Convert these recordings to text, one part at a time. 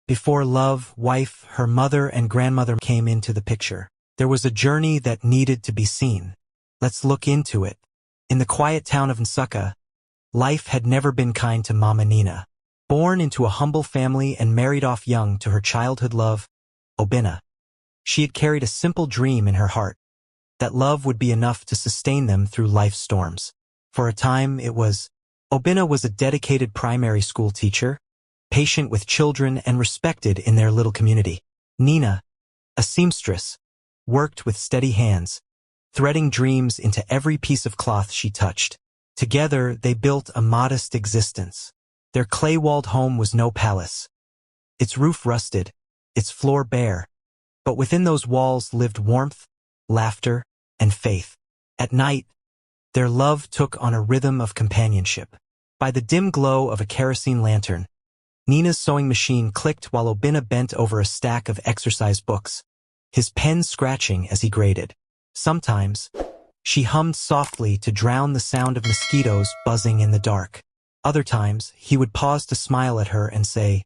Before love, wife, her mother and grandmother came into the picture. There was a journey that needed to be seen. Let's look into it. In the quiet town of Nsukka, life had never been kind to Mama Nina. Born into a humble family and married off young to her childhood love, Obinna. She had carried a simple dream in her heart, that love would be enough to sustain them through life's storms. For a time, Obinna was a dedicated primary school teacher, patient with children and respected in their little community. Nina, a seamstress, worked with steady hands, threading dreams into every piece of cloth she touched. Together, they built a modest existence. Their clay-walled home was no palace. Its roof rusted, its floor bare, but within those walls lived warmth, laughter, and faith. At night, their love took on a rhythm of companionship. By the dim glow of a kerosene lantern, Nina's sewing machine clicked while Obinna bent over a stack of exercise books, his pen scratching as he graded. Sometimes, she hummed softly to drown the sound of mosquitoes buzzing in the dark. Other times, he would pause to smile at her and say,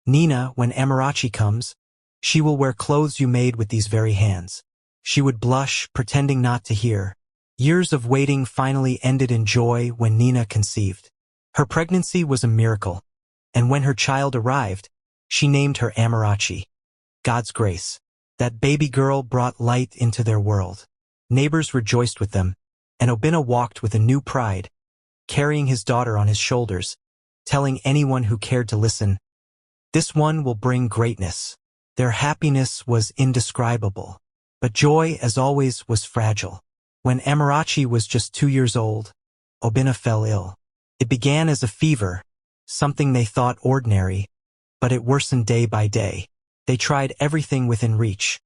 "Nina, when Amarachi comes, she will wear clothes you made with these very hands." She would blush, pretending not to hear. Years of waiting finally ended in joy when Nina conceived. Her pregnancy was a miracle, and when her child arrived, she named her Amarachi, God's grace. That baby girl brought light into their world. Neighbors rejoiced with them, and Obinna walked with a new pride, carrying his daughter on his shoulders, telling anyone who cared to listen, "This one will bring greatness." Their happiness was indescribable, but joy, as always, was fragile. When Amarachi was just 2 years old, Obinna fell ill. It began as a fever, something they thought ordinary, but it worsened day by day. They tried everything within reach.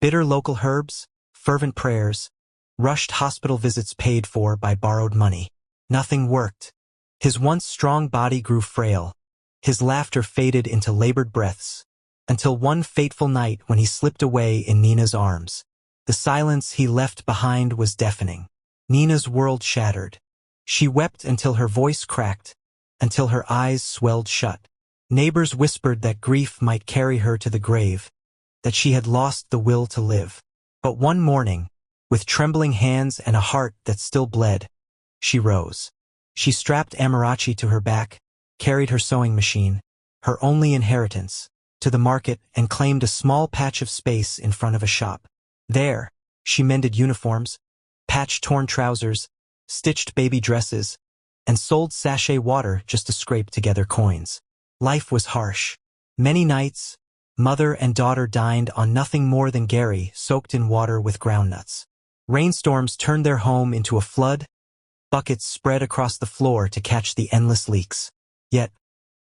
Bitter local herbs, fervent prayers, rushed hospital visits paid for by borrowed money. Nothing worked. His once strong body grew frail. His laughter faded into labored breaths, until one fateful night when he slipped away in Nina's arms. The silence he left behind was deafening. Nina's world shattered. She wept until her voice cracked, until her eyes swelled shut. Neighbors whispered that grief might carry her to the grave, that she had lost the will to live. But one morning, with trembling hands and a heart that still bled, she rose. She strapped Amarachi to her back, carried her sewing machine, her only inheritance, to the market and claimed a small patch of space in front of a shop. There, she mended uniforms, patched torn trousers, stitched baby dresses, and sold sachet water just to scrape together coins. Life was harsh. Many nights, mother and daughter dined on nothing more than gari soaked in water with groundnuts. Rainstorms turned their home into a flood, buckets spread across the floor to catch the endless leaks. Yet,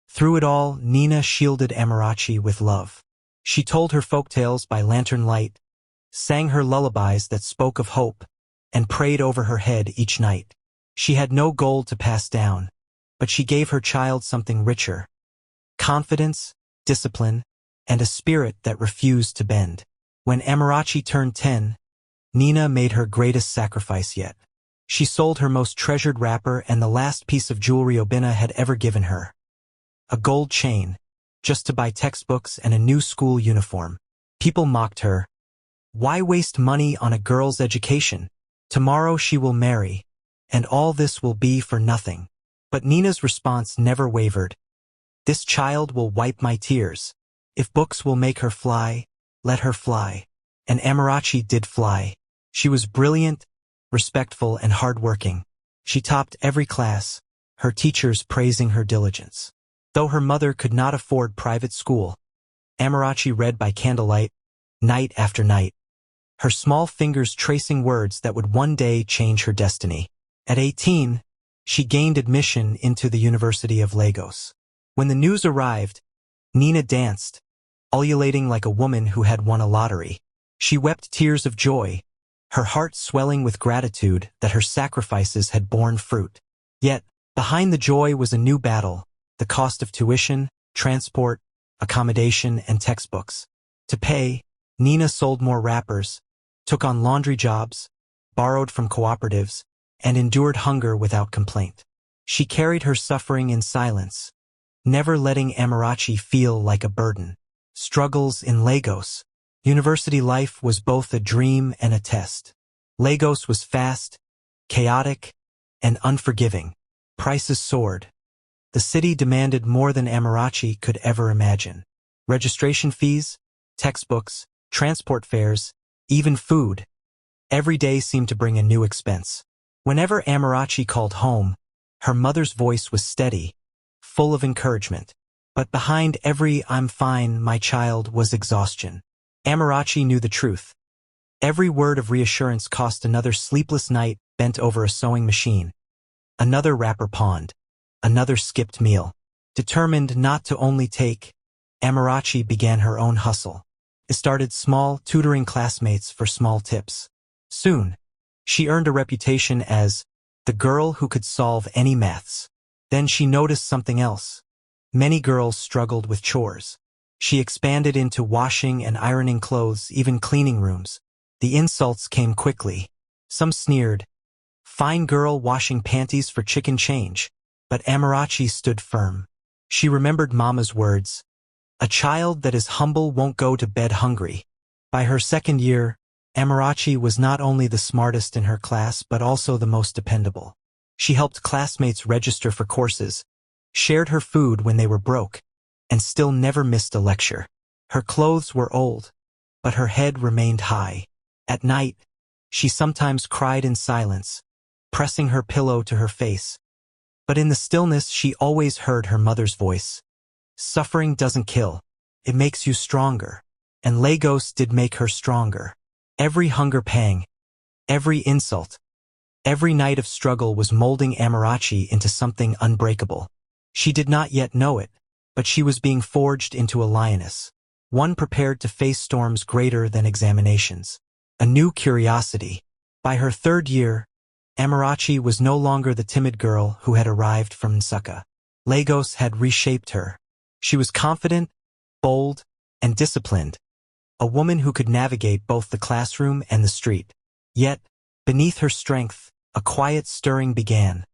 through it all, Nina shielded Amarachi with love. She told her folktales by lantern light, sang her lullabies that spoke of hope, and prayed over her head each night. She had no gold to pass down, but she gave her child something richer: confidence, discipline, and a spirit that refused to bend. When Amarachi turned 10, Nina made her greatest sacrifice yet. She sold her most treasured wrapper and the last piece of jewelry Obinna had ever given her, a gold chain, just to buy textbooks and a new school uniform. People mocked her. Why waste money on a girl's education? Tomorrow she will marry, and all this will be for nothing. But Nina's response never wavered. This child will wipe my tears. If books will make her fly, let her fly. And Amarachi did fly. She was brilliant, respectful, and hardworking. She topped every class, her teachers praising her diligence. Though her mother could not afford private school, Amarachi read by candlelight, night after night, her small fingers tracing words that would one day change her destiny. At 18, she gained admission into the University of Lagos. When the news arrived, Nina danced, ululating like a woman who had won a lottery. She wept tears of joy, her heart swelling with gratitude that her sacrifices had borne fruit. Yet, behind the joy was a new battle: the cost of tuition, transport, accommodation, and textbooks. To pay, Nina sold more wrappers, took on laundry jobs, borrowed from cooperatives, and endured hunger without complaint. She carried her suffering in silence, never letting Amarachi feel like a burden. Struggles in Lagos. University life was both a dream and a test. Lagos was fast, chaotic, and unforgiving. Prices soared. The city demanded more than Amarachi could ever imagine. Registration fees, textbooks, transport fares, even food. Every day seemed to bring a new expense. Whenever Amarachi called home, her mother's voice was steady, full of encouragement. But behind every "I'm fine, my child" was exhaustion. Amarachi knew the truth. Every word of reassurance cost another sleepless night bent over a sewing machine, another wrapper pawned, another skipped meal. Determined not to only take, Amarachi began her own hustle. It started small, tutoring classmates for small tips. Soon, she earned a reputation as the girl who could solve any maths. Then she noticed something else. Many girls struggled with chores. She expanded into washing and ironing clothes, even cleaning rooms. The insults came quickly. Some sneered, "Fine girl washing panties for chicken change." But Amarachi stood firm. She remembered Mama's words, "A child that is humble won't go to bed hungry." By her second year, Amarachi was not only the smartest in her class but also the most dependable. She helped classmates register for courses, shared her food when they were broke, and still never missed a lecture. Her clothes were old, but her head remained high. At night, she sometimes cried in silence, pressing her pillow to her face. But in the stillness she always heard her mother's voice. Suffering doesn't kill, it makes you stronger. And Lagos did make her stronger. Every hunger pang, every insult, every night of struggle was molding Amarachi into something unbreakable. She did not yet know it, but she was being forged into a lioness, one prepared to face storms greater than examinations. A new curiosity. By her third year, Amarachi was no longer the timid girl who had arrived from Nsukka. Lagos had reshaped her. She was confident, bold, and disciplined, a woman who could navigate both the classroom and the street. Yet, beneath her strength, a quiet stirring began,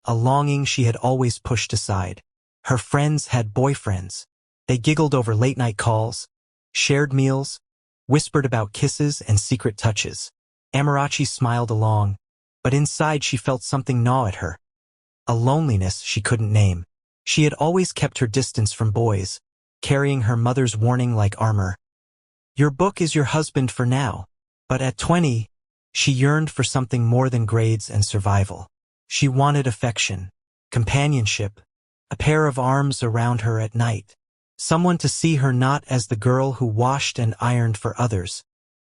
a longing she had always pushed aside. Her friends had boyfriends. They giggled over late-night calls, shared meals, whispered about kisses and secret touches. Amarachi smiled along, but inside she felt something gnaw at her, a loneliness she couldn't name. She had always kept her distance from boys, carrying her mother's warning like armor. "Your book is your husband for now." But at 20, she yearned for something more than grades and survival. She wanted affection, companionship, a pair of arms around her at night. Someone to see her not as the girl who washed and ironed for others,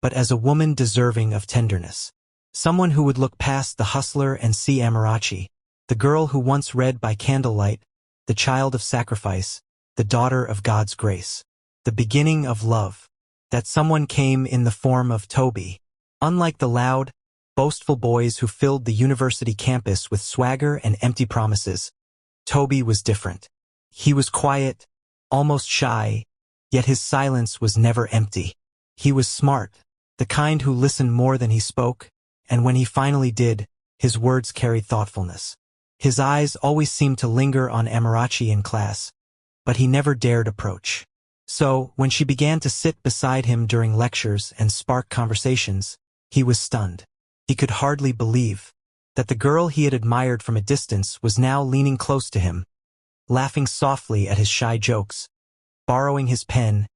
but as a woman deserving of tenderness. Someone who would look past the hustler and see Amarachi, the girl who once read by candlelight, the child of sacrifice, the daughter of God's grace. The beginning of love. That someone came in the form of Toby. Unlike the loud, boastful boys who filled the university campus with swagger and empty promises, Toby was different. He was quiet, almost shy, yet his silence was never empty. He was smart, the kind who listened more than he spoke, and when he finally did, his words carried thoughtfulness. His eyes always seemed to linger on Amarachi in class, but he never dared approach. So, when she began to sit beside him during lectures and spark conversations, he was stunned. He could hardly believe that the girl he had admired from a distance was now leaning close to him, laughing softly at his shy jokes, borrowing his pen,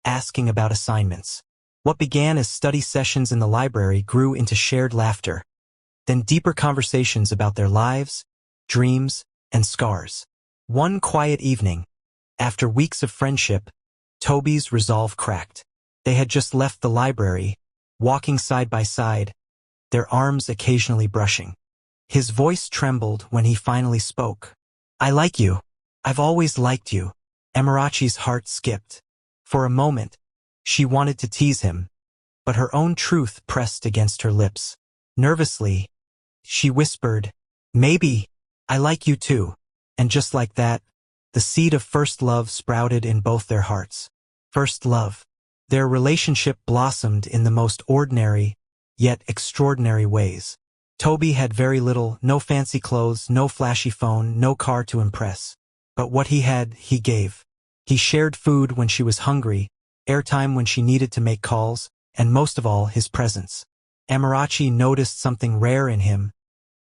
asking about assignments. What began as study sessions in the library grew into shared laughter, then deeper conversations about their lives, dreams, and scars. One quiet evening, after weeks of friendship, Toby's resolve cracked. They had just left the library, walking side by side, their arms occasionally brushing. His voice trembled when he finally spoke. "I like you. I've always liked you." Amarachi's heart skipped. For a moment, she wanted to tease him, but her own truth pressed against her lips. Nervously, she whispered, "Maybe, I like you too." And just like that, the seed of first love sprouted in both their hearts. First love. Their relationship blossomed in the most ordinary, yet extraordinary ways. Toby had very little, no fancy clothes, no flashy phone, no car to impress. But what he had, he gave. He shared food when she was hungry, airtime when she needed to make calls, and most of all, his presence. Amarachi noticed something rare in him.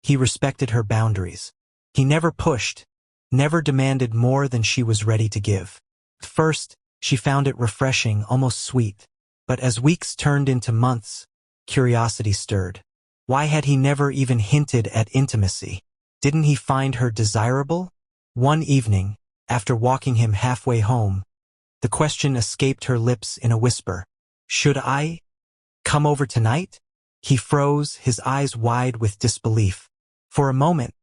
He respected her boundaries. He never pushed, never demanded more than she was ready to give. At first, she found it refreshing, almost sweet. But as weeks turned into months, curiosity stirred. Why had he never even hinted at intimacy? Didn't he find her desirable? One evening, after walking him halfway home, the question escaped her lips in a whisper. Should I come over tonight? He froze, his eyes wide with disbelief. For a moment,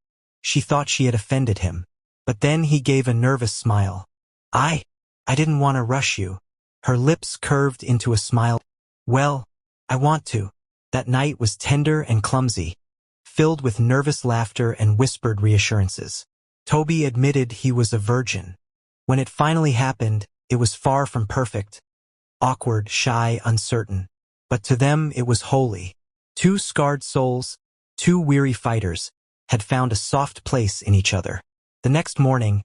she thought she had offended him. But then he gave a nervous smile. I didn't want to rush you. Her lips curved into a smile. Well, I want to. That night was tender and clumsy, filled with nervous laughter and whispered reassurances. Toby admitted he was a virgin. When it finally happened, it was far from perfect. Awkward, shy, uncertain. But to them it was holy. Two scarred souls, two weary fighters, had found a soft place in each other. The next morning,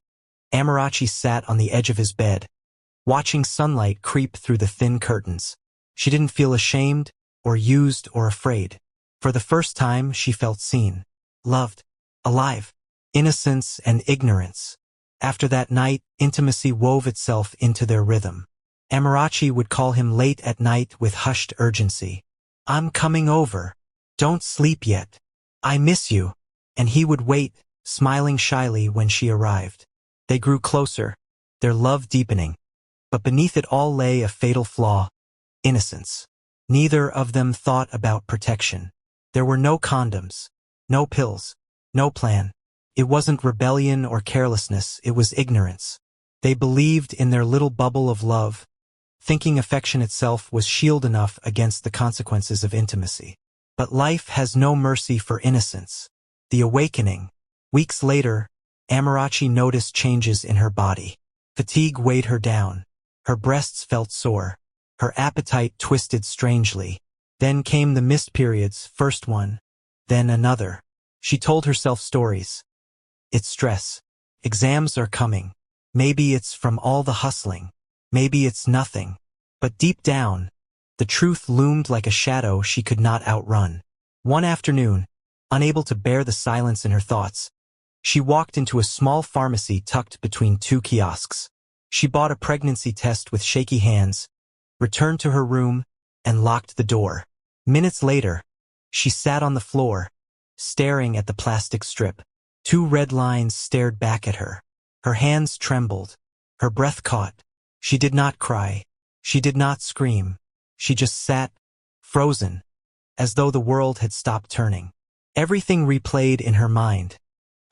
Amarachi sat on the edge of his bed, watching sunlight creep through the thin curtains. She didn't feel ashamed, or used, or afraid. For the first time, she felt seen, loved, alive. Innocence and ignorance. After that night, intimacy wove itself into their rhythm. Amarachi would call him late at night with hushed urgency. I'm coming over. Don't sleep yet. I miss you. And he would wait, smiling shyly when she arrived. They grew closer, their love deepening. But beneath it all lay a fatal flaw: innocence. Neither of them thought about protection. There were no condoms, no pills, no plan. It wasn't rebellion or carelessness, it was ignorance. They believed in their little bubble of love, thinking affection itself was shield enough against the consequences of intimacy. But life has no mercy for innocence. The awakening. Weeks later, Amarachi noticed changes in her body. Fatigue weighed her down. Her breasts felt sore. Her appetite twisted strangely. Then came the missed periods, first one, then another. She told herself stories. It's stress. Exams are coming. Maybe it's from all the hustling. Maybe it's nothing. But deep down, the truth loomed like a shadow she could not outrun. One afternoon, unable to bear the silence in her thoughts, she walked into a small pharmacy tucked between two kiosks. She bought a pregnancy test with shaky hands, returned to her room, and locked the door. Minutes later, she sat on the floor, staring at the plastic strip. Two red lines stared back at her. Her hands trembled. Her breath caught. She did not cry. She did not scream. She just sat, frozen, as though the world had stopped turning. Everything replayed in her mind.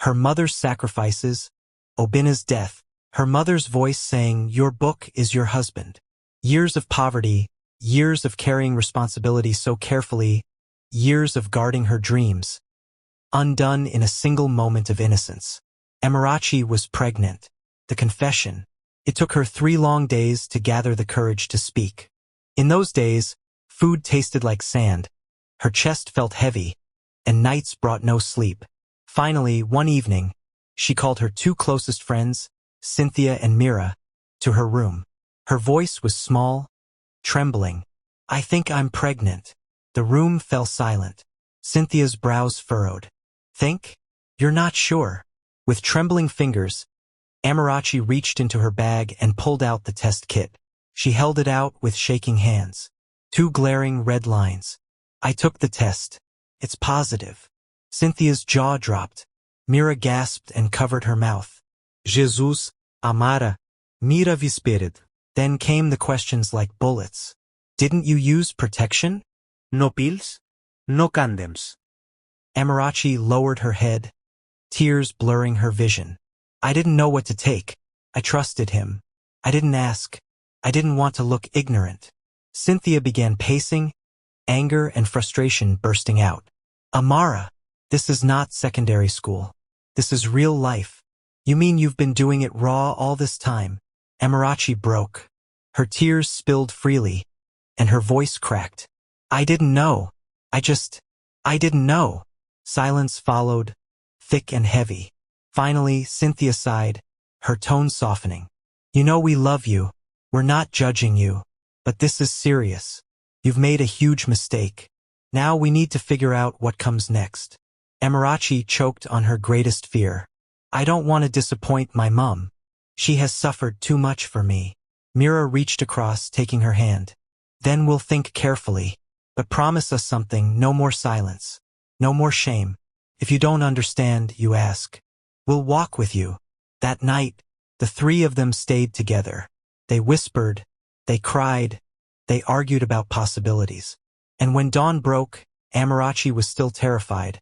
Her mother's sacrifices, Obina's death, her mother's voice saying, "Your book is your husband." Years of poverty, years of carrying responsibility so carefully, years of guarding her dreams, undone in a single moment of innocence. Amarachi was pregnant. The confession. It took her 3 long days to gather the courage to speak. In those days, food tasted like sand. Her chest felt heavy, and nights brought no sleep. Finally, one evening, she called her 2 closest friends, Cynthia and Mira, to her room. Her voice was small, trembling. "I think I'm pregnant." The room fell silent. Cynthia's brows furrowed. "Think? You're not sure." With trembling fingers, Amarachi reached into her bag and pulled out the test kit. She held it out with shaking hands. 2 glaring red lines. "I took the test. It's positive." Cynthia's jaw dropped. Mira gasped and covered her mouth. "Jesus, Amara, Mira Vispirid." Then came the questions like bullets. "Didn't you use protection?" No pills, no condoms. Amarachi lowered her head, tears blurring her vision. "I didn't know what to take. I trusted him. I didn't ask. I didn't want to look ignorant." Cynthia began pacing, anger and frustration bursting out. "Amara, this is not secondary school. This is real life. You mean you've been doing it raw all this time?" Amarachi broke. Her tears spilled freely, and her voice cracked. "I didn't know. I didn't know." Silence followed, thick and heavy. Finally, Cynthia sighed, her tone softening. You know we love you. We're not judging you. But this is serious. You've made a huge mistake. Now we need to figure out what comes next. Amarachi choked on her greatest fear. I don't want to disappoint my mum. She has suffered too much for me. Mira reached across, taking her hand. Then we'll think carefully. But promise us something, no more silence. No more shame. If you don't understand, you ask. We'll walk with you. That night, the three of them stayed together. They whispered, they cried, they argued about possibilities. And when dawn broke, Amarachi was still terrified.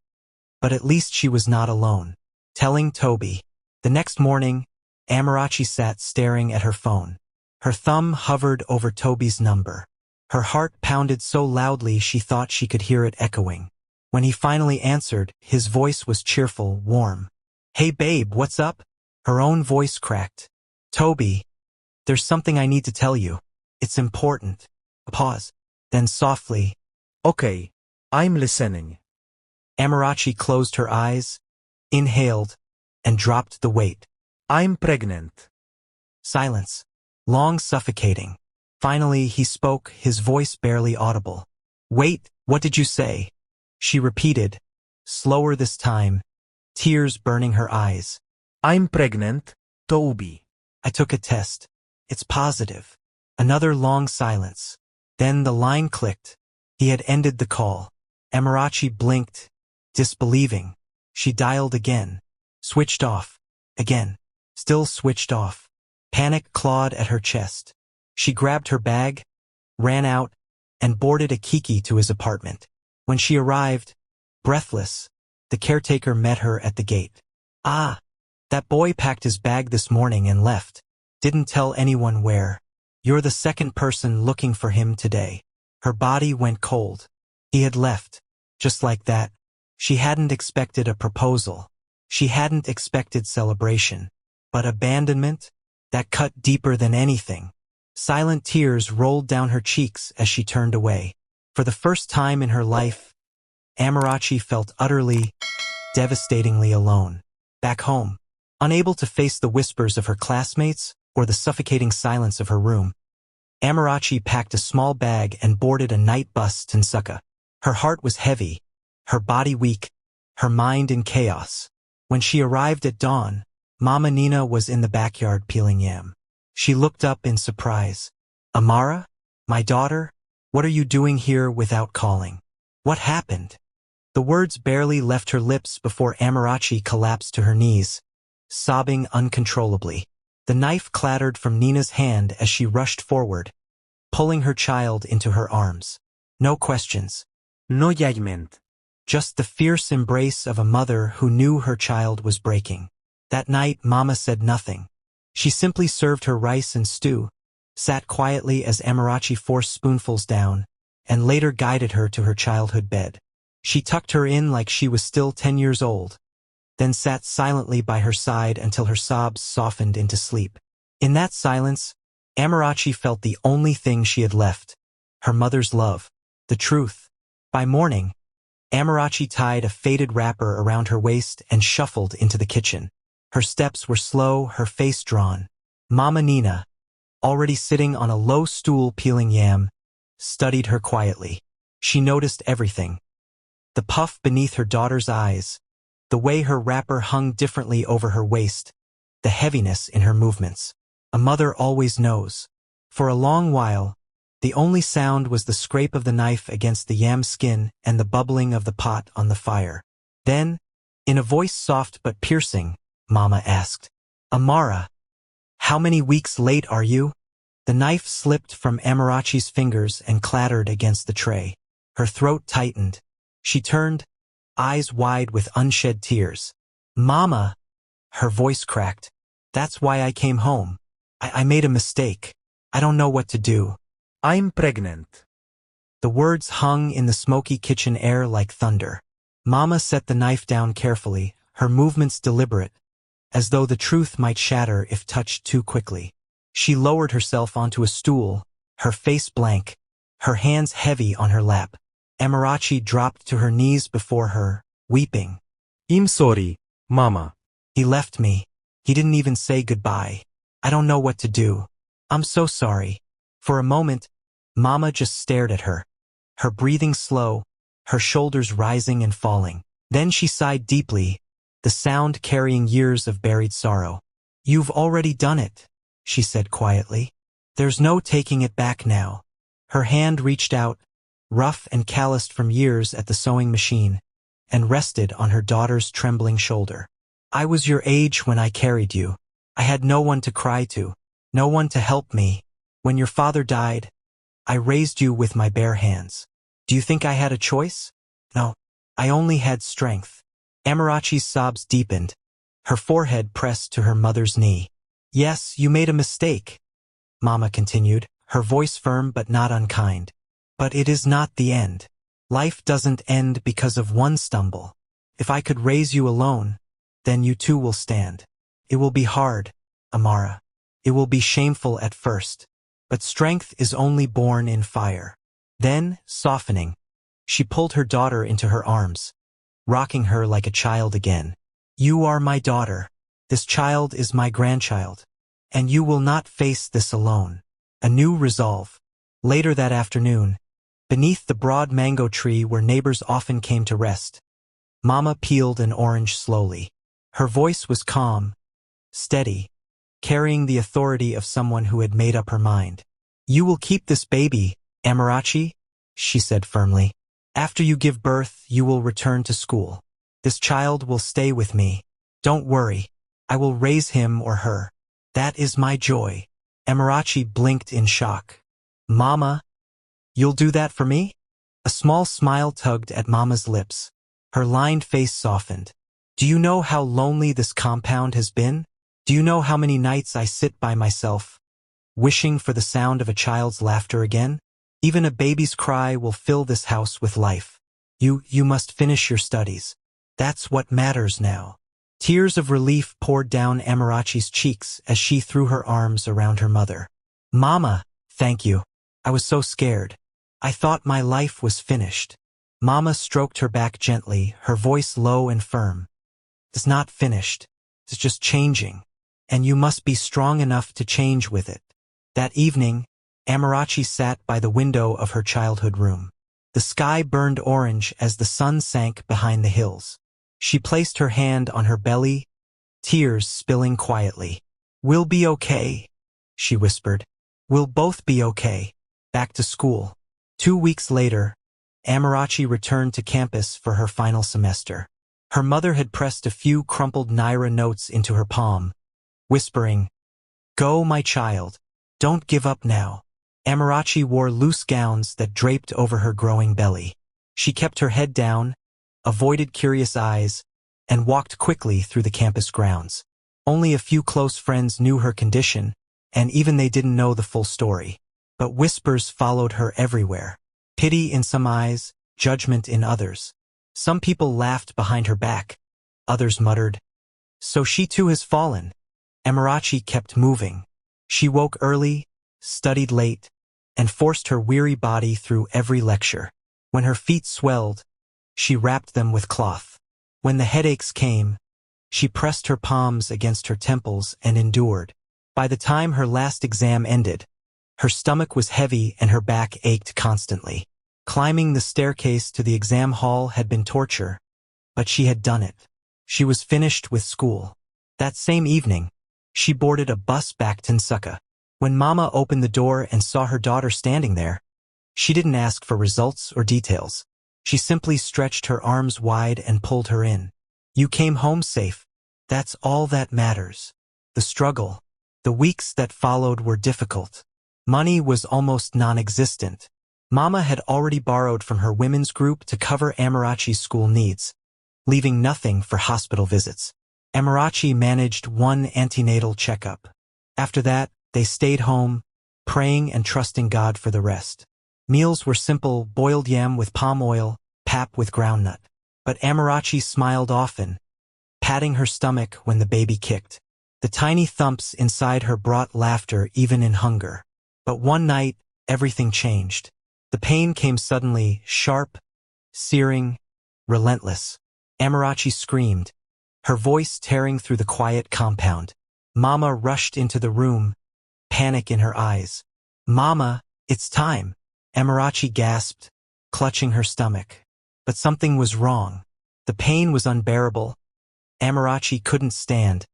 But at least she was not alone. Telling Toby. The next morning, Amarachi sat staring at her phone. Her thumb hovered over Toby's number. Her heart pounded so loudly she thought she could hear it echoing. When he finally answered, his voice was cheerful, warm. Hey babe, what's up? Her own voice cracked. Toby, there's something I need to tell you. It's important. A pause. Then softly, Okay, I'm listening. Amarachi closed her eyes, inhaled, and dropped the weight. I'm pregnant. Silence. Long, suffocating. Finally, he spoke, his voice barely audible. Wait, what did you say? She repeated, slower this time, tears burning her eyes. I'm pregnant, Toby. I took a test. It's positive. Another long silence. Then the line clicked. He had ended the call. Amarachi blinked, disbelieving. She dialed again. Switched off. Again. Still switched off. Panic clawed at her chest. She grabbed her bag, ran out, and boarded a kiki to his apartment. When she arrived, breathless, the caretaker met her at the gate. Ah, that boy packed his bag this morning and left. Didn't tell anyone where. You're the second person looking for him today. Her body went cold. He had left. Just like that. She hadn't expected a proposal. She hadn't expected celebration. But abandonment? That cut deeper than anything. Silent tears rolled down her cheeks as she turned away. For the first time in her life, Amarachi felt utterly, devastatingly alone. Back home, unable to face the whispers of her classmates or the suffocating silence of her room, Amarachi packed a small bag and boarded a night bus to Nsuka. Her heart was heavy, her body weak, her mind in chaos. When she arrived at dawn, Mama Nina was in the backyard peeling yam. She looked up in surprise. Amara? My daughter? What are you doing here without calling? What happened? The words barely left her lips before Amarachi collapsed to her knees, sobbing uncontrollably. The knife clattered from Nina's hand as she rushed forward, pulling her child into her arms. No questions. No judgment. Just the fierce embrace of a mother who knew her child was breaking. That night, Mama said nothing. She simply served her rice and stew, sat quietly as Amarachi forced spoonfuls down, and later guided her to her childhood bed. She tucked her in like she was still 10 years old, then sat silently by her side until her sobs softened into sleep. In that silence, Amarachi felt the only thing she had left, her mother's love, the truth. By morning, Amarachi tied a faded wrapper around her waist and shuffled into the kitchen. Her steps were slow, her face drawn. Mama Nina, already sitting on a low stool peeling yam, studied her quietly. She noticed everything. The puff beneath her daughter's eyes, the way her wrapper hung differently over her waist, the heaviness in her movements. A mother always knows. For a long while, the only sound was the scrape of the knife against the yam skin and the bubbling of the pot on the fire. Then, in a voice soft but piercing, Mama asked, Amara, how many weeks late are you? The knife slipped from Amarachi's fingers and clattered against the tray. Her throat tightened. She turned, eyes wide with unshed tears. Mama, her voice cracked. That's why I came home. I made a mistake. I don't know what to do. I'm pregnant. The words hung in the smoky kitchen air like thunder. Mama set the knife down carefully, her movements deliberate, as though the truth might shatter if touched too quickly. She lowered herself onto a stool, her face blank, her hands heavy on her lap. Amarachi dropped to her knees before her, weeping. I'm sorry, Mama. He left me. He didn't even say goodbye. I don't know what to do. I'm so sorry. For a moment, Mama just stared at her. Her breathing slow, her shoulders rising and falling. Then she sighed deeply, the sound carrying years of buried sorrow. You've already done it, she said quietly. There's no taking it back now. Her hand reached out, rough and calloused from years at the sewing machine, and rested on her daughter's trembling shoulder. I was your age when I carried you. I had no one to cry to, no one to help me. When your father died, I raised you with my bare hands. Do you think I had a choice? No, I only had strength. Amarachi's sobs deepened. Her forehead pressed to her mother's knee. Yes, you made a mistake, Mama continued, her voice firm but not unkind. But it is not the end. Life doesn't end because of one stumble. If I could raise you alone, then you too will stand. It will be hard, Amara. It will be shameful at first. But strength is only born in fire. Then, softening, she pulled her daughter into her arms, rocking her like a child again. You are my daughter. This child is my grandchild. And you will not face this alone. A new resolve. Later that afternoon, beneath the broad mango tree where neighbors often came to rest, Mama peeled an orange slowly. Her voice was calm, steady, carrying the authority of someone who had made up her mind. You will keep this baby, Amarachi, she said firmly. After you give birth, you will return to school. This child will stay with me. Don't worry. I will raise him or her. That is my joy. Amarachi blinked in shock. Mama, you'll do that for me? A small smile tugged at Mama's lips. Her lined face softened. Do you know how lonely this compound has been? Do you know how many nights I sit by myself, wishing for the sound of a child's laughter again? Even a baby's cry will fill this house with life. You must finish your studies. That's what matters now. Tears of relief poured down Amarachi's cheeks as she threw her arms around her mother. Mama, thank you. I was so scared. I thought my life was finished. Mama stroked her back gently, her voice low and firm. It's not finished. It's just changing. And you must be strong enough to change with it. That evening, Amarachi sat by the window of her childhood room. The sky burned orange as the sun sank behind the hills. She placed her hand on her belly, tears spilling quietly. We'll be okay, she whispered. We'll both be okay. Back to school. 2 weeks later, Amarachi returned to campus for her final semester. Her mother had pressed a few crumpled Naira notes into her palm, whispering, Go, my child. Don't give up now. Amarachi wore loose gowns that draped over her growing belly. She kept her head down, avoided curious eyes, and walked quickly through the campus grounds. Only a few close friends knew her condition, and even they didn't know the full story. But whispers followed her everywhere. Pity in some eyes, judgment in others. Some people laughed behind her back. Others muttered, So she too has fallen. Amarachi kept moving. She woke early, studied late, and forced her weary body through every lecture. When her feet swelled, she wrapped them with cloth. When the headaches came, she pressed her palms against her temples and endured. By the time her last exam ended, her stomach was heavy and her back ached constantly. Climbing the staircase to the exam hall had been torture, but she had done it. She was finished with school. That same evening, she boarded a bus back to Nsukka. When Mama opened the door and saw her daughter standing there, she didn't ask for results or details. She simply stretched her arms wide and pulled her in. You came home safe. That's all that matters. The struggle, the weeks that followed were difficult. Money was almost non-existent. Mama had already borrowed from her women's group to cover Amarachi's school needs, leaving nothing for hospital visits. Amarachi managed one antenatal checkup. After that, they stayed home, praying and trusting God for the rest. Meals were simple: boiled yam with palm oil, pap with groundnut. But Amarachi smiled often, patting her stomach when the baby kicked. The tiny thumps inside her brought laughter even in hunger. But one night, everything changed. The pain came suddenly, sharp, searing, relentless. Amarachi screamed, her voice tearing through the quiet compound. Mama rushed into the room, panic in her eyes. "Mama, it's time," Amarachi gasped, clutching her stomach. But something was wrong. The pain was unbearable. Amarachi couldn't stand,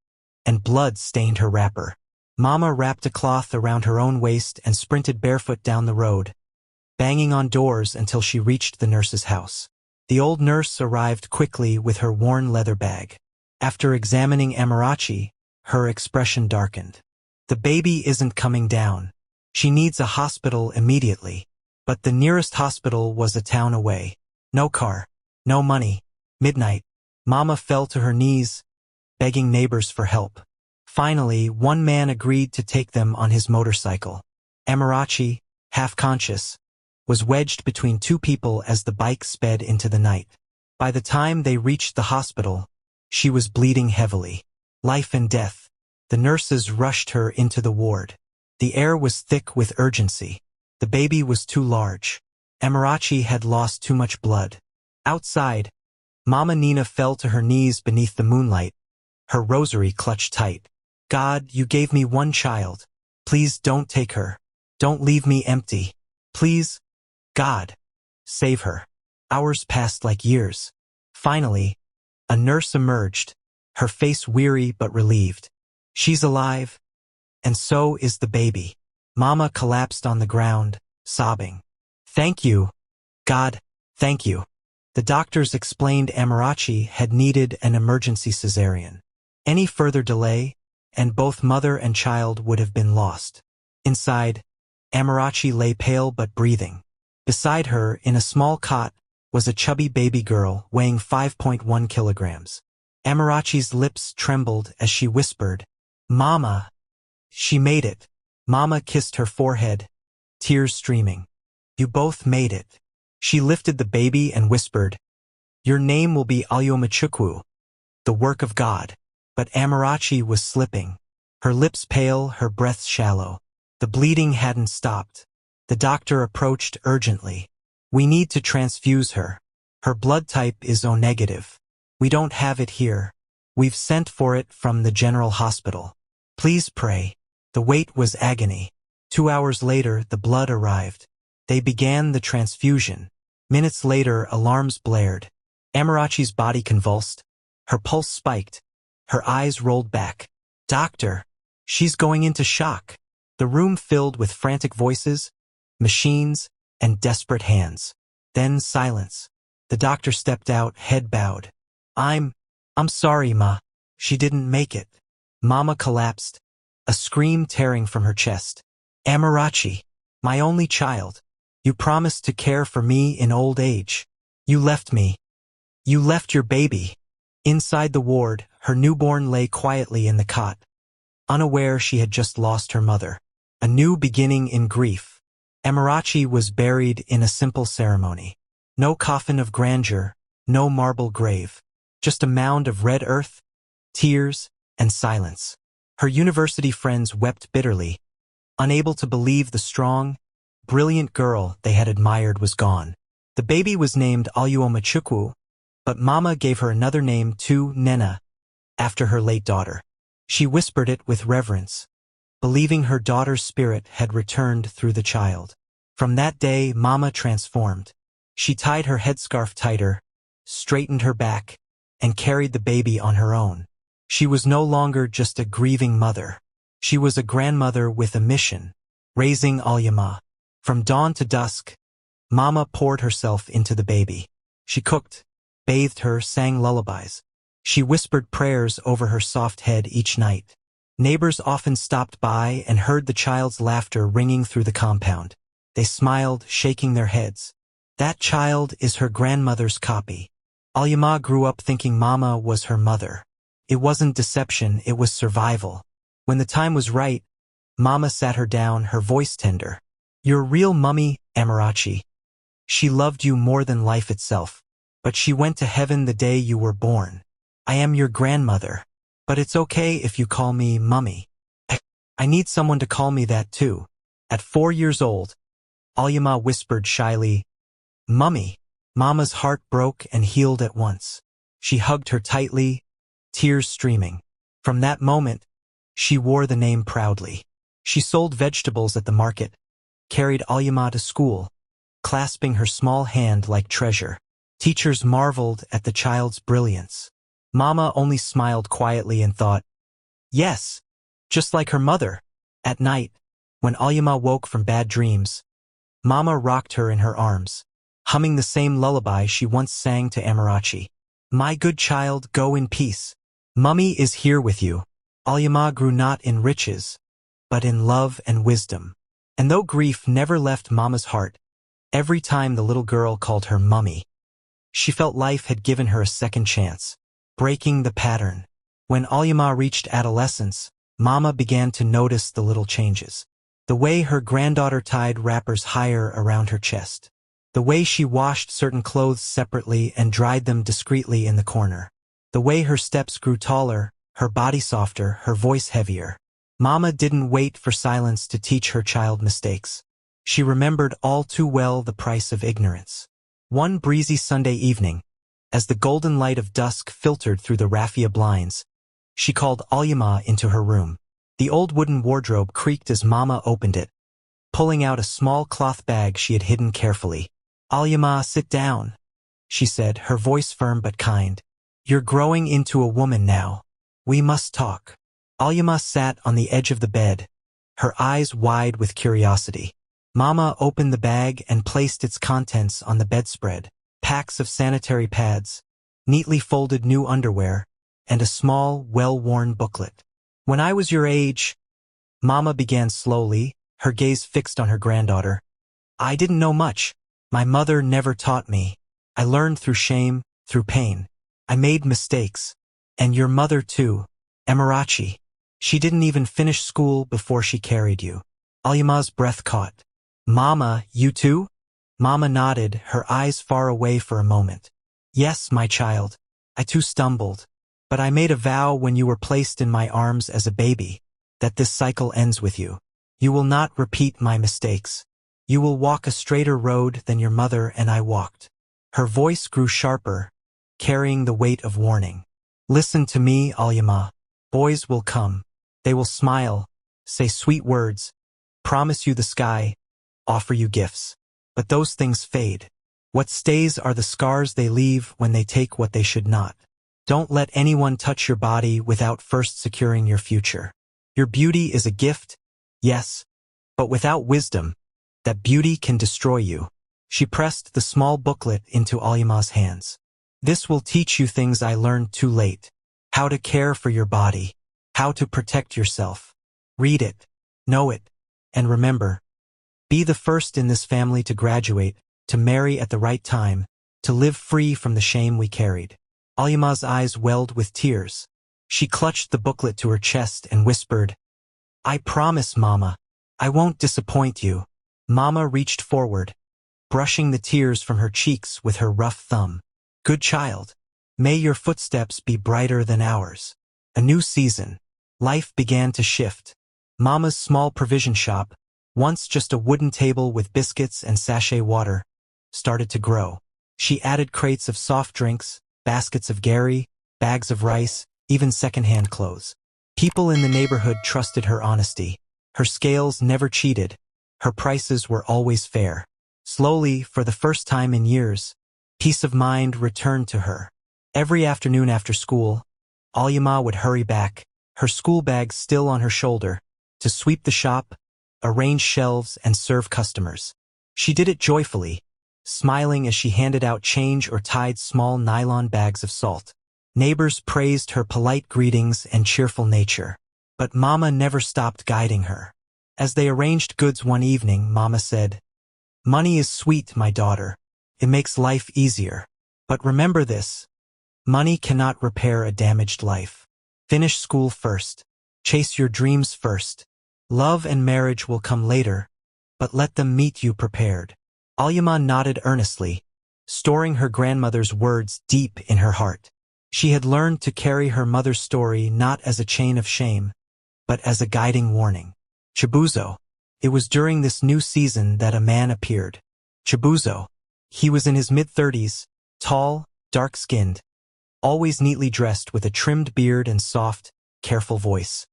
and blood stained her wrapper. Mama wrapped a cloth around her own waist and sprinted barefoot down the road, banging on doors until she reached the nurse's house. The old nurse arrived quickly with her worn leather bag. After examining Amarachi, her expression darkened. "The baby isn't coming down. She needs a hospital immediately." But the nearest hospital was a town away. No car, no money. Midnight. Mama fell to her knees, begging neighbors for help. Finally, one man agreed to take them on his motorcycle. Amarachi, half-conscious, was wedged between two people as the bike sped into the night. By the time they reached the hospital, she was bleeding heavily. Life and death. The nurses rushed her into the ward. The air was thick with urgency. The baby was too large. Amarachi had lost too much blood. Outside, Mama Nina fell to her knees beneath the moonlight, her rosary clutched tight. "God, you gave me one child. Please don't take her. Don't leave me empty. Please, God, save her." Hours passed like years. Finally, a nurse emerged, her face weary but relieved. "She's alive, and so is the baby." Mama collapsed on the ground, sobbing. "Thank you, God, thank you." The doctors explained Amarachi had needed an emergency cesarean. Any further delay, and both mother and child would have been lost. Inside, Amarachi lay pale but breathing. Beside her, in a small cot, was a chubby baby girl weighing 5.1 kilograms. Amarachi's lips trembled as she whispered, "Mama." She made it. Mama kissed her forehead, tears streaming. "You both made it." She lifted the baby and whispered, "Your name will be Alyomachukwu, the work of God." But Amarachi was slipping, her lips pale, her breath shallow. The bleeding hadn't stopped. The doctor approached urgently. "We need to transfuse her. Her blood type is O-negative. We don't have it here. We've sent for it from the general hospital. Please pray." The wait was agony. 2 hours later, the blood arrived. They began the transfusion. Minutes later, alarms blared. Amarachi's body convulsed. Her pulse spiked. Her eyes rolled back. "Doctor, she's going into shock." The room filled with frantic voices, machines, and desperate hands. Then silence. The doctor stepped out, head bowed. I'm sorry, Ma. She didn't make it." Mama collapsed, a scream tearing from her chest. "Amarachi, my only child. You promised to care for me in old age. You left me. You left your baby." Inside the ward, her newborn lay quietly in the cot, unaware she had just lost her mother. A new beginning in grief. Amarachi was buried in a simple ceremony. No coffin of grandeur, no marble grave. Just a mound of red earth, tears, and silence. Her university friends wept bitterly, unable to believe the strong, brilliant girl they had admired was gone. The baby was named Alyomachukwu, but Mama gave her another name too, Nena, after her late daughter. She whispered it with reverence, believing her daughter's spirit had returned through the child. From that day, Mama transformed. She tied her headscarf tighter, straightened her back, and carried the baby on her own. She was no longer just a grieving mother. She was a grandmother with a mission, raising Alyoma. From dawn to dusk, Mama poured herself into the baby. She cooked, bathed her, sang lullabies. She whispered prayers over her soft head each night. Neighbors often stopped by and heard the child's laughter ringing through the compound. They smiled, shaking their heads. That child is her grandmother's copy. Alyoma grew up thinking Mama was her mother. It wasn't deception, it was survival. When the time was right, Mama sat her down, her voice tender. "You're a real mummy, Amarachi. She loved you more than life itself. But she went to heaven the day you were born. I am your grandmother. But it's okay if you call me Mummy. I need someone to call me that too." At 4 years old, Alyoma whispered shyly, "Mummy." Mama's heart broke and healed at once. She hugged her tightly, tears streaming. From that moment, She wore the name proudly. She sold vegetables at the market, carried Alyama to school, clasping her small hand like treasure. Teachers marveled at the child's brilliance. Mama only smiled quietly and thought, yes, just like her mother. At night, when Alyama woke from bad dreams, Mama rocked her in her arms, humming the same lullaby she once sang to Amarachi. My good child, go in peace. Mummy is here with you. Alyama grew not in riches, but in love and wisdom. And though grief never left Mama's heart, every time the little girl called her Mummy, she felt life had given her a second chance, breaking the pattern. When Alyama reached adolescence, Mama began to notice the little changes. The way her granddaughter tied wrappers higher around her chest. The way she washed certain clothes separately and dried them discreetly in the corner. The way her steps grew taller, her body softer, her voice heavier. Mama didn't wait for silence to teach her child mistakes. She remembered all too well the price of ignorance. One breezy Sunday evening, as the golden light of dusk filtered through the raffia blinds, she called Alyama into her room. The old wooden wardrobe creaked as Mama opened it, pulling out a small cloth bag she had hidden carefully. Alyama, sit down, she said, her voice firm but kind. You're growing into a woman now. We must talk. Alyama sat on the edge of the bed, her eyes wide with curiosity. Mama opened the bag and placed its contents on the bedspread. Packs of sanitary pads, neatly folded new underwear, and a small, well-worn booklet. When I was your age, Mama began slowly, her gaze fixed on her granddaughter. I didn't know much. My mother never taught me. I learned through shame, through pain. I made mistakes. And your mother too, Amarachi. She didn't even finish school before she carried you. Alyama's breath caught. Mama, you too? Mama nodded, her eyes far away for a moment. Yes, my child. I too stumbled. But I made a vow when you were placed in my arms as a baby, that this cycle ends with you. You will not repeat my mistakes. You will walk a straighter road than your mother and I walked. Her voice grew sharper, carrying the weight of warning. Listen to me, Alyama. Boys will come. They will smile, say sweet words, promise you the sky, offer you gifts. But those things fade. What stays are the scars they leave when they take what they should not. Don't let anyone touch your body without first securing your future. Your beauty is a gift, yes, but without wisdom, that beauty can destroy you. She pressed the small booklet into Alyama's hands. This will teach you things I learned too late. How to care for your body. How to protect yourself. Read it, know it, and remember. Be the first in this family to graduate, to marry at the right time, to live free from the shame we carried. Alyama's eyes welled with tears. She clutched the booklet to her chest and whispered, I promise, Mama, I won't disappoint you. Mama reached forward, brushing the tears from her cheeks with her rough thumb. Good child. May your footsteps be brighter than ours. A new season. Life began to shift. Mama's small provision shop, once just a wooden table with biscuits and sachet water, started to grow. She added crates of soft drinks, baskets of gari, bags of rice, even second-hand clothes. People in the neighborhood trusted her honesty. Her scales never cheated. Her prices were always fair. Slowly, for the first time in years, peace of mind returned to her. Every afternoon after school, Alyama would hurry back, her school bag still on her shoulder, to sweep the shop, arrange shelves, and serve customers. She did it joyfully, smiling as she handed out change or tied small nylon bags of salt. Neighbors praised her polite greetings and cheerful nature. But Mama never stopped guiding her. As they arranged goods one evening, Mama said, Money is sweet, my daughter. It makes life easier. But remember this. Money cannot repair a damaged life. Finish school first. Chase your dreams first. Love and marriage will come later, but let them meet you prepared. Alyama nodded earnestly, storing her grandmother's words deep in her heart. She had learned to carry her mother's story not as a chain of shame, but as a guiding warning. Chibuzo. It was during this new season that a man appeared. Chibuzo. He was in his mid-30s, tall, dark-skinned, always neatly dressed with a trimmed beard and soft, careful voice.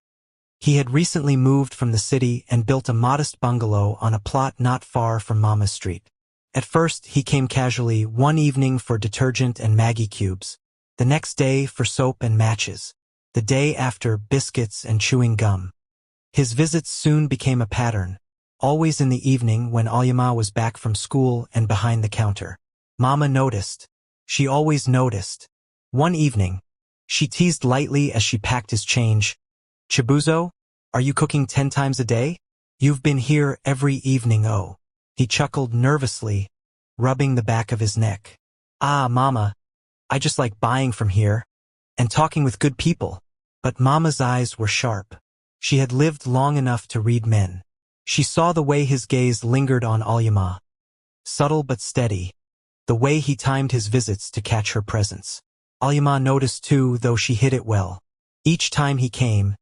He had recently moved from the city and built a modest bungalow on a plot not far from Mama's street. At first, he came casually, one evening for detergent and Maggi cubes, the next day for soap and matches, the day after biscuits and chewing gum. His visits soon became a pattern, always in the evening when Alyama was back from school and behind the counter. Mama noticed. She always noticed. One evening, she teased lightly as she packed his change. "Chibuzo, are you cooking 10 times a day? You've been here every evening, oh." He chuckled nervously, rubbing the back of his neck. "Ah, Mama, I just like buying from here and talking with good people." But Mama's eyes were sharp. She had lived long enough to read men. She saw the way his gaze lingered on Alyama, subtle but steady, the way he timed his visits to catch her presence. Alyama noticed too, though she hid it well. Each time he came,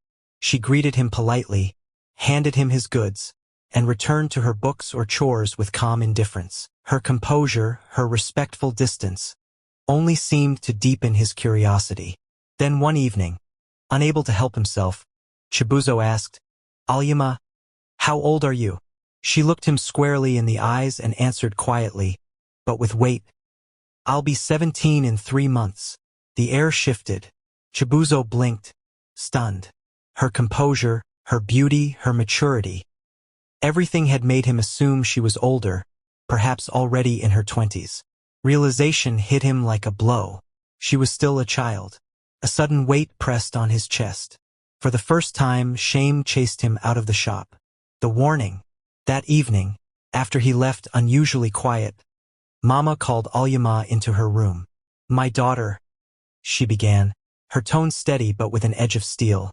she greeted him politely, handed him his goods, and returned to her books or chores with calm indifference. Her composure, her respectful distance, only seemed to deepen his curiosity. Then one evening, unable to help himself, Chibuzo asked, "Alyama, how old are you?" She looked him squarely in the eyes and answered quietly, but with weight, "I'll be 17 in 3 months." The air shifted. Chibuzo blinked, stunned. Her composure, her beauty, her maturity. Everything had made him assume she was older, perhaps already in her 20s. Realization hit him like a blow. She was still a child. A sudden weight pressed on his chest. For the first time, shame chased him out of the shop. The warning. That evening, after he left unusually quiet, Mama called Alyama into her room. "My daughter," she began, her tone steady but with an edge of steel.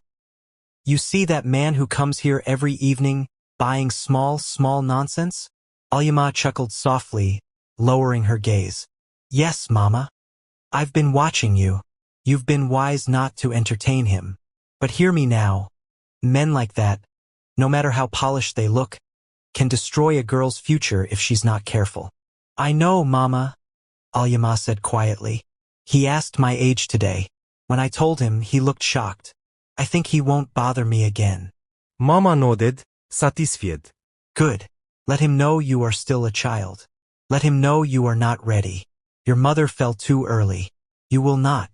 "You see that man who comes here every evening, buying small nonsense?" Alyama chuckled softly, lowering her gaze. "Yes, Mama. I've been watching you. You've been wise not to entertain him. But hear me now. Men like that, no matter how polished they look, can destroy a girl's future if she's not careful." "I know, Mama," Alyama said quietly. "He asked my age today. When I told him, he looked shocked. I think he won't bother me again." Mama nodded, satisfied. "Good. Let him know you are still a child. Let him know you are not ready. Your mother fell too early. You will not.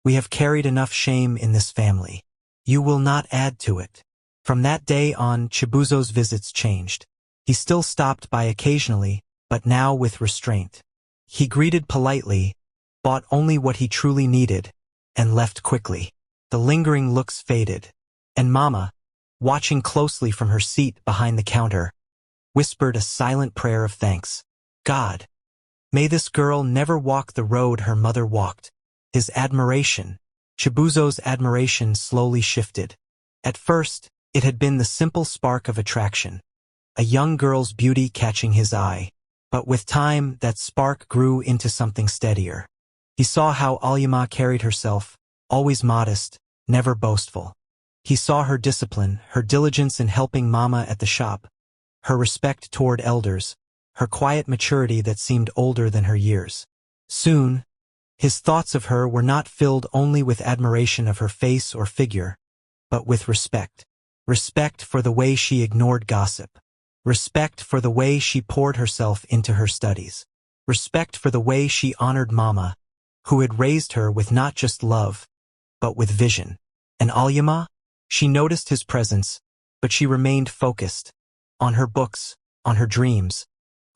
We have carried enough shame in this family. You will not add to it." From that day on, Chibuzo's visits changed. He still stopped by occasionally, but now with restraint. He greeted politely, bought only what he truly needed, and left quickly. The lingering looks faded, and Mama, watching closely from her seat behind the counter, whispered a silent prayer of thanks. "God, may this girl never walk the road her mother walked." His admiration. Chibuzo's admiration slowly shifted. At first, it had been the simple spark of attraction, a young girl's beauty catching his eye. But with time, that spark grew into something steadier. He saw how Alyama carried herself, always modest, never boastful. He saw her discipline, her diligence in helping Mama at the shop, her respect toward elders, her quiet maturity that seemed older than her years. Soon, his thoughts of her were not filled only with admiration of her face or figure, but with respect. Respect for the way she ignored gossip. Respect for the way she poured herself into her studies. Respect for the way she honored Mama, who had raised her with not just love, but with vision. And Alyama? She noticed his presence, but she remained focused. On her books, on her dreams,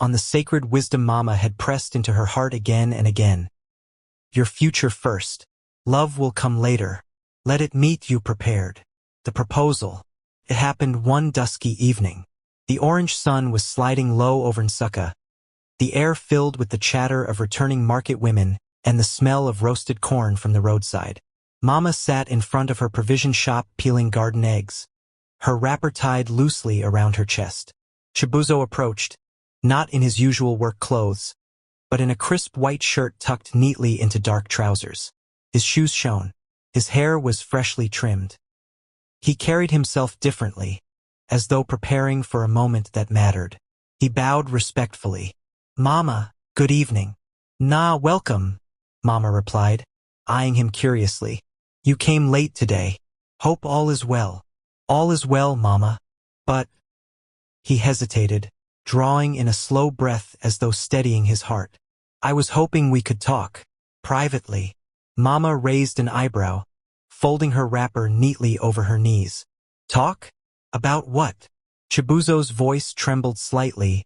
on the sacred wisdom Mama had pressed into her heart again and again. Your future first. Love will come later. Let it meet you prepared. The proposal. It happened one dusky evening. The orange sun was sliding low over Nsuka, the air filled with the chatter of returning market women and the smell of roasted corn from the roadside. Mama sat in front of her provision shop peeling garden eggs, her wrapper tied loosely around her chest. Chibuzo approached, not in his usual work clothes, but in a crisp white shirt tucked neatly into dark trousers. His shoes shone. His hair was freshly trimmed. He carried himself differently, as though preparing for a moment that mattered. He bowed respectfully. "Mama, good evening." "Nah, welcome," Mama replied, eyeing him curiously. "You came late today. Hope all is well." All is well, Mama. But... He hesitated, drawing in a slow breath as though steadying his heart. I was hoping we could talk. Privately. Mama raised an eyebrow, folding her wrapper neatly over her knees. Talk? About what? Chibuzo's voice trembled slightly,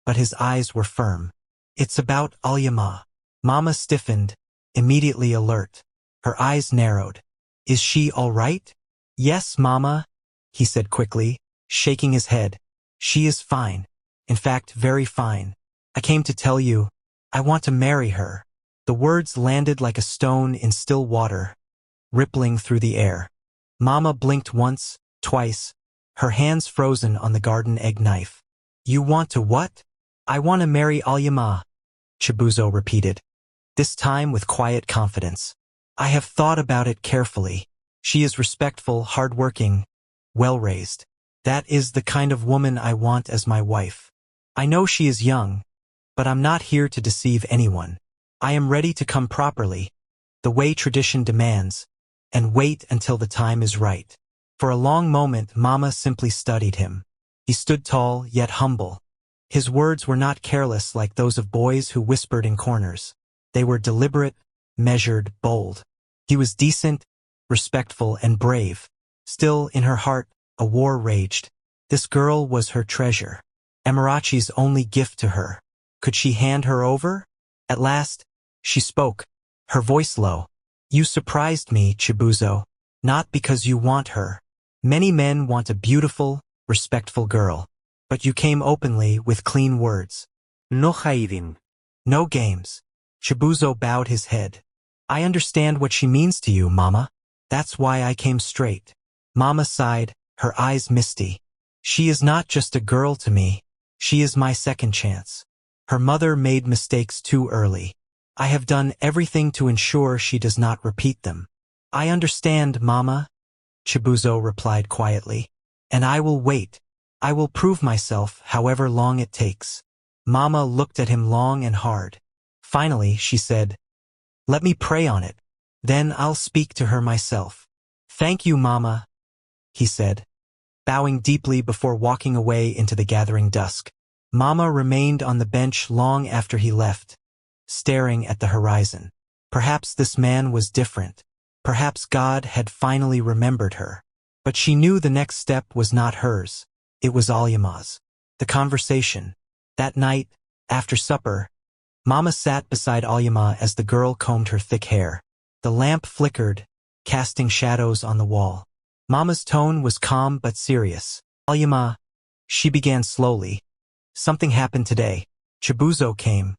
but his eyes were firm. It's about Alyama. Mama stiffened, immediately alert. Her eyes narrowed. Is she all right? Yes, Mama, he said quickly, shaking his head. She is fine. In fact, very fine. I came to tell you, I want to marry her. The words landed like a stone in still water, rippling through the air. Mama blinked once, twice, her hands frozen on the garden egg knife. You want to what? I want to marry Alyama, Chibuzo repeated, this time with quiet confidence. I have thought about it carefully. She is respectful, hardworking, well-raised. That is the kind of woman I want as my wife. I know she is young, but I'm not here to deceive anyone. I am ready to come properly, the way tradition demands, and wait until the time is right. For a long moment, Mama simply studied him. He stood tall, yet humble. His words were not careless like those of boys who whispered in corners. They were deliberate, measured, bold. He was decent, respectful, and brave. Still, in her heart, a war raged. This girl was her treasure. Amarachi's only gift to her. Could she hand her over? At last, she spoke, her voice low. You surprised me, Chibuzo. Not because you want her. Many men want a beautiful, respectful girl. But you came openly with clean words. No hiding. No games. Chibuzo bowed his head. I understand what she means to you, Mama. That's why I came straight. Mama sighed, her eyes misty. She is not just a girl to me. She is my second chance. Her mother made mistakes too early. I have done everything to ensure she does not repeat them. I understand, Mama, Chibuzo replied quietly. And I will wait. I will prove myself however long it takes. Mama looked at him long and hard. Finally, she said, let me pray on it. Then I'll speak to her myself. Thank you, Mama, he said, bowing deeply before walking away into the gathering dusk. Mama remained on the bench long after he left, staring at the horizon. Perhaps this man was different. Perhaps God had finally remembered her. But she knew the next step was not hers. It was Alyama's. The conversation. That night, after supper, Mama sat beside Alyama as the girl combed her thick hair. The lamp flickered, casting shadows on the wall. Mama's tone was calm but serious. Alyama, she began slowly. Something happened today. Chibuzo came.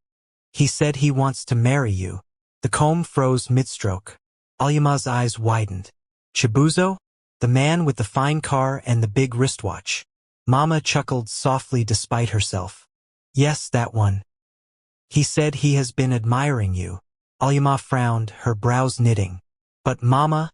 He said he wants to marry you. The comb froze mid-stroke. Alyama's eyes widened. Chibuzo? The man with the fine car and the big wristwatch. Mama chuckled softly despite herself. Yes, that one. He said he has been admiring you. Alyama frowned, her brows knitting. But Mama,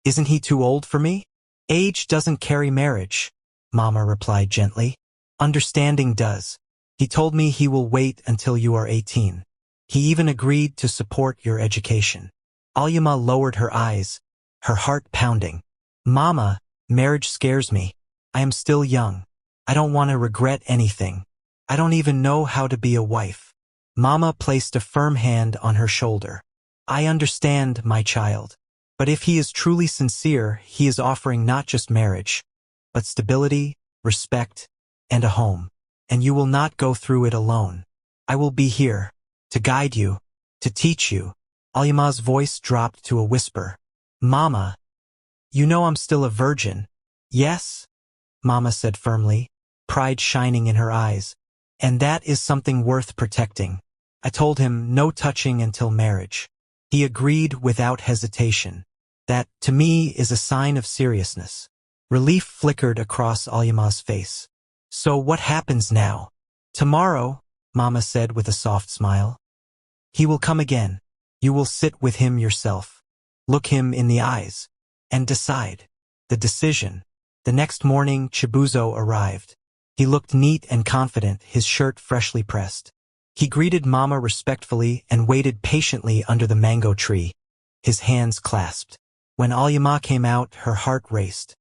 isn't he too old for me? Age doesn't carry marriage, Mama replied gently. Understanding does. He told me he will wait until you are 18. He even agreed to support your education. Alyama lowered her eyes, her heart pounding. Mama, marriage scares me. I am still young. I don't want to regret anything. I don't even know how to be a wife. Mama placed a firm hand on her shoulder. I understand, my child. But if he is truly sincere, he is offering not just marriage, but stability, respect, and a home. And you will not go through it alone. I will be here, to guide you, to teach you. Alyama's voice dropped to a whisper. Mama, you know I'm still a virgin. Yes? Mama said firmly, pride shining in her eyes. And that is something worth protecting. I told him no touching until marriage. He agreed without hesitation. That, to me, is a sign of seriousness. Relief flickered across Alyama's face. So what happens now? Tomorrow, Mama said with a soft smile. He will come again. You will sit with him yourself. Look him in the eyes. And decide. The decision. The next morning, Chibuzo arrived. He looked neat and confident, his shirt freshly pressed. He greeted Mama respectfully and waited patiently under the mango tree, his hands clasped. When Alyama came out, her heart raced.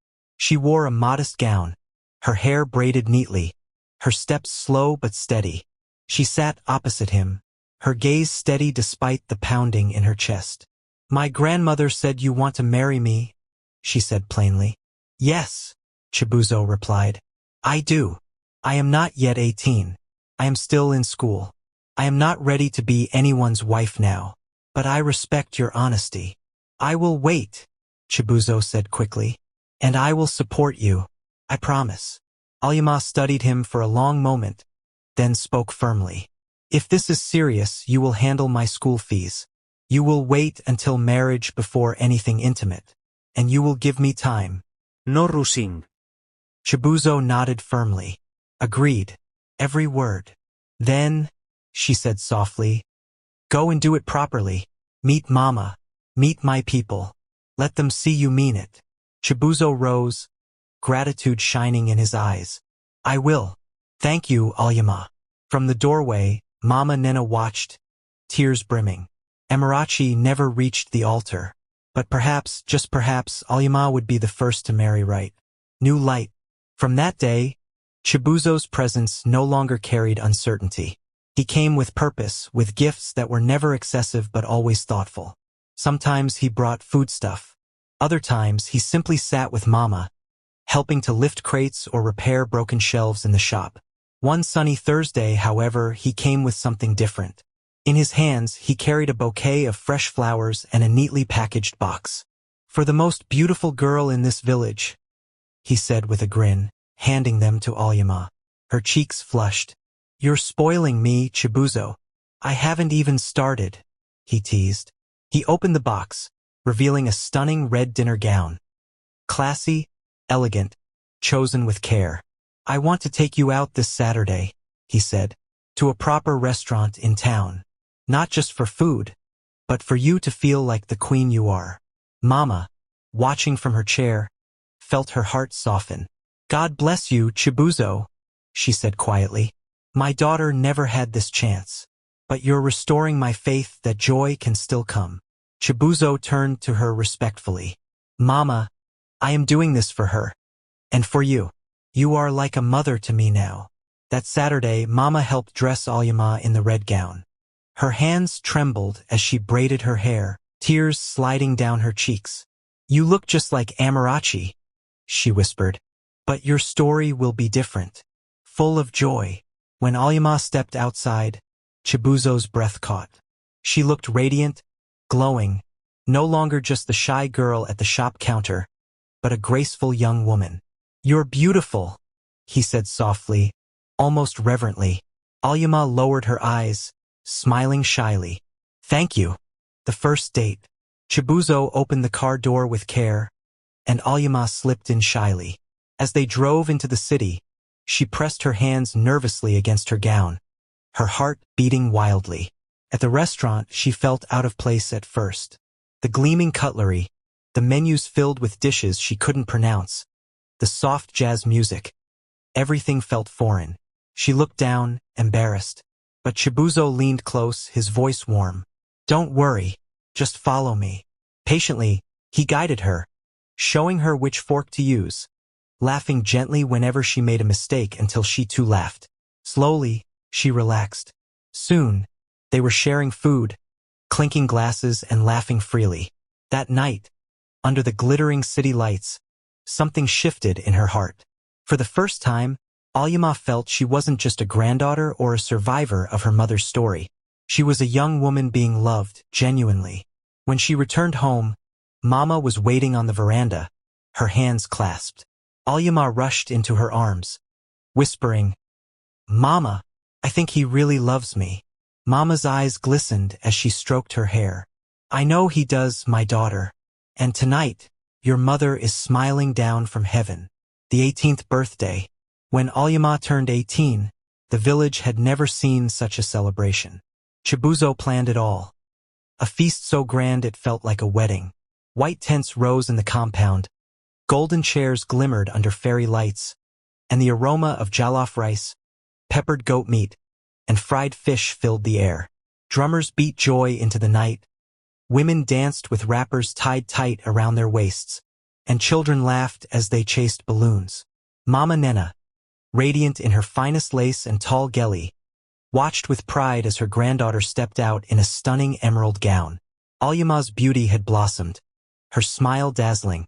She wore a modest gown, her hair braided neatly, her steps slow but steady. She sat opposite him, her gaze steady despite the pounding in her chest. "My grandmother said you want to marry me," she said plainly. "Yes," Chibuzo replied. "I do. I am not yet 18. I am still in school. I am not ready to be anyone's wife now. But I respect your honesty." "I will wait," Chibuzo said quickly. "And I will support you. I promise." Alyama studied him for a long moment, then spoke firmly. "If this is serious, you will handle my school fees. You will wait until marriage before anything intimate. And you will give me time." No rushing. Chibuzo nodded firmly. Agreed. Every word. "Then," she said softly, "go and do it properly. Meet Mama. Meet my people. Let them see you mean it." Chibuzo rose, gratitude shining in his eyes. "I will. Thank you, Alyama." From the doorway, Mama Nena watched, tears brimming. Amarachi never reached the altar. But perhaps, just perhaps, Alyama would be the first to marry right. New light. From that day, Chibuzo's presence no longer carried uncertainty. He came with purpose, with gifts that were never excessive but always thoughtful. Sometimes he brought foodstuff. Other times he simply sat with Mama, helping to lift crates or repair broken shelves in the shop. One sunny Thursday, however, he came with something different. In his hands, he carried a bouquet of fresh flowers and a neatly packaged box. "For the most beautiful girl in this village," he said with a grin, handing them to Alyama. Her cheeks flushed. "You're spoiling me, Chibuzo. I haven't even started," he teased. He opened the box, revealing a stunning red dinner gown. Classy, elegant, chosen with care. "I want to take you out this Saturday," he said, "to a proper restaurant in town. Not just for food, but for you to feel like the queen you are." Mama, watching from her chair, felt her heart soften. "God bless you, Chibuzo," she said quietly. "My daughter never had this chance. But you're restoring my faith that joy can still come." Chibuzo turned to her respectfully. "Mama, I am doing this for her. And for you. You are like a mother to me now." That Saturday, Mama helped dress Alyama in the red gown. Her hands trembled as she braided her hair, tears sliding down her cheeks. "You look just like Amarachi," she whispered. "But your story will be different. Full of joy." When Alyama stepped outside, Chibuzo's breath caught. She looked radiant, glowing, no longer just the shy girl at the shop counter, but a graceful young woman. "You're beautiful," he said softly, almost reverently. Alyama lowered her eyes, smiling shyly. "Thank you." The first date. Chibuzo opened the car door with care, and Alyama slipped in shyly. As they drove into the city, she pressed her hands nervously against her gown, her heart beating wildly. At the restaurant, she felt out of place at first. The gleaming cutlery, the menus filled with dishes she couldn't pronounce, the soft jazz music, everything felt foreign. She looked down, embarrassed. But Chibuzo leaned close, his voice warm. "Don't worry, just follow me." Patiently, he guided her, showing her which fork to use, laughing gently whenever she made a mistake until she too laughed. Slowly, she relaxed. Soon, they were sharing food, clinking glasses and laughing freely. That night, under the glittering city lights, something shifted in her heart. For the first time, Alyama felt she wasn't just a granddaughter or a survivor of her mother's story. She was a young woman being loved, genuinely. When she returned home, Mama was waiting on the veranda, her hands clasped. Alyama rushed into her arms, whispering, "Mama, I think he really loves me." Mama's eyes glistened as she stroked her hair. "I know he does, my daughter. And tonight, your mother is smiling down from heaven." The 18th birthday. When Alyama turned 18, the village had never seen such a celebration. Chibuzo planned it all. A feast so grand it felt like a wedding. White tents rose in the compound, golden chairs glimmered under fairy lights, and the aroma of jollof rice, peppered goat meat, and fried fish filled the air. Drummers beat joy into the night. Women danced with wrappers tied tight around their waists, and children laughed as they chased balloons. Mama Nena, radiant in her finest lace and tall geli, watched with pride as her granddaughter stepped out in a stunning emerald gown. Alyima's beauty had blossomed, her smile dazzling,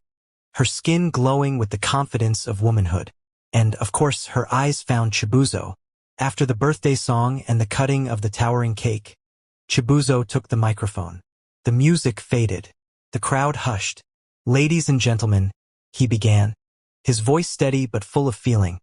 her skin glowing with the confidence of womanhood. And, of course, her eyes found Chibuzo. After the birthday song and the cutting of the towering cake, Chibuzo took the microphone. The music faded. The crowd hushed. "Ladies and gentlemen," he began, his voice steady but full of feeling.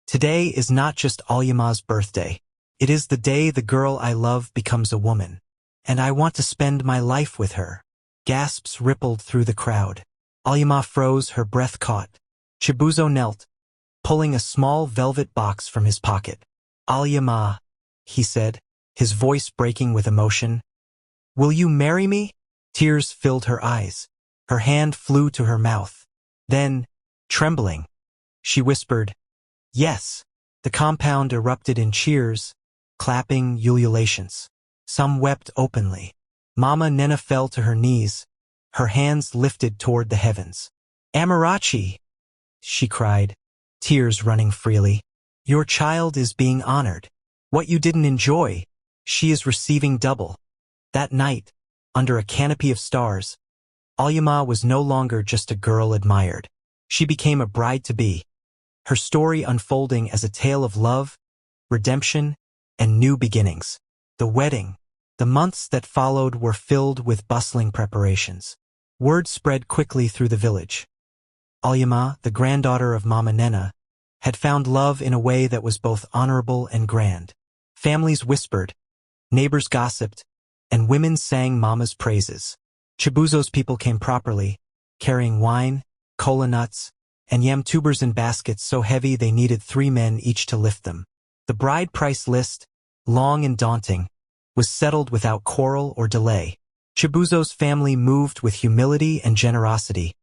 "Today is not just Alyima's birthday. It is the day the girl I love becomes a woman. And I want to spend my life with her." Gasps rippled through the crowd. Alyima froze, her breath caught. Chibuzo knelt, pulling a small velvet box from his pocket. "Alyima," he said, his voice breaking with emotion. "Will you marry me?" Tears filled her eyes. Her hand flew to her mouth. Then, trembling, she whispered, "Yes." The compound erupted in cheers, clapping, ululations. Some wept openly. Mama Nena fell to her knees, her hands lifted toward the heavens. "Amarachi!" she cried, tears running freely. "Your child is being honored. What you didn't enjoy, she is receiving double." That night, under a canopy of stars, Alyima was no longer just a girl admired. She became a bride-to-be, her story unfolding as a tale of love, redemption, and new beginnings. The wedding, the months that followed were filled with bustling preparations. Word spread quickly through the village. Alyima, the granddaughter of Mama Nena, had found love in a way that was both honorable and grand. Families whispered, neighbors gossiped, and women sang Mama's praises. Chibuzo's people came properly, carrying wine, cola nuts, and yam tubers in baskets so heavy they needed 3 men each to lift them. The bride price list, long and daunting, was settled without quarrel or delay. Chibuzo's family moved with humility and generosity,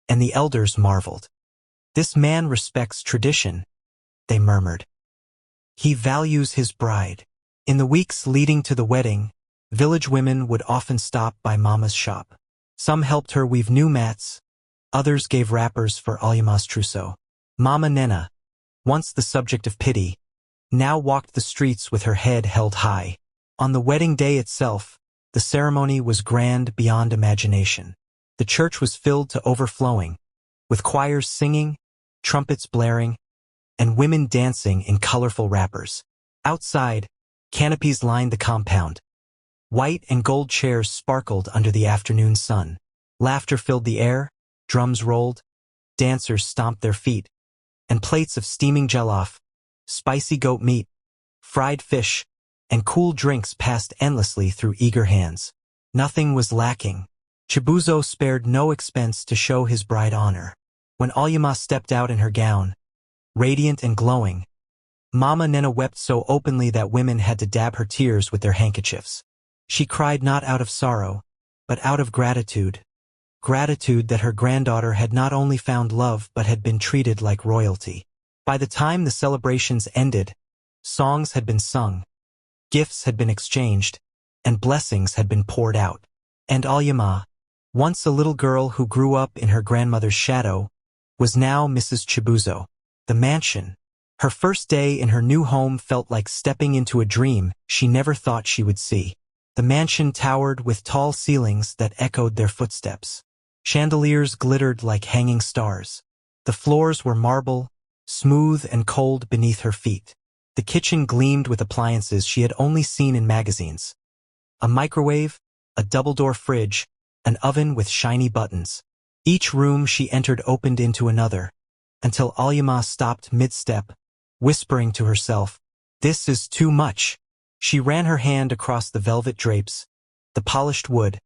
and the elders marveled. "This man respects tradition," they murmured. "He values his bride." In the weeks leading to the wedding, village women would often stop by Mama's shop. Some helped her weave new mats, others gave wrappers for Alyima's trousseau. Mama Nena, once the subject of pity, now walked the streets with her head held high. On the wedding day itself, the ceremony was grand beyond imagination. The church was filled to overflowing, with choirs singing, trumpets blaring, and women dancing in colorful wrappers. Outside, canopies lined the compound. White and gold chairs sparkled under the afternoon sun. Laughter filled the air, drums rolled, dancers stomped their feet, and plates of steaming jollof, spicy goat meat, fried fish, and cool drinks passed endlessly through eager hands. Nothing was lacking. Chibuzo spared no expense to show his bride honor. When Alyima stepped out in her gown, radiant and glowing, Mama Nena wept so openly that women had to dab her tears with their handkerchiefs. She cried not out of sorrow, but out of gratitude. Gratitude that her granddaughter had not only found love but had been treated like royalty. By the time the celebrations ended, songs had been sung, gifts had been exchanged, and blessings had been poured out. And Alyima, once a little girl who grew up in her grandmother's shadow, was now Mrs. Chibuzo. The mansion, her first day in her new home, felt like stepping into a dream she never thought she would see. The mansion towered with tall ceilings that echoed their footsteps. Chandeliers glittered like hanging stars. The floors were marble, smooth and cold beneath her feet. The kitchen gleamed with appliances she had only seen in magazines. A microwave, a double-door fridge, an oven with shiny buttons. Each room she entered opened into another, until Alyima stopped mid-step, whispering to herself, "This is too much." She ran her hand across the velvet drapes, the polished wood,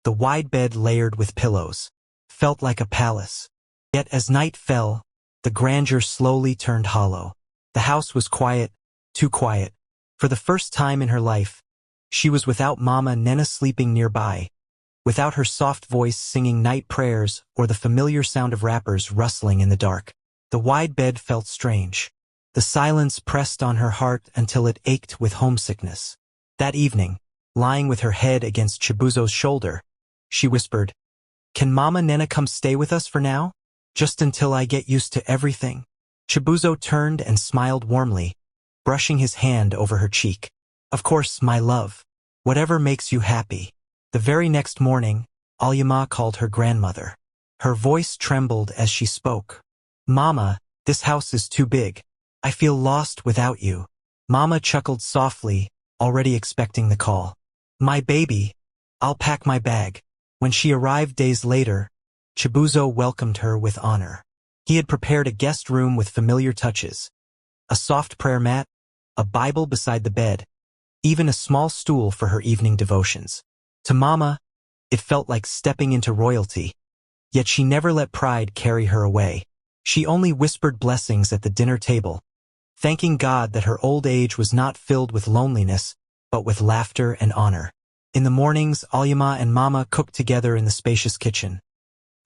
the wide bed layered with pillows. Felt like a palace. Yet as night fell, the grandeur slowly turned hollow. The house was quiet, too quiet. For the first time in her life, she was without Mama Nena sleeping nearby, without her soft voice singing night prayers or the familiar sound of wrappers rustling in the dark. The wide bed felt strange. The silence pressed on her heart until it ached with homesickness. That evening, lying with her head against Chibuzo's shoulder, she whispered, Can Mama Nena come stay with us for now? Just until I get used to everything. Chibuzo turned and smiled warmly, brushing his hand over her cheek. Of course, my love. Whatever makes you happy. The very next morning, Alyama called her grandmother. Her voice trembled as she spoke. Mama, this house is too big. I feel lost without you. Mama chuckled softly, already expecting the call. My baby, I'll pack my bag. When she arrived days later, Chibuzo welcomed her with honor. He had prepared a guest room with familiar touches. A soft prayer mat, a Bible beside the bed, even a small stool for her evening devotions. To Mama, it felt like stepping into royalty. Yet she never let pride carry her away. She only whispered blessings at the dinner table, thanking God that her old age was not filled with loneliness, but with laughter and honor. In the mornings, Alyama and Mama cooked together in the spacious kitchen.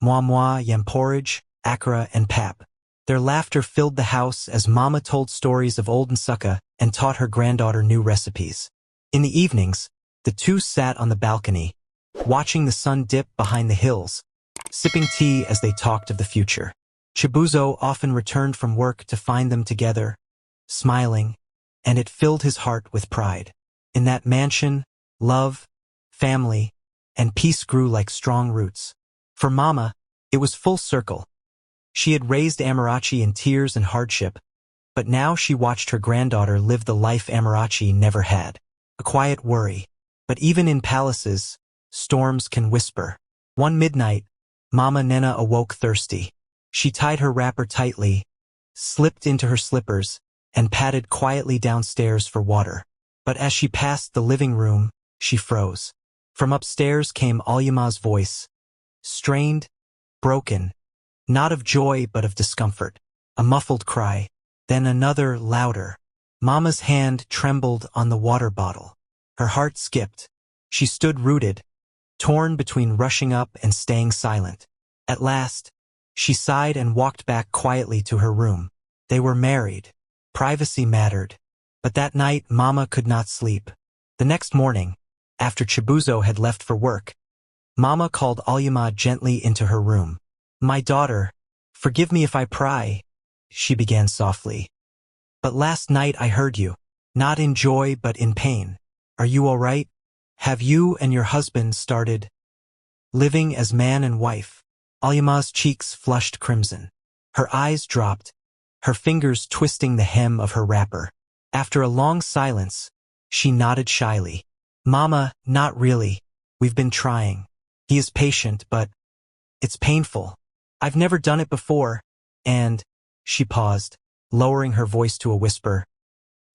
Moi, yam porridge, akara, and pap. Their laughter filled the house as Mama told stories of old Nsuka and taught her granddaughter new recipes. In the evenings, the two sat on the balcony, watching the sun dip behind the hills, sipping tea as they talked of the future. Chibuzo often returned from work to find them together, smiling, and it filled his heart with pride. In that mansion, love, family, and peace grew like strong roots. For Mama, it was full circle. She had raised Amarachi in tears and hardship, but now she watched her granddaughter live the life Amarachi never had. A quiet worry. But even in palaces, storms can whisper. One midnight, Mama Nena awoke thirsty. She tied her wrapper tightly, slipped into her slippers, and padded quietly downstairs for water. But as she passed the living room, she froze. From upstairs came Alyama's voice, strained, broken, not of joy but of discomfort. A muffled cry, then another louder. Mama's hand trembled on the water bottle. Her heart skipped. She stood rooted, torn between rushing up and staying silent. At last, she sighed and walked back quietly to her room. They were married. Privacy mattered. But that night, Mama could not sleep. The next morning, after Chibuzo had left for work, Mama called Alyama gently into her room. My daughter, forgive me if I pry, she began softly. But last night I heard you, not in joy but in pain. Are you all right? Have you and your husband started living as man and wife? Alyama's cheeks flushed crimson. Her eyes dropped, her fingers twisting the hem of her wrapper. After a long silence, she nodded shyly. Mama, not really. We've been trying. He is patient, but it's painful. I've never done it before, and she paused, lowering her voice to a whisper.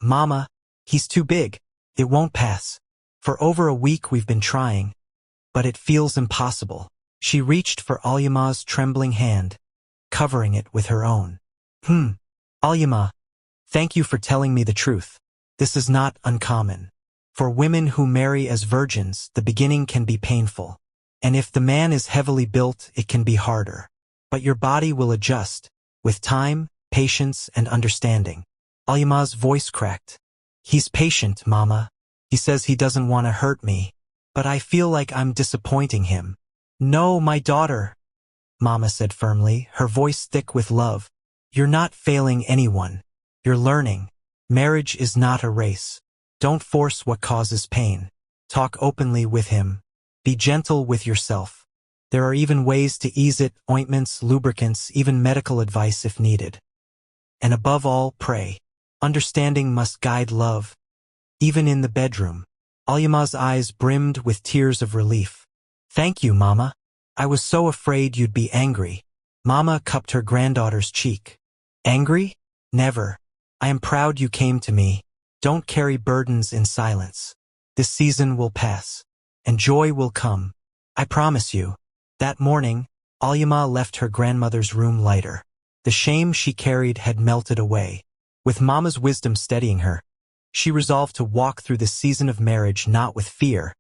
Mama, he's too big. It won't pass. For over a week we've been trying, but it feels impossible. She reached for Alyama's trembling hand, covering it with her own. Alyama, thank you for telling me the truth. This is not uncommon. For women who marry as virgins, the beginning can be painful. And if the man is heavily built, it can be harder. But your body will adjust, with time, patience, and understanding. Alyama's voice cracked. He's patient, Mama. He says he doesn't want to hurt me, but I feel like I'm disappointing him. No, my daughter, Mama said firmly, her voice thick with love. You're not failing anyone. You're learning. Marriage is not a race. Don't force what causes pain. Talk openly with him. Be gentle with yourself. There are even ways to ease it, ointments, lubricants, even medical advice if needed. And above all, pray. Understanding must guide love, even in the bedroom. Alyama's eyes brimmed with tears of relief. Thank you, Mama. I was so afraid you'd be angry. Mama cupped her granddaughter's cheek. Angry? Never. I am proud you came to me. Don't carry burdens in silence. This season will pass, and joy will come. I promise you. That morning, Alyama left her grandmother's room lighter. The shame she carried had melted away. With Mama's wisdom steadying her, she resolved to walk through the season of marriage not with fear,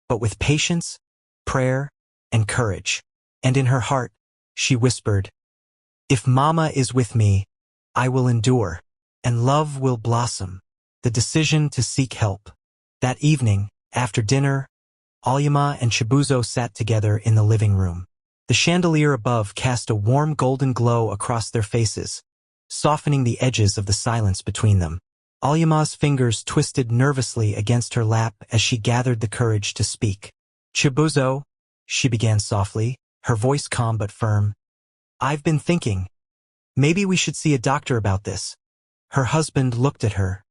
but with patience, prayer, and courage. And in her heart, she whispered, If Mama is with me, I will endure, and love will blossom. The decision to seek help. That evening, after dinner, Alyama and Chibuzo sat together in the living room. The chandelier above cast a warm golden glow across their faces, softening the edges of the silence between them. Alyama's fingers twisted nervously against her lap as she gathered the courage to speak. "Chibuzo," she began softly, her voice calm but firm. "I've been thinking. Maybe we should see a doctor about this." Her husband looked at her,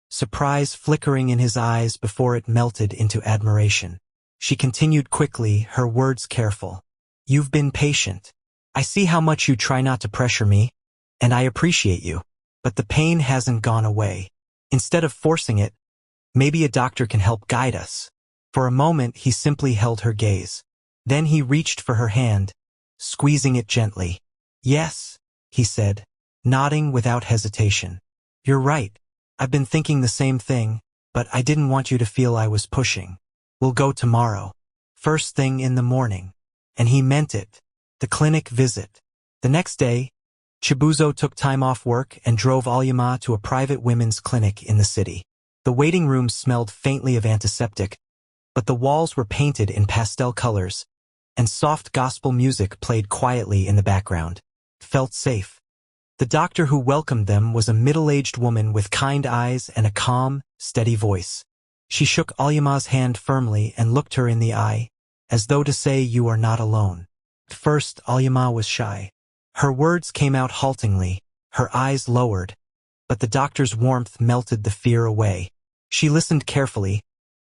surprise flickering in his eyes before it melted into admiration. She continued quickly, her words careful. "You've been patient. I see how much you try not to pressure me, and I appreciate you. But the pain hasn't gone away. Instead of forcing it, maybe a doctor can help guide us." For a moment he simply held her gaze. Then he reached for her hand, squeezing it gently. "Yes," he said, nodding without hesitation. "You're right. I've been thinking the same thing, but I didn't want you to feel I was pushing. We'll go tomorrow, first thing in the morning." And he meant it. The clinic visit. The next day, Chibuzo took time off work and drove Alyama to a private women's clinic in the city. The waiting room smelled faintly of antiseptic, but the walls were painted in pastel colors, and soft gospel music played quietly in the background. It felt safe. The doctor who welcomed them was a middle-aged woman with kind eyes and a calm, steady voice. She shook Alyama's hand firmly and looked her in the eye, as though to say, "You are not alone." At first, Alyama was shy. Her words came out haltingly, her eyes lowered, but the doctor's warmth melted the fear away. She listened carefully,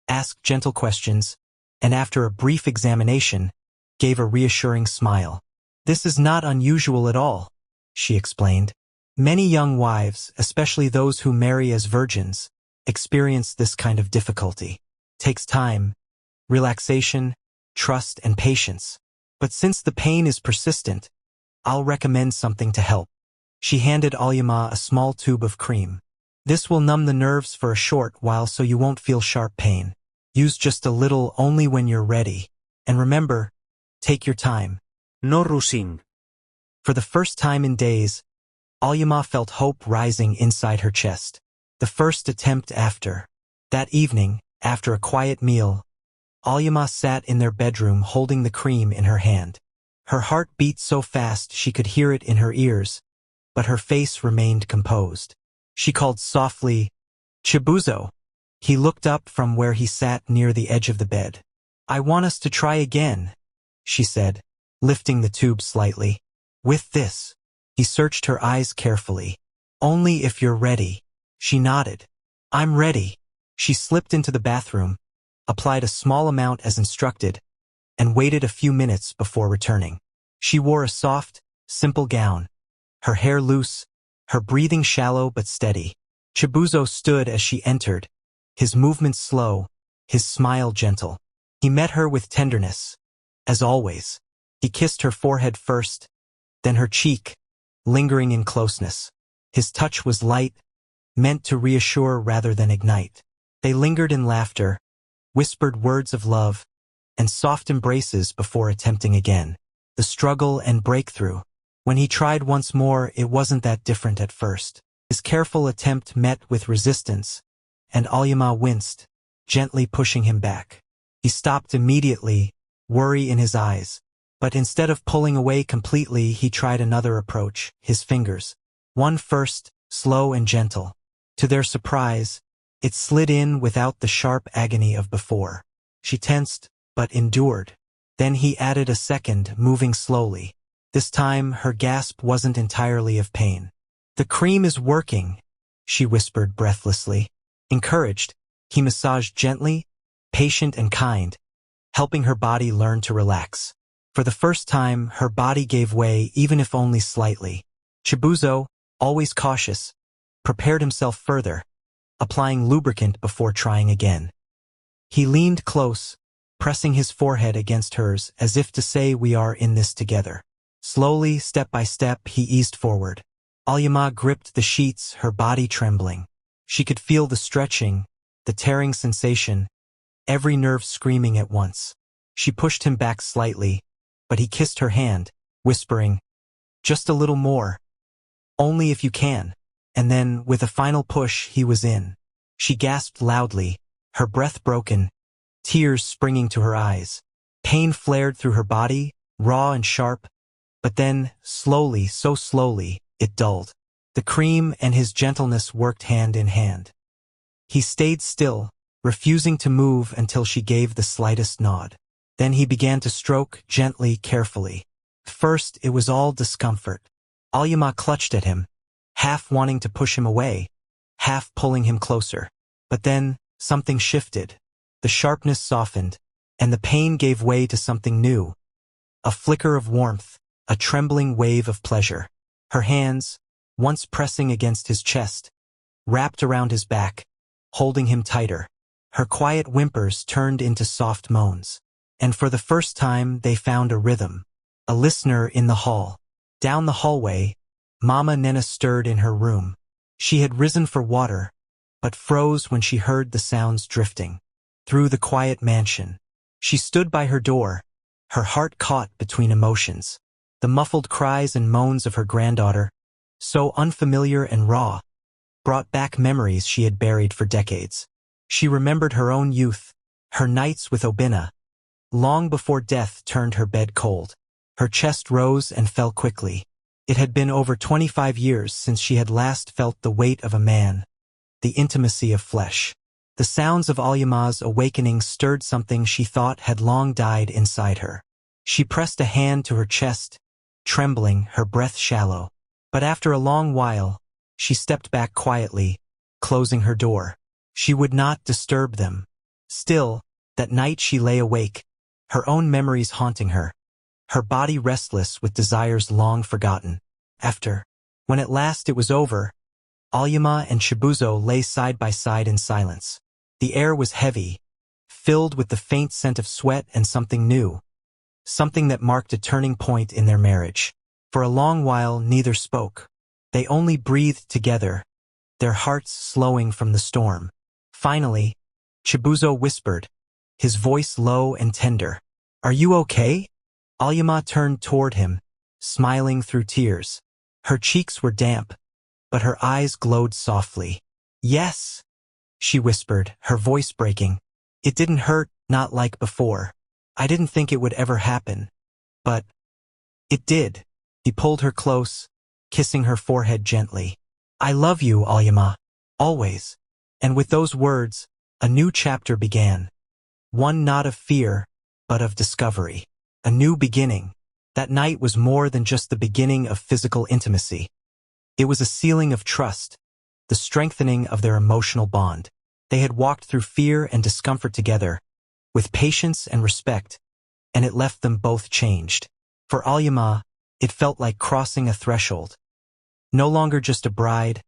asked gentle questions, and after a brief examination, gave a reassuring smile. "This is not unusual at all," she explained. "Many young wives, especially those who marry as virgins, experience this kind of difficulty. It takes time, relaxation, trust, and patience. But since the pain is persistent, I'll recommend something to help." She handed Alyama a small tube of cream. "This will numb the nerves for a short while so you won't feel sharp pain. Use just a little only when you're ready. And remember, take your time. No rushing." For the first time in days, Alyama felt hope rising inside her chest. The first attempt after. That evening, after a quiet meal, Alyama sat in their bedroom holding the cream in her hand. Her heart beat so fast she could hear it in her ears, but her face remained composed. She called softly, "Chibuzo." He looked up from where he sat near the edge of the bed. "I want us to try again," she said, lifting the tube slightly. "With this." He searched her eyes carefully. "Only if you're ready." She nodded. "I'm ready." She slipped into the bathroom, applied a small amount as instructed, and waited a few minutes before returning. She wore a soft, simple gown, her hair loose, her breathing shallow but steady. Chibuzo stood as she entered, his movements slow, his smile gentle. He met her with tenderness, as always. He kissed her forehead first, then her cheek, lingering in closeness. His touch was light, meant to reassure rather than ignite. They lingered in laughter, whispered words of love, and soft embraces before attempting again. The struggle and breakthrough. When he tried once more, it wasn't that different at first. His careful attempt met with resistance, and Alyama winced, gently pushing him back. He stopped immediately, worry in his eyes. But instead of pulling away completely, he tried another approach, his fingers. One first, slow and gentle. To their surprise, it slid in without the sharp agony of before. She tensed, but endured. Then he added a second, moving slowly. This time, her gasp wasn't entirely of pain. "The cream is working," she whispered breathlessly. Encouraged, he massaged gently, patient and kind, helping her body learn to relax. For the first time, her body gave way, even if only slightly. Chibuzo, always cautious, prepared himself further, applying lubricant before trying again. He leaned close, pressing his forehead against hers as if to say, "We are in this together." Slowly, step by step, he eased forward. Alyama gripped the sheets, her body trembling. She could feel the stretching, the tearing sensation, every nerve screaming at once. She pushed him back slightly, but he kissed her hand, whispering, "Just a little more. Only if you can." And then, with a final push, he was in. She gasped loudly, her breath broken, tears springing to her eyes. Pain flared through her body, raw and sharp, but then, slowly, so slowly, it dulled. The cream and his gentleness worked hand in hand. He stayed still, refusing to move until she gave the slightest nod. Then he began to stroke, gently, carefully. First, it was all discomfort. Alyama clutched at him, half wanting to push him away, half pulling him closer. But then, something shifted. The sharpness softened, and the pain gave way to something new. A flicker of warmth, a trembling wave of pleasure. Her hands, once pressing against his chest, wrapped around his back, holding him tighter. Her quiet whimpers turned into soft moans. And for the first time they found a rhythm. A listener in the hall. Down the hallway, Mama Nena stirred in her room. She had risen for water, but froze when she heard the sounds drifting through the quiet mansion. She stood by her door, her heart caught between emotions. The muffled cries and moans of her granddaughter, so unfamiliar and raw, brought back memories she had buried for decades. She remembered her own youth, her nights with Obinna, long before death turned her bed cold. Her chest rose and fell quickly. It had been over 25 years since she had last felt the weight of a man, the intimacy of flesh. The sounds of Alyama's awakening stirred something she thought had long died inside her. She pressed a hand to her chest, trembling, her breath shallow. But after a long while, she stepped back quietly, closing her door. She would not disturb them. Still, that night she lay awake, her own memories haunting her, her body restless with desires long forgotten. When at last it was over, Alyama and Chibuzo lay side by side in silence. The air was heavy, filled with the faint scent of sweat and something new, something that marked a turning point in their marriage. For a long while neither spoke. They only breathed together, their hearts slowing from the storm. Finally, Chibuzo whispered, his voice low and tender. "Are you okay?" Alyama turned toward him, smiling through tears. Her cheeks were damp, but her eyes glowed softly. "Yes," she whispered, her voice breaking. "It didn't hurt, not like before. I didn't think it would ever happen. But it did." He pulled her close, kissing her forehead gently. "I love you, Alyama, always." And with those words, a new chapter began. One not of fear, but of discovery. A new beginning. That night was more than just the beginning of physical intimacy. It was a sealing of trust, the strengthening of their emotional bond. They had walked through fear and discomfort together, with patience and respect, and it left them both changed. For Alyama, it felt like crossing a threshold. No longer just a bride,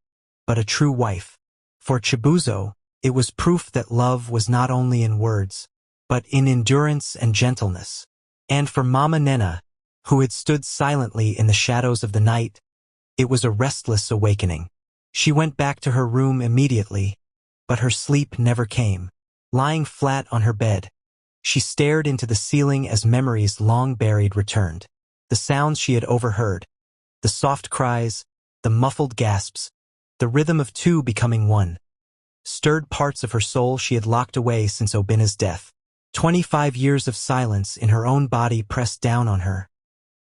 but a true wife. For Chibuzo, it was proof that love was not only in words, but in endurance and gentleness. And for Mama Nena, who had stood silently in the shadows of the night, it was a restless awakening. She went back to her room immediately, but her sleep never came. Lying flat on her bed, she stared into the ceiling as memories long buried returned. The sounds she had overheard, the soft cries, the muffled gasps, the rhythm of two becoming one, stirred parts of her soul she had locked away since Obinna's death. 25 years of silence in her own body pressed down on her,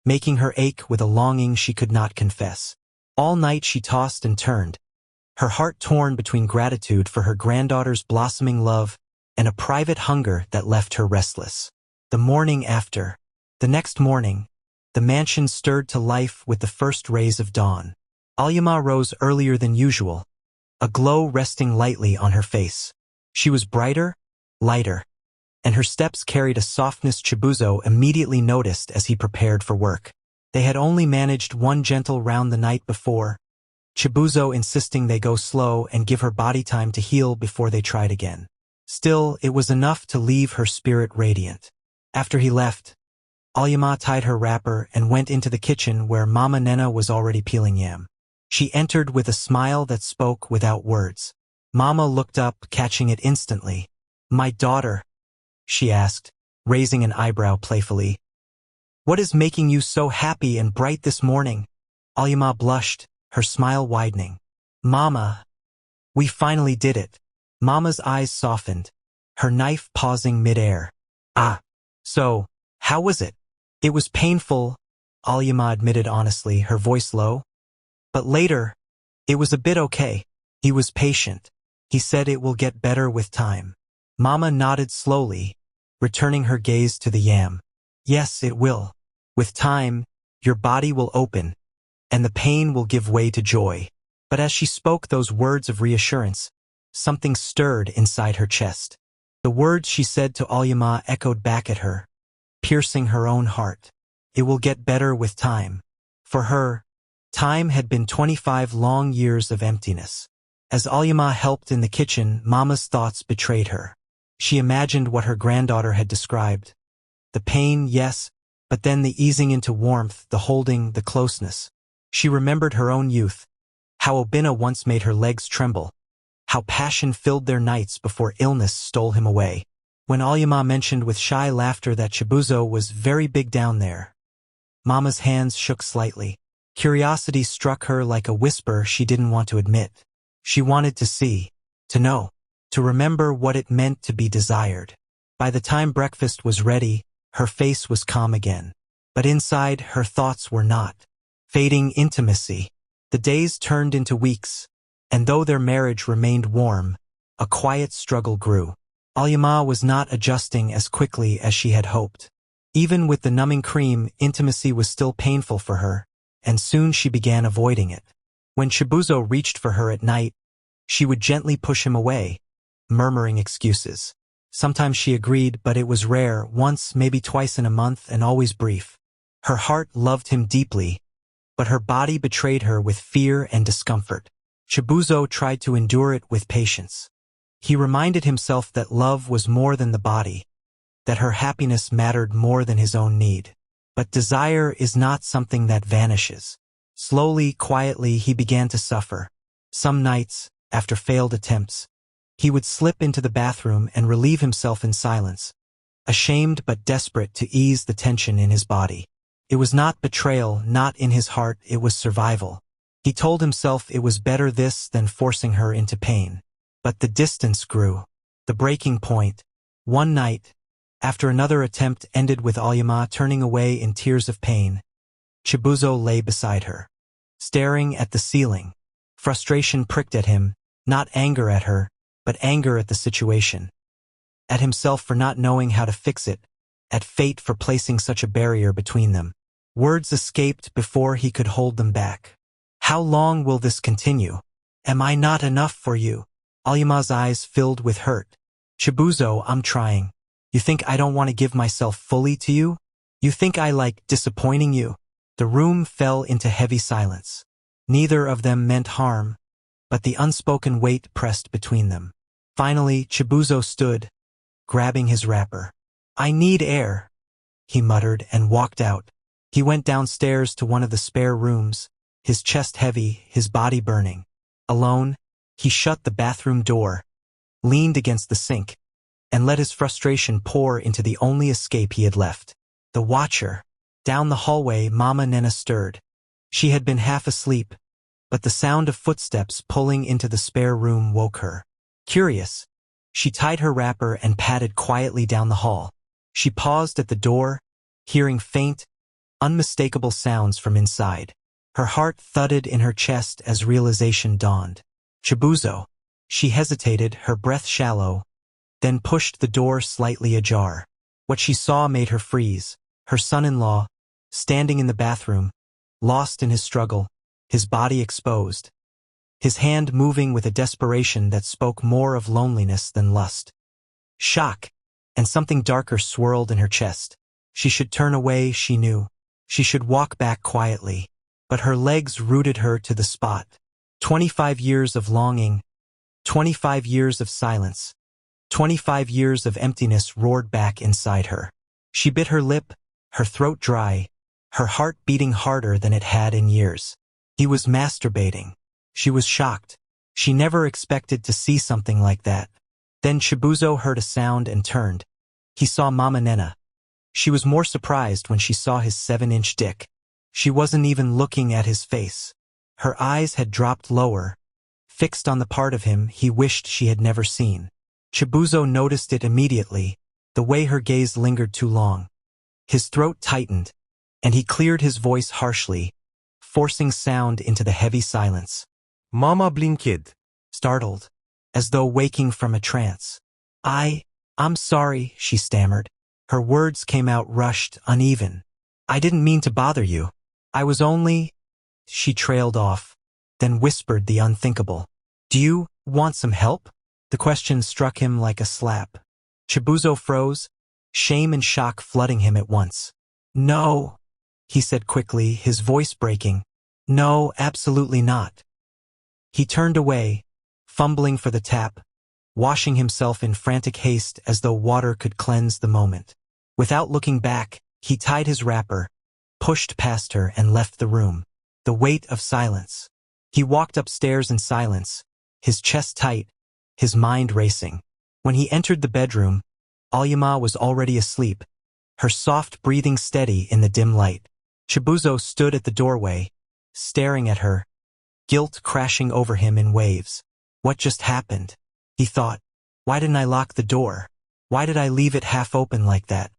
making her ache with a longing she could not confess. All night she tossed and turned, her heart torn between gratitude for her granddaughter's blossoming love and a private hunger that left her restless. The morning after. The next morning, the mansion stirred to life with the first rays of dawn. Alyama rose earlier than usual, a glow resting lightly on her face. She was brighter, lighter, and her steps carried a softness Chibuzo immediately noticed as he prepared for work. They had only managed one gentle round the night before, Chibuzo insisting they go slow and give her body time to heal before they tried again. Still, it was enough to leave her spirit radiant. After he left, Alyama tied her wrapper and went into the kitchen where Mama Nena was already peeling yam. She entered with a smile that spoke without words. Mama looked up, catching it instantly. "My daughter," she asked, raising an eyebrow playfully. "What is making you so happy and bright this morning?" Alyama blushed, her smile widening. "Mama, we finally did it." Mama's eyes softened, her knife pausing mid-air. "Ah, so, how was it?" It was painful, Alyama admitted honestly, her voice low. But later, it was a bit okay. He was patient. He said it will get better with time. Mama nodded slowly, returning her gaze to the yam. Yes, it will. With time, your body will open, and the pain will give way to joy. But as she spoke those words of reassurance, something stirred inside her chest. The words she said to Alyama echoed back at her, piercing her own heart. It will get better with time. For her, time had been 25 long years of emptiness. As Alyama helped in the kitchen, Mama's thoughts betrayed her. She imagined what her granddaughter had described. The pain, yes, but then the easing into warmth, the holding, the closeness. She remembered her own youth, how Obina once made her legs tremble, how passion filled their nights before illness stole him away. When Alyama mentioned with shy laughter that Chibuzo was very big down there, Mama's hands shook slightly. Curiosity struck her like a whisper she didn't want to admit. She wanted to see, to know, to remember what it meant to be desired. By the time breakfast was ready, her face was calm again. But inside, her thoughts were not. Fading intimacy. The days turned into weeks, and though their marriage remained warm, a quiet struggle grew. Alyama was not adjusting as quickly as she had hoped. Even with the numbing cream, intimacy was still painful for her, and soon she began avoiding it. When Chibuzo reached for her at night, she would gently push him away, murmuring excuses. Sometimes she agreed, but it was rare, once, maybe twice in a month, and always brief. Her heart loved him deeply, but her body betrayed her with fear and discomfort. Chibuzo tried to endure it with patience. He reminded himself that love was more than the body, that her happiness mattered more than his own need. But desire is not something that vanishes. Slowly, quietly, he began to suffer. Some nights, after failed attempts, he would slip into the bathroom and relieve himself in silence, ashamed but desperate to ease the tension in his body. It was not betrayal, not in his heart, it was survival. He told himself it was better this than forcing her into pain. But the distance grew. The breaking point. One night, after another attempt ended with Alyama turning away in tears of pain, Chibuzo lay beside her, staring at the ceiling. Frustration pricked at him, not anger at her, but anger at the situation. At himself for not knowing how to fix it, at fate for placing such a barrier between them. Words escaped before he could hold them back. How long will this continue? Am I not enough for you? Alyama's eyes filled with hurt. Chibuzo, I'm trying. You think I don't want to give myself fully to you? You think I like disappointing you? The room fell into heavy silence. Neither of them meant harm, but the unspoken weight pressed between them. Finally, Chibuzo stood, grabbing his wrapper. I need air, he muttered and walked out. He went downstairs to one of the spare rooms, his chest heavy, his body burning. Alone, he shut the bathroom door, leaned against the sink, and let his frustration pour into the only escape he had left. The watcher. Down the hallway, Mama Nena stirred. She had been half asleep, but the sound of footsteps pulling into the spare room woke her. Curious, she tied her wrapper and padded quietly down the hall. She paused at the door, hearing faint, unmistakable sounds from inside. Her heart thudded in her chest as realization dawned. Chibuzo. She hesitated, her breath shallow, then pushed the door slightly ajar. What she saw made her freeze. Her son-in-law, standing in the bathroom, lost in his struggle, his body exposed, his hand moving with a desperation that spoke more of loneliness than lust. Shock, and something darker swirled in her chest. She should turn away, she knew. She should walk back quietly. But her legs rooted her to the spot. 25 years of longing, 25 years of silence, 25 years of emptiness roared back inside her. She bit her lip, her throat dry, her heart beating harder than it had in years. He was masturbating. She was shocked. She never expected to see something like that. Then Chibuzo heard a sound and turned. He saw Mama Nena. She was more surprised when she saw his 7-inch dick. She wasn't even looking at his face. Her eyes had dropped lower, fixed on the part of him he wished she had never seen. Chibuzo noticed it immediately, the way her gaze lingered too long. His throat tightened, and he cleared his voice harshly, forcing sound into the heavy silence. Mama blinked. Startled, as though waking from a trance. I'm sorry, she stammered. Her words came out rushed, uneven. I didn't mean to bother you. I was only… She trailed off, then whispered the unthinkable. Do you want some help? The question struck him like a slap. Chibuzo froze, shame and shock flooding him at once. No, he said quickly, his voice breaking. No, absolutely not. He turned away, fumbling for the tap, washing himself in frantic haste as though water could cleanse the moment. Without looking back, he tied his wrapper, pushed past her and left the room. The weight of silence. He walked upstairs in silence, his chest tight, his mind racing. When he entered the bedroom, Aoyama was already asleep, her soft breathing steady in the dim light. Chibuzo stood at the doorway, staring at her, guilt crashing over him in waves. What just happened? He thought. Why didn't I lock the door? Why did I leave it half open like that?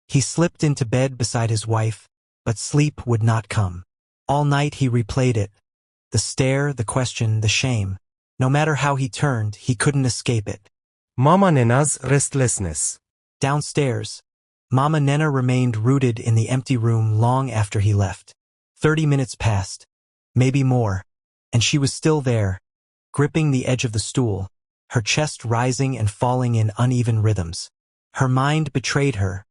He slipped into bed beside his wife, but sleep would not come. All night he replayed it. The stare, the question, the shame. No matter how he turned, he couldn't escape it. Mama Nena's restlessness. Downstairs, Mama Nena remained rooted in the empty room long after he left. 30 minutes passed, maybe more, and she was still there, gripping the edge of the stool, her chest rising and falling in uneven rhythms. Her mind betrayed her,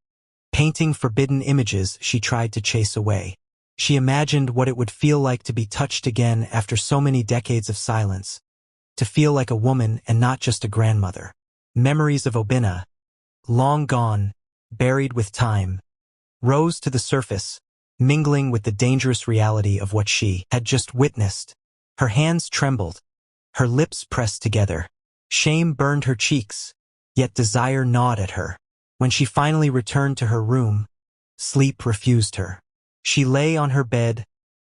painting forbidden images she tried to chase away. She imagined what it would feel like to be touched again after so many decades of silence, to feel like a woman and not just a grandmother. Memories of Obina, long gone, buried with time, rose to the surface, mingling with the dangerous reality of what she had just witnessed. Her hands trembled, her lips pressed together. Shame burned her cheeks, yet desire gnawed at her. When she finally returned to her room, sleep refused her. She lay on her bed,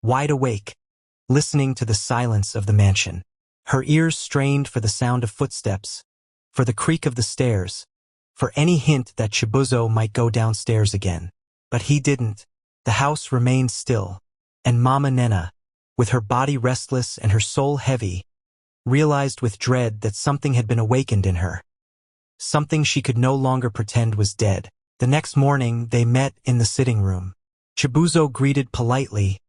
wide awake, listening to the silence of the mansion. Her ears strained for the sound of footsteps, for the creak of the stairs, for any hint that Chibuzo might go downstairs again. But he didn't. The house remained still, and Mama Nena, with her body restless and her soul heavy, realized with dread that something had been awakened in her. Something she could no longer pretend was dead. The next morning they met in the sitting room. Chibuzo greeted politely,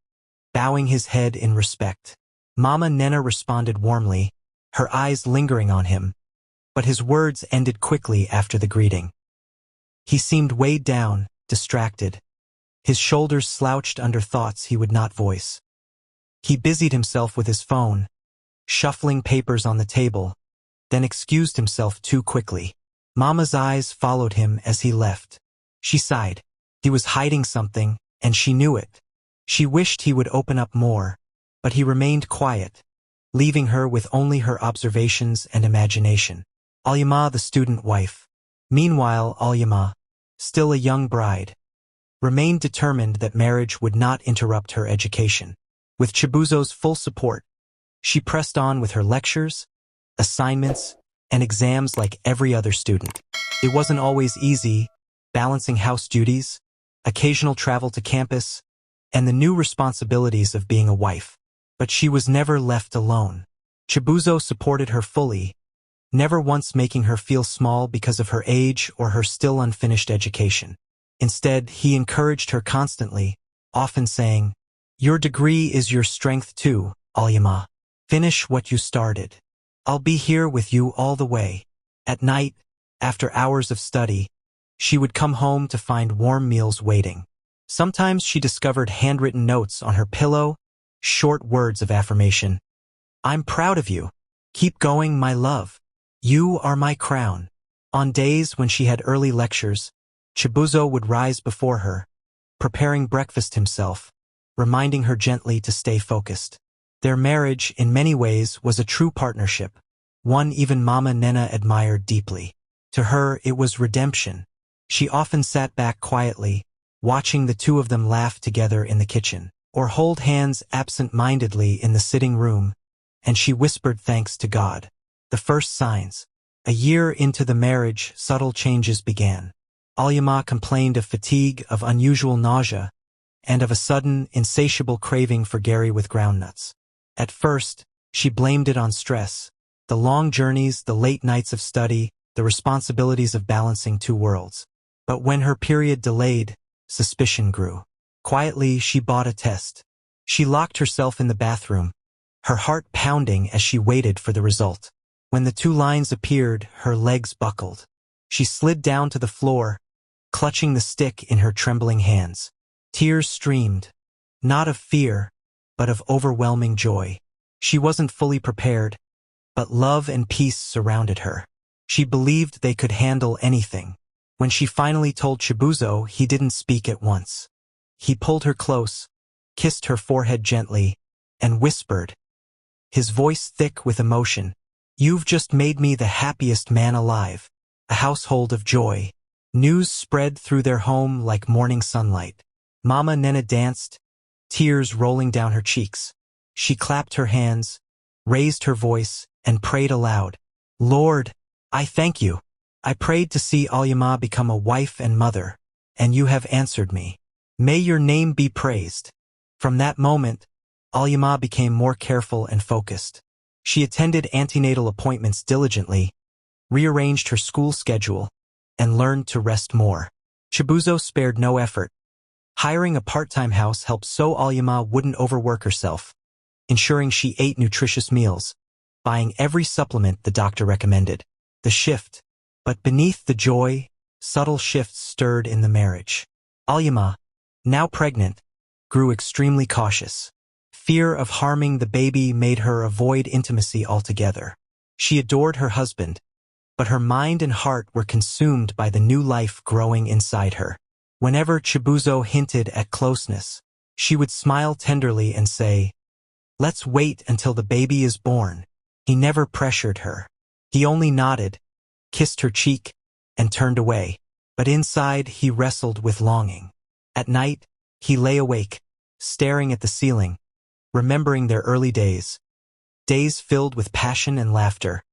bowing his head in respect. Mama Nena responded warmly, her eyes lingering on him, but his words ended quickly after the greeting. He seemed weighed down, distracted. His shoulders slouched under thoughts he would not voice. He busied himself with his phone, shuffling papers on the table, then excused himself too quickly. Mama's eyes followed him as he left. She sighed. He was hiding something, and she knew it. She wished he would open up more, but he remained quiet, leaving her with only her observations and imagination. Aoyama, the student wife. Meanwhile, Aoyama, still a young bride, remained determined that marriage would not interrupt her education. With Chibuzo's full support, she pressed on with her lectures, assignments, and exams like every other student. It wasn't always easy, balancing house duties, occasional travel to campus, and the new responsibilities of being a wife. But she was never left alone. Chibuzo supported her fully, never once making her feel small because of her age or her still unfinished education. Instead, he encouraged her constantly, often saying, "Your degree is your strength too, Aoyama. Finish what you started. I'll be here with you all the way." At night, after hours of study, she would come home to find warm meals waiting. Sometimes she discovered handwritten notes on her pillow, short words of affirmation. "I'm proud of you. Keep going, my love. You are my crown." On days when she had early lectures, Chibuzo would rise before her, preparing breakfast himself, reminding her gently to stay focused. Their marriage, in many ways, was a true partnership, one even Mama Nena admired deeply. To her, it was redemption. She often sat back quietly, watching the two of them laugh together in the kitchen, or hold hands absent-mindedly in the sitting room, and she whispered thanks to God. The first signs. A year into the marriage, subtle changes began. Alyama complained of fatigue, of unusual nausea, and of a sudden, insatiable craving for Gary with groundnuts. At first, she blamed it on stress, the long journeys, the late nights of study, the responsibilities of balancing two worlds. But when her period delayed, suspicion grew. Quietly, she bought a test. She locked herself in the bathroom, her heart pounding as she waited for the result. When the 2 lines appeared, her legs buckled. She slid down to the floor, clutching the stick in her trembling hands. Tears streamed, not of fear, but of overwhelming joy. She wasn't fully prepared, but love and peace surrounded her. She believed they could handle anything. When she finally told Chibuzo, he didn't speak at once. He pulled her close, kissed her forehead gently, and whispered, his voice thick with emotion, "You've just made me the happiest man alive." A household of joy. News spread through their home like morning sunlight. Mama Nena danced, tears rolling down her cheeks. She clapped her hands, raised her voice, and prayed aloud, "Lord, I thank you. I prayed to see Alyama become a wife and mother, and you have answered me. May your name be praised." From that moment, Alyama became more careful and focused. She attended antenatal appointments diligently, rearranged her school schedule, and learned to rest more. Chibuzo spared no effort. Hiring a part-time house helped so Alyama wouldn't overwork herself, ensuring she ate nutritious meals, buying every supplement the doctor recommended. The shift, but beneath the joy, subtle shifts stirred in the marriage. Alyama, now pregnant, grew extremely cautious. Fear of harming the baby made her avoid intimacy altogether. She adored her husband, but her mind and heart were consumed by the new life growing inside her. Whenever Chibuzo hinted at closeness, she would smile tenderly and say, "Let's wait until the baby is born." He never pressured her. He only nodded, kissed her cheek, and turned away. But inside he wrestled with longing. At night, he lay awake, staring at the ceiling, remembering their early days. Days filled with passion and laughter,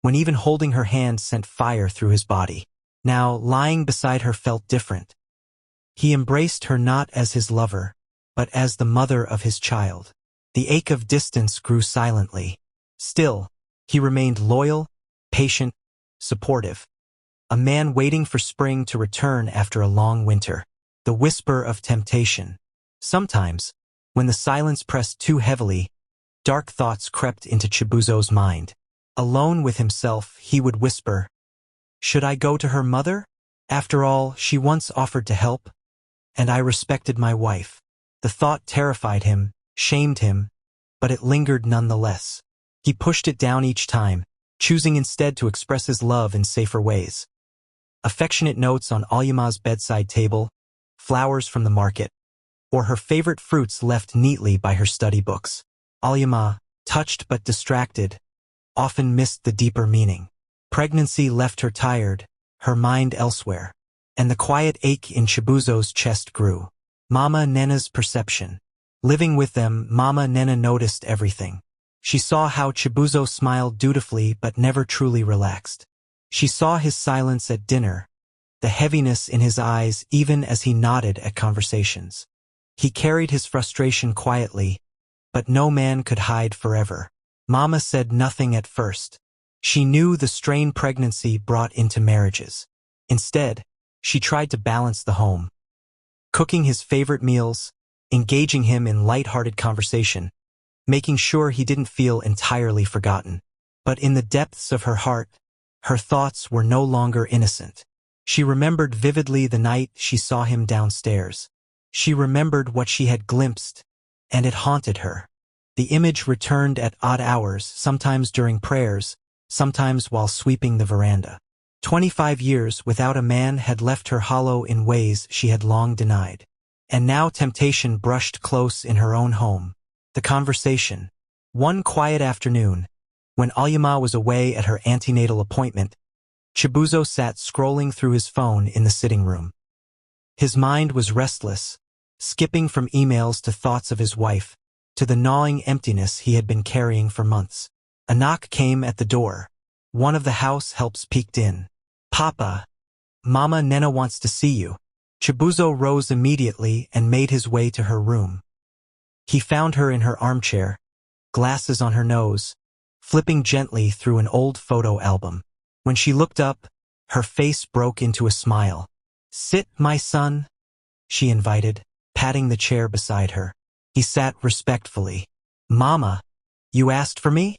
when even holding her hand sent fire through his body. Now, lying beside her felt different. He embraced her not as his lover, but as the mother of his child. The ache of distance grew silently. Still, he remained loyal, patient, supportive. A man waiting for spring to return after a long winter. The whisper of temptation. Sometimes, when the silence pressed too heavily, dark thoughts crept into Chibuzo's mind. Alone with himself, he would whisper, "Should I go to her mother? After all, she once offered to help, and I respected my wife." The thought terrified him, shamed him, but it lingered nonetheless. He pushed it down each time, choosing instead to express his love in safer ways. Affectionate notes on Alyama's bedside table, flowers from the market, or her favorite fruits left neatly by her study books. Alyama, touched but distracted, often missed the deeper meaning. Pregnancy left her tired, her mind elsewhere, and the quiet ache in Chibuzo's chest grew. Mama Nena's perception. Living with them, Mama Nena noticed everything. She saw how Chibuzo smiled dutifully but never truly relaxed. She saw his silence at dinner, the heaviness in his eyes even as he nodded at conversations. He carried his frustration quietly, but no man could hide forever. Mama said nothing at first. She knew the strain pregnancy brought into marriages. Instead, she tried to balance the home, cooking his favorite meals, engaging him in light-hearted conversation, making sure he didn't feel entirely forgotten. But in the depths of her heart, her thoughts were no longer innocent. She remembered vividly the night she saw him downstairs. She remembered what she had glimpsed, and it haunted her. The image returned at odd hours, sometimes during prayers, sometimes while sweeping the veranda. 25 years without a man had left her hollow in ways she had long denied. And now temptation brushed close in her own home. The conversation. One quiet afternoon, when Alyama was away at her antenatal appointment, Chibuzo sat scrolling through his phone in the sitting room. His mind was restless, skipping from emails to thoughts of his wife, to the gnawing emptiness he had been carrying for months. A knock came at the door. One of the house helps peeked in. "Papa," Mama Nena wants to see you. Chibuzo rose immediately and made his way to her room. He found her in her armchair, glasses on her nose, flipping gently through an old photo album. When she looked up, her face broke into a smile. "Sit, my son," she invited, patting the chair beside her. He sat respectfully. "Mama, you asked for me?"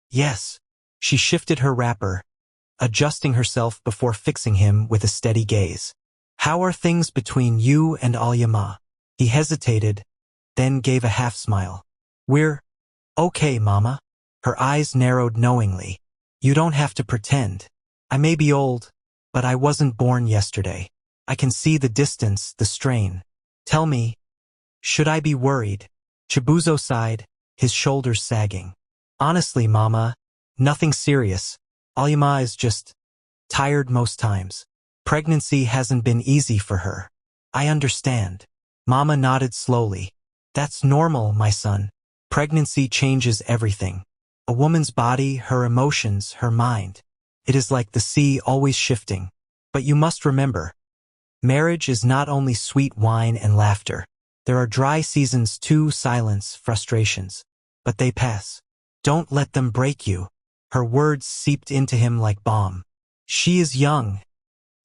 "Yes." She shifted her wrapper, adjusting herself before fixing him with a steady gaze. "How are things between you and Alyama?" He hesitated, then gave a half-smile. "We're okay, Mama." Her eyes narrowed knowingly. "You don't have to pretend. I may be old, but I wasn't born yesterday. I can see the distance, the strain. Tell me, should I be worried?" Chibuzo sighed, his shoulders sagging. "Honestly, Mama, nothing serious. Alyama is just tired most times. Pregnancy hasn't been easy for her." "I understand." Mama nodded slowly. "That's normal, my son. Pregnancy changes everything. A woman's body, her emotions, her mind. It is like the sea always shifting. But you must remember, marriage is not only sweet wine and laughter. There are dry seasons too, silence, frustrations. But they pass. Don't let them break you." Her words seeped into him like balm. "She is young,"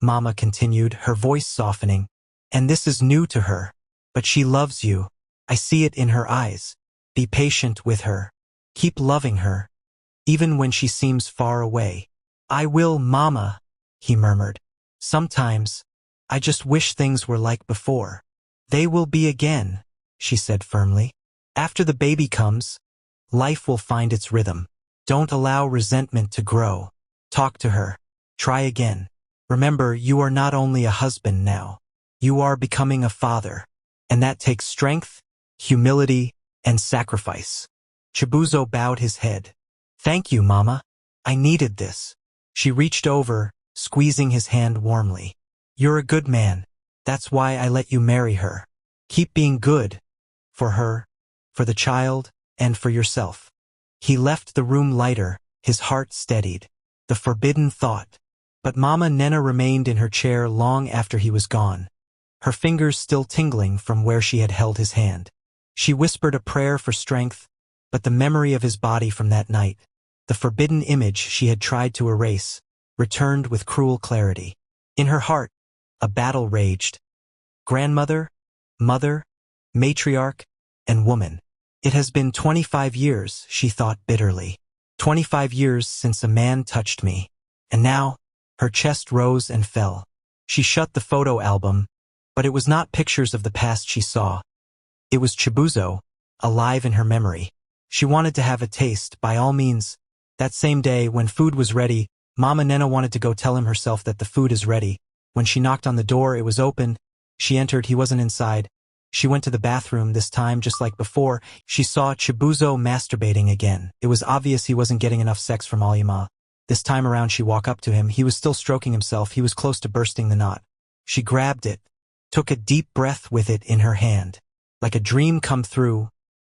Mama continued, her voice softening, "and this is new to her. But she loves you. I see it in her eyes. Be patient with her. Keep loving her, even when she seems far away." "I will, Mama," he murmured. "Sometimes, I just wish things were like before." "They will be again," she said firmly. "After the baby comes, life will find its rhythm. Don't allow resentment to grow. Talk to her. Try again. Remember, you are not only a husband now. You are becoming a father. And that takes strength, humility, and sacrifice." Chibuzo bowed his head. "Thank you, Mama. I needed this." She reached over, squeezing his hand warmly. "You're a good man. That's why I let you marry her. Keep being good. For her, for the child, and for yourself." He left the room lighter, his heart steadied. The forbidden thought. But Mama Nena remained in her chair long after he was gone, her fingers still tingling from where she had held his hand. She whispered a prayer for strength, but the memory of his body from that night, the forbidden image she had tried to erase, returned with cruel clarity. In her heart, a battle raged. Grandmother, mother, matriarch, and woman. It has been 25 years, she thought bitterly. 25 years since a man touched me. And now, her chest rose and fell. She shut the photo album, but it was not pictures of the past she saw. It was Chibuzo, alive in her memory. She wanted to have a taste, by all means. That same day, when food was ready, Mama Nena wanted to go tell him herself that the food is ready. When she knocked on the door, it was open. She entered, he wasn't inside. She went to the bathroom, this time just like before. She saw Chibuzo masturbating again. It was obvious he wasn't getting enough sex from Alyama. This time around she walked up to him. He was still stroking himself. He was close to bursting the knot. She grabbed it, took a deep breath with it in her hand. Like a dream come through,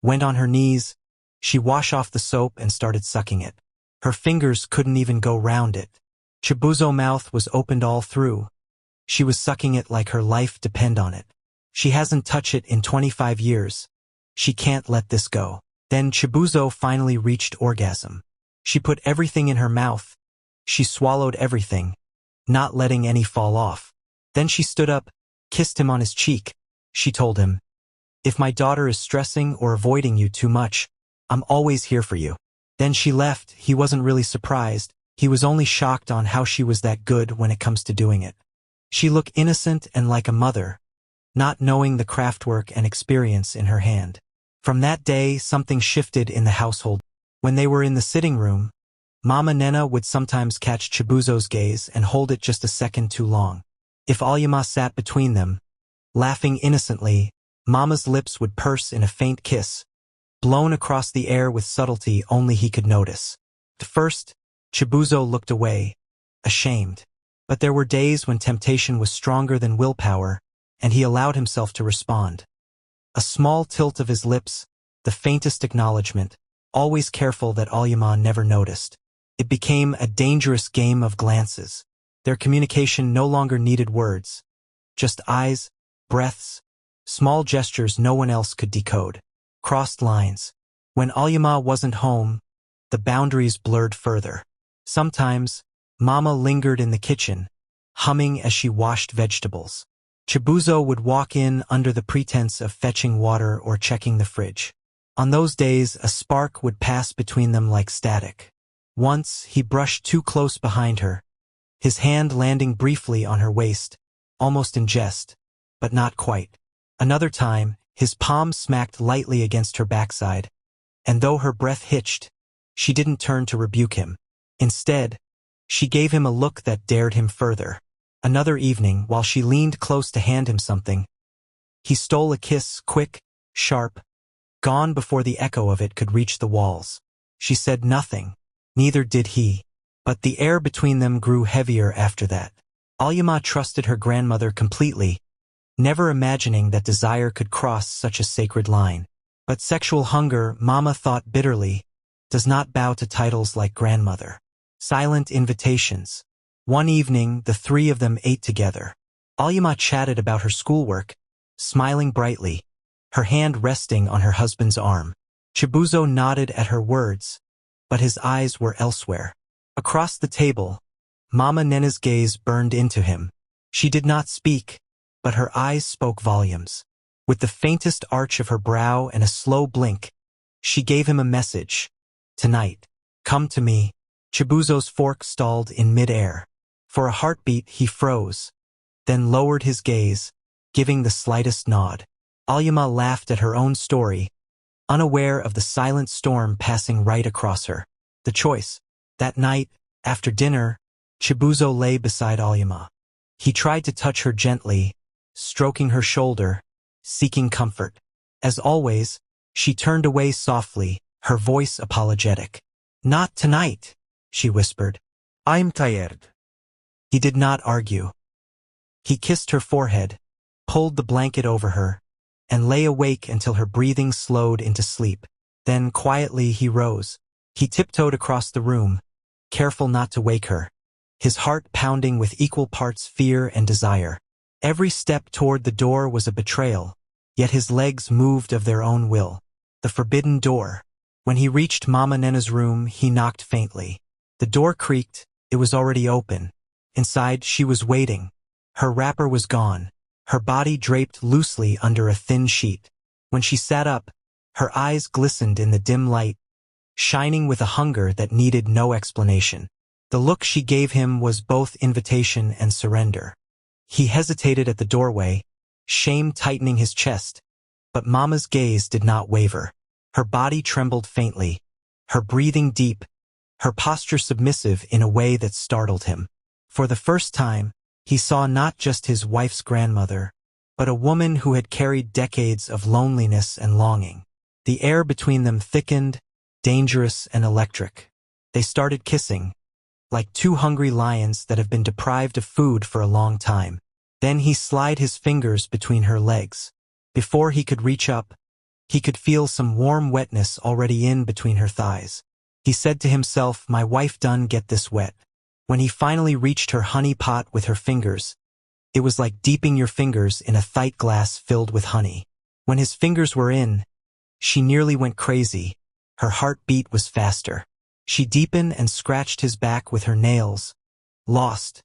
went on her knees. She washed off the soap and started sucking it. Her fingers couldn't even go round it. Chibuzo's mouth was opened all through. She was sucking it like her life depended on it. She hasn't touched it in 25 years. She can't let this go. Then Chibuzo finally reached orgasm. She put everything in her mouth. She swallowed everything, not letting any fall off. Then she stood up, kissed him on his cheek. She told him, "If my daughter is stressing or avoiding you too much, I'm always here for you." Then she left. He wasn't really surprised. He was only shocked on how she was that good when it comes to doing it. She looked innocent and like a mother, not knowing the craftwork and experience in her hand. From that day, something shifted in the household. When they were in the sitting room, Mama Nena would sometimes catch Chibuzo's gaze and hold it just a second too long. If Alyama sat between them, laughing innocently, Mama's lips would purse in a faint kiss, blown across the air with subtlety only he could notice. At first, Chibuzo looked away, ashamed. But there were days when temptation was stronger than willpower, and he allowed himself to respond. A small tilt of his lips, the faintest acknowledgement, always careful that Alyama never noticed. It became a dangerous game of glances. Their communication no longer needed words. Just eyes, breaths, small gestures no one else could decode. Crossed lines. When Alyama wasn't home, the boundaries blurred further. Sometimes, Mama lingered in the kitchen, humming as she washed vegetables. Chibuzo would walk in under the pretense of fetching water or checking the fridge. On those days, a spark would pass between them like static. Once, he brushed too close behind her, his hand landing briefly on her waist, almost in jest, but not quite. Another time, his palm smacked lightly against her backside, and though her breath hitched, she didn't turn to rebuke him. Instead, she gave him a look that dared him further. Another evening, while she leaned close to hand him something, he stole a kiss, quick, sharp, gone before the echo of it could reach the walls. She said nothing, neither did he, but the air between them grew heavier after that. Alyama trusted her grandmother completely, never imagining that desire could cross such a sacred line. But sexual hunger, Mama thought bitterly, does not bow to titles like grandmother. Silent invitations. One evening, the three of them ate together. Alyama chatted about her schoolwork, smiling brightly, her hand resting on her husband's arm. Chibuzo nodded at her words, but his eyes were elsewhere. Across the table, Mama Nena's gaze burned into him. She did not speak, but her eyes spoke volumes. With the faintest arch of her brow and a slow blink, she gave him a message. Tonight, come to me. Chibuzo's fork stalled in mid-air. For a heartbeat, he froze, then lowered his gaze, giving the slightest nod. Alyama laughed at her own story, unaware of the silent storm passing right across her. The choice. That night, after dinner, Chibuzo lay beside Alyama. He tried to touch her gently, stroking her shoulder, seeking comfort. As always, she turned away softly, her voice apologetic. Not tonight, she whispered. I'm tired. He did not argue. He kissed her forehead, pulled the blanket over her, and lay awake until her breathing slowed into sleep. Then quietly he rose. He tiptoed across the room, careful not to wake her, his heart pounding with equal parts fear and desire. Every step toward the door was a betrayal, yet his legs moved of their own will. The forbidden door. When he reached Mama Nena's room, he knocked faintly. The door creaked. It was already open. Inside, she was waiting. Her wrapper was gone, her body draped loosely under a thin sheet. When she sat up, her eyes glistened in the dim light, shining with a hunger that needed no explanation. The look she gave him was both invitation and surrender. He hesitated at the doorway, shame tightening his chest, but Mama's gaze did not waver. Her body trembled faintly, her breathing deep, her posture submissive in a way that startled him. For the first time, he saw not just his wife's grandmother, but a woman who had carried decades of loneliness and longing. The air between them thickened, dangerous and electric. They started kissing, like two hungry lions that have been deprived of food for a long time. Then he slid his fingers between her legs. Before he could reach up, he could feel some warm wetness already in between her thighs. He said to himself, my wife done get this wet. When he finally reached her honey pot with her fingers, it was like dipping your fingers in a thick glass filled with honey. When his fingers were in, she nearly went crazy. Her heartbeat was faster. She deepened and scratched his back with her nails, lost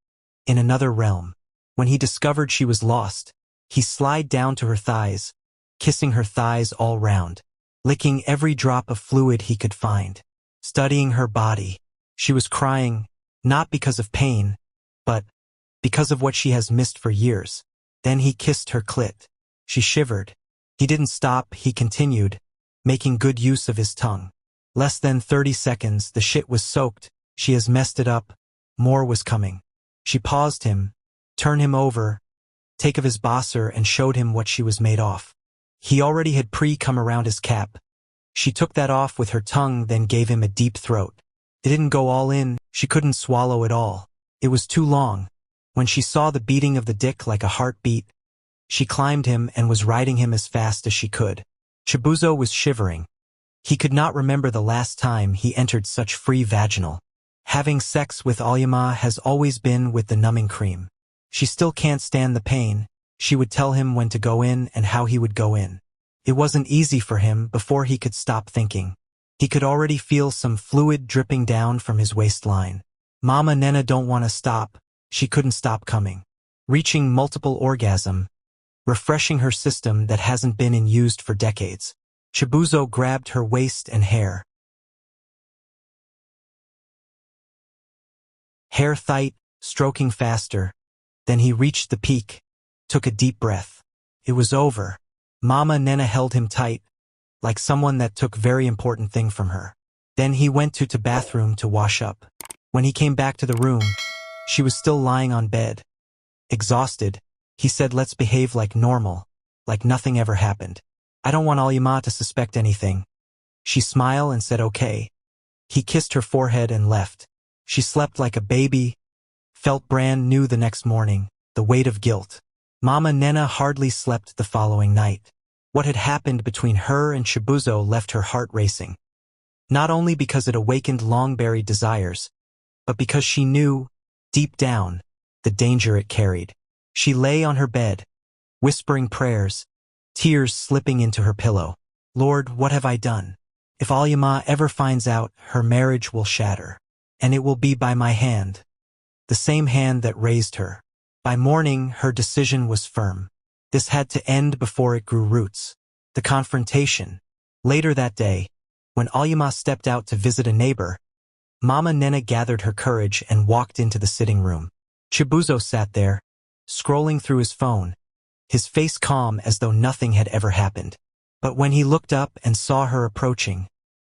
in another realm. When he discovered she was lost, he slid down to her thighs, kissing her thighs all round, licking every drop of fluid he could find, studying her body. She was crying, not because of pain, but because of what she has missed for years. Then he kissed her clit. She shivered. He didn't stop, he continued, making good use of his tongue. Less than 30 seconds, the shit was soaked. She has messed it up. More was coming. She paused him, turned him over, take of his bosser and showed him what she was made of. He already had come around his cap. She took that off with her tongue, then gave him a deep throat. It didn't go all in, she couldn't swallow it all. It was too long. When she saw the beating of the dick like a heartbeat, she climbed him and was riding him as fast as she could. Chibuzo was shivering. He could not remember the last time he entered such free vaginal Having sex with Alyama has always been with the numbing cream. She still can't stand the pain. She would tell him when to go in and how he would go in. It wasn't easy for him before he could stop thinking. He could already feel some fluid dripping down from his waistline. Mama Nena don't want to stop. She couldn't stop coming. Reaching multiple orgasm, refreshing her system that hasn't been in used for decades. Chibuzo grabbed her waist and hair. Hair tight, stroking faster. Then he reached the peak, took a deep breath. It was over. Mama Nena held him tight, like someone that took very important thing from her. Then he went to the bathroom to wash up. When he came back to the room, she was still lying on bed. Exhausted, he said, let's behave like normal, like nothing ever happened. I don't want Alyama to suspect anything. She smiled and said okay. He kissed her forehead and left. She slept like a baby, felt brand new the next morning, the weight of guilt. Mama Nena hardly slept the following night. What had happened between her and Chibuzo left her heart racing. Not only because it awakened long-buried desires, but because she knew, deep down, the danger it carried. She lay on her bed, whispering prayers, tears slipping into her pillow. Lord, what have I done? If Alyama ever finds out, her marriage will shatter. And it will be by my hand, the same hand that raised her. By morning, her decision was firm. This had to end before it grew roots. The confrontation. Later that day, when Alyama stepped out to visit a neighbor, Mama Nena gathered her courage and walked into the sitting room. Chibuzo sat there, scrolling through his phone, his face calm as though nothing had ever happened. But when he looked up and saw her approaching,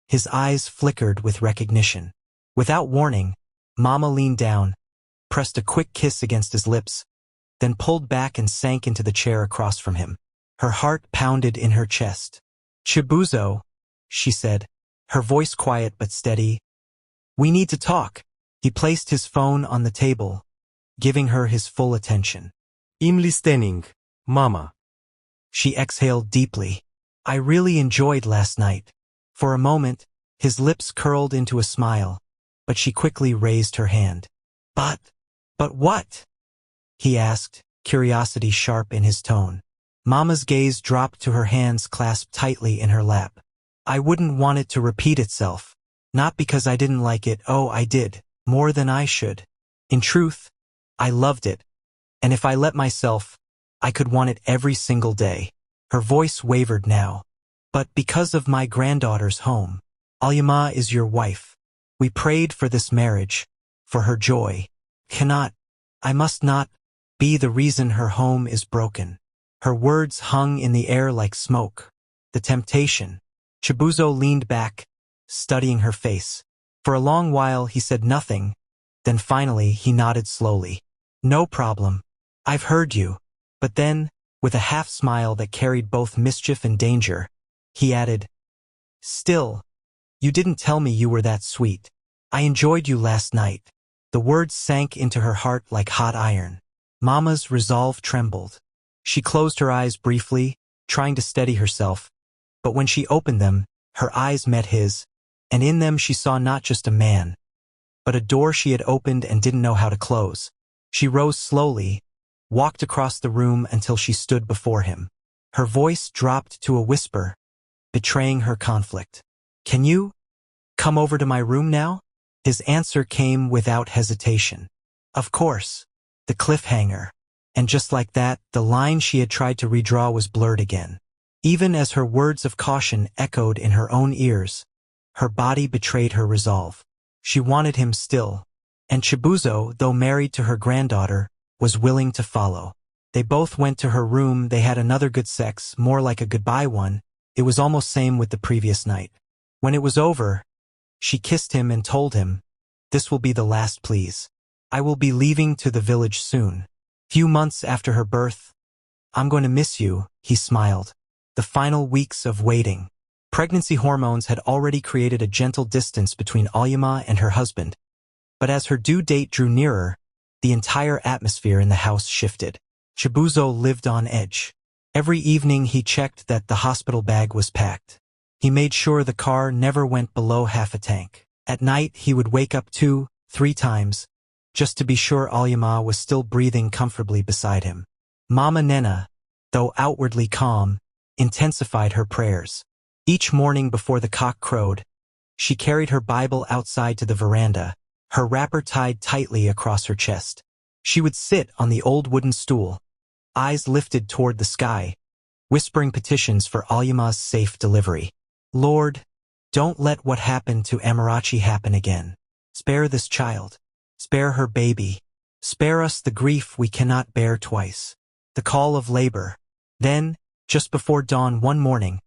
his eyes flickered with recognition. Without warning, Mama leaned down, pressed a quick kiss against his lips, then pulled back and sank into the chair across from him. Her heart pounded in her chest. Chibuzo, she said, her voice quiet but steady. We need to talk. He placed his phone on the table, giving her his full attention. I'm listening, Mama. She exhaled deeply. I really enjoyed last night. For a moment, his lips curled into a smile, but she quickly raised her hand. But what? He asked, curiosity sharp in his tone. Mama's gaze dropped to her hands clasped tightly in her lap. I wouldn't want it to repeat itself. Not because I didn't like it, oh, I did, more than I should. In truth, I loved it. And if I let myself, I could want it every single day. Her voice wavered now. But because of my granddaughter's home, Alyama is your wife. We prayed for this marriage, for her joy. I must not, be the reason her home is broken. Her words hung in the air like smoke. The temptation. Chibuzo leaned back, studying her face. For a long while he said nothing, then finally he nodded slowly. No problem. I've heard you. But then, with a half-smile that carried both mischief and danger, he added, Still, you didn't tell me you were that sweet. I enjoyed you last night. The words sank into her heart like hot iron. Mama's resolve trembled. She closed her eyes briefly, trying to steady herself, but when she opened them, her eyes met his, and in them she saw not just a man, but a door she had opened and didn't know how to close. She rose slowly, walked across the room until she stood before him. Her voice dropped to a whisper, betraying her conflict. Can you come over to my room now? His answer came without hesitation. Of course. The cliffhanger. And just like that, the line she had tried to redraw was blurred again. Even as her words of caution echoed in her own ears, her body betrayed her resolve. She wanted him still. And Chibuzo, though married to her granddaughter, was willing to follow. They both went to her room. They had another good sex, more like a goodbye one. It was almost same with the previous night. When it was over, she kissed him and told him, This will be the last, please. I will be leaving to the village soon. Few months after her birth. I'm going to miss you, he smiled. The final weeks of waiting. Pregnancy hormones had already created a gentle distance between Alyama and her husband. But as her due date drew nearer, the entire atmosphere in the house shifted. Chibuzo lived on edge. Every evening he checked that the hospital bag was packed. He made sure the car never went below half a tank. At night he would wake up too, 3 times, just to be sure Alyama was still breathing comfortably beside him. Mama Nena, though outwardly calm, intensified her prayers. Each morning before the cock crowed, she carried her Bible outside to the veranda, her wrapper tied tightly across her chest. She would sit on the old wooden stool, eyes lifted toward the sky, whispering petitions for Alyama's safe delivery. Lord, don't let what happened to Amarachi happen again. Spare this child. Spare her baby. Spare us the grief we cannot bear twice. The call of labor. Then, just before dawn one morning,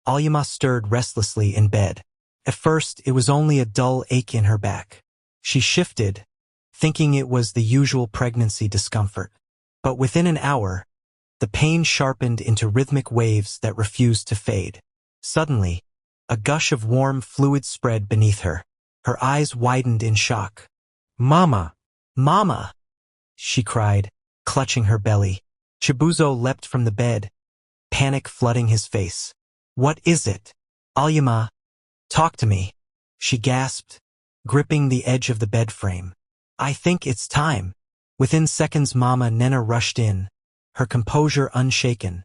Alyama stirred restlessly in bed. At first, it was only a dull ache in her back. She shifted, thinking it was the usual pregnancy discomfort. But within an hour, the pain sharpened into rhythmic waves that refused to fade. Suddenly, a gush of warm fluid spread beneath her. Her eyes widened in shock. Mama! Mama! She cried, clutching her belly. Chibuzo leapt from the bed, panic flooding his face. What is it? Alyama, talk to me, she gasped, gripping the edge of the bed frame. I think it's time. Within seconds Mama Nena rushed in, her composure unshaken,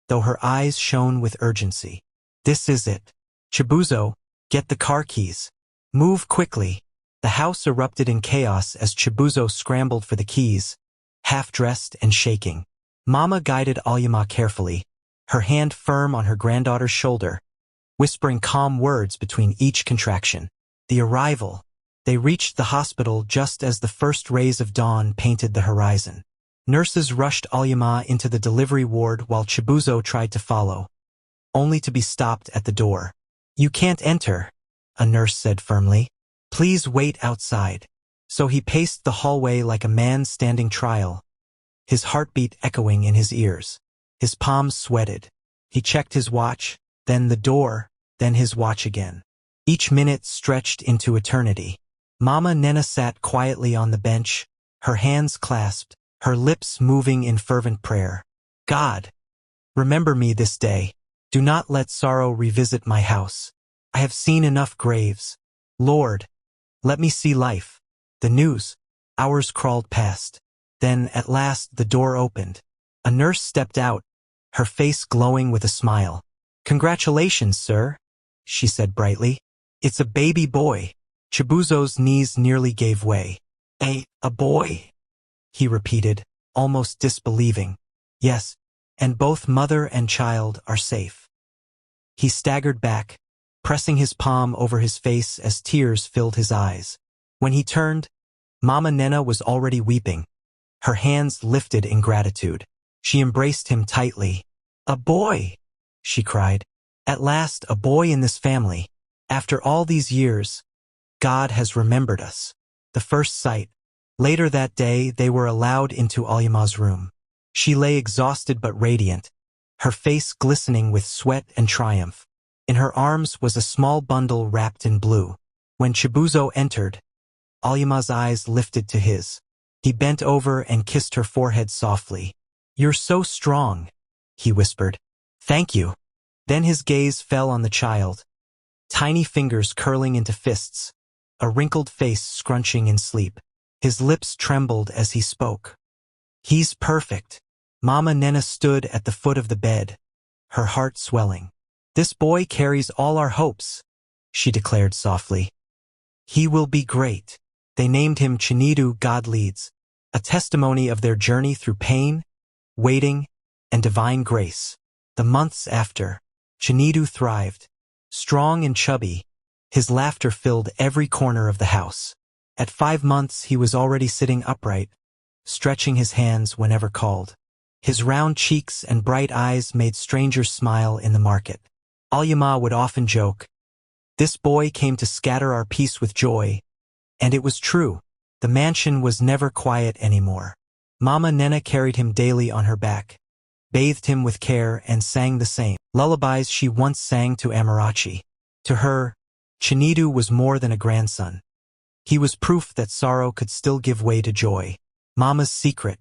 though her eyes shone with urgency. This is it. Chibuzo, get the car keys. Move quickly. The house erupted in chaos as Chibuzo scrambled for the keys, half-dressed and shaking. Mama guided Alyama carefully, her hand firm on her granddaughter's shoulder, whispering calm words between each contraction. The arrival. They reached the hospital just as the first rays of dawn painted the horizon. Nurses rushed Alyama into the delivery ward while Chibuzo tried to follow, only to be stopped at the door. You can't enter, a nurse said firmly. Please wait outside. So he paced the hallway like a man standing trial, his heartbeat echoing in his ears. His palms sweated. He checked his watch, then the door, then his watch again. Each minute stretched into eternity. Mama Nena sat quietly on the bench, her hands clasped, her lips moving in fervent prayer. God, remember me this day. Do not let sorrow revisit my house. I have seen enough graves. Lord, let me see life. The news. Hours crawled past. Then, at last, the door opened. A nurse stepped out, her face glowing with a smile. Congratulations, sir, she said brightly. It's a baby boy. Chibuzo's knees nearly gave way. A boy, he repeated, almost disbelieving. Yes, and both mother and child are safe. He staggered back, pressing his palm over his face as tears filled his eyes. When he turned, Mama Nena was already weeping, her hands lifted in gratitude. She embraced him tightly. A boy, she cried. At last, a boy in this family. After all these years, God has remembered us. The first sight. Later that day, they were allowed into Alyama's room. She lay exhausted but radiant, her face glistening with sweat and triumph. In her arms was a small bundle wrapped in blue. When Chibuzo entered, Alyama's eyes lifted to his. He bent over and kissed her forehead softly. You're so strong, he whispered. Thank you. Then his gaze fell on the child, tiny fingers curling into fists, a wrinkled face scrunching in sleep. His lips trembled as he spoke. He's perfect. Mama Nena stood at the foot of the bed, her heart swelling. This boy carries all our hopes, she declared softly. He will be great. They named him Chinidu God Leads, a testimony of their journey through pain, waiting, and divine grace. The months after, Chinidu thrived. Strong and chubby, his laughter filled every corner of the house. At 5 months he was already sitting upright, stretching his hands whenever called. His round cheeks and bright eyes made strangers smile in the market. Alyama would often joke, "This boy came to scatter our peace with joy." And it was true. The mansion was never quiet anymore. Mama Nena carried him daily on her back, bathed him with care and sang the same lullabies she once sang to Amarachi. To her, Chinidu was more than a grandson. He was proof that sorrow could still give way to joy. Mama's secret.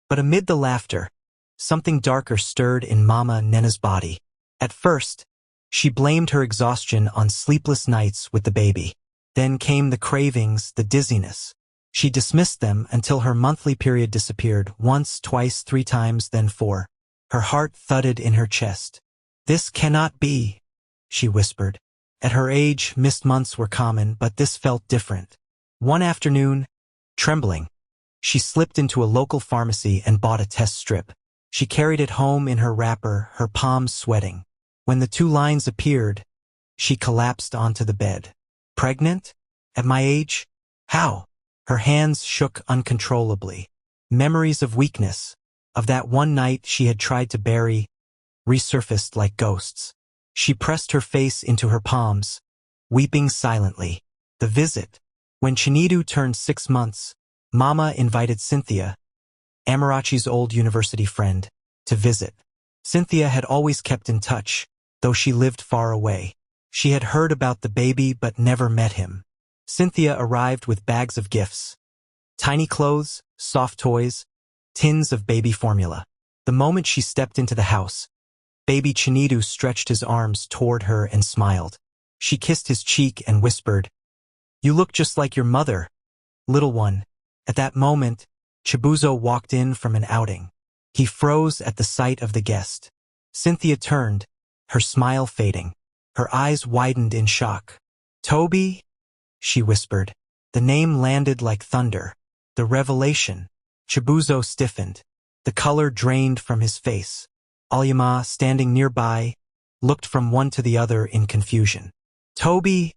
But amid the laughter, something darker stirred in Mama Nena's body. At first, she blamed her exhaustion on sleepless nights with the baby. Then came the cravings, the dizziness. She dismissed them until her monthly period disappeared, once, twice, 3 times, then 4. Her heart thudded in her chest. "This cannot be," she whispered. At her age, missed months were common, but this felt different. One afternoon, trembling, she slipped into a local pharmacy and bought a test strip. She carried it home in her wrapper, her palms sweating. When the 2 lines appeared, she collapsed onto the bed. Pregnant? At my age? How? Her hands shook uncontrollably. Memories of weakness, of that one night she had tried to bury, resurfaced like ghosts. She pressed her face into her palms, weeping silently. The visit. When Chinedu turned 6 months, Mama invited Cynthia, Amarachi's old university friend, to visit. Cynthia had always kept in touch, though she lived far away. She had heard about the baby but never met him. Cynthia arrived with bags of gifts. Tiny clothes, soft toys, tins of baby formula. The moment she stepped into the house, baby Chinedu stretched his arms toward her and smiled. She kissed his cheek and whispered, "You look just like your mother, little one." At that moment, Chibuzo walked in from an outing. He froze at the sight of the guest. Cynthia turned, her smile fading. Her eyes widened in shock. "Toby?" she whispered. The name landed like thunder. The revelation. Chibuzo stiffened. The color drained from his face. Alyama, standing nearby, looked from one to the other in confusion. "Toby?"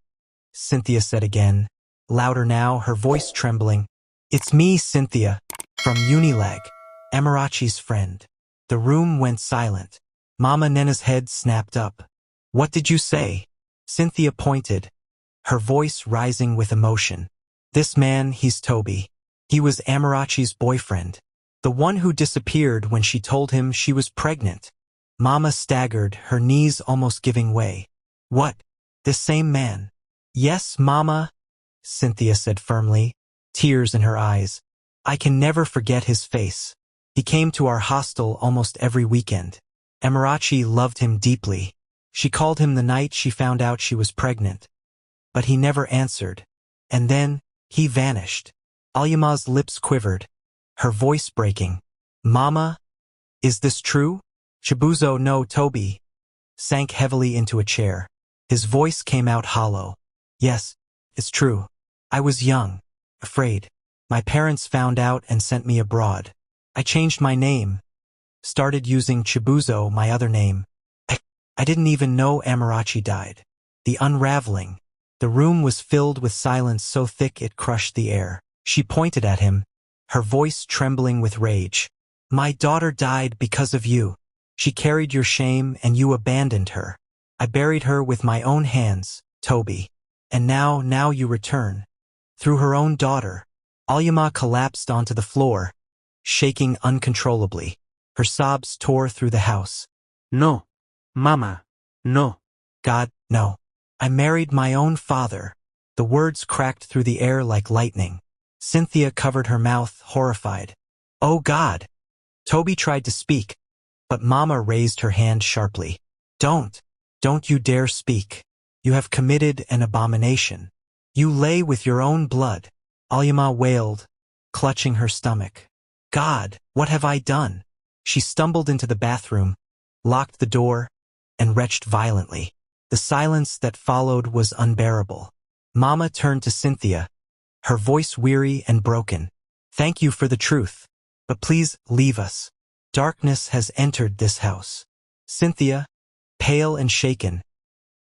Cynthia said again, louder now, her voice trembling. "It's me, Cynthia, from Unilag, Amarachi's friend." The room went silent. Mama Nena's head snapped up. "What did you say?" Cynthia pointed, her voice rising with emotion. "This man, he's Toby. He was Amarachi's boyfriend. The one who disappeared when she told him she was pregnant." Mama staggered, her knees almost giving way. "What? This same man?" "Yes, Mama," Cynthia said firmly, tears in her eyes. "I can never forget his face. He came to our hostel almost every weekend. Amarachi loved him deeply. She called him the night she found out she was pregnant. But he never answered. And then, he vanished." Alyama's lips quivered, her voice breaking. "Mama, is this true?" Chibuzo, no, Toby, sank heavily into a chair. His voice came out hollow. "Yes, it's true. I was young, afraid. My parents found out and sent me abroad. I changed my name, started using Chibuzo, my other name. I didn't even know Amarachi died." The unraveling. The room was filled with silence so thick it crushed the air. She pointed at him, her voice trembling with rage. "My daughter died because of you. She carried your shame and you abandoned her. I buried her with my own hands, Toby. And now you return. Through her own daughter." Alyama collapsed onto the floor, shaking uncontrollably. Her sobs tore through the house. No. Mama. No. "God, no. I married my own father." The words cracked through the air like lightning. Cynthia covered her mouth, horrified. "Oh God!" Toby tried to speak, but Mama raised her hand sharply. Don't you dare speak. You have committed an abomination. You lay with your own blood." Alyama wailed, clutching her stomach. "God, what have I done?" She stumbled into the bathroom, locked the door, and retched violently. The silence that followed was unbearable. Mama turned to Cynthia, her voice weary and broken. "Thank you for the truth, but please leave us. Darkness has entered this house." Cynthia, pale and shaken,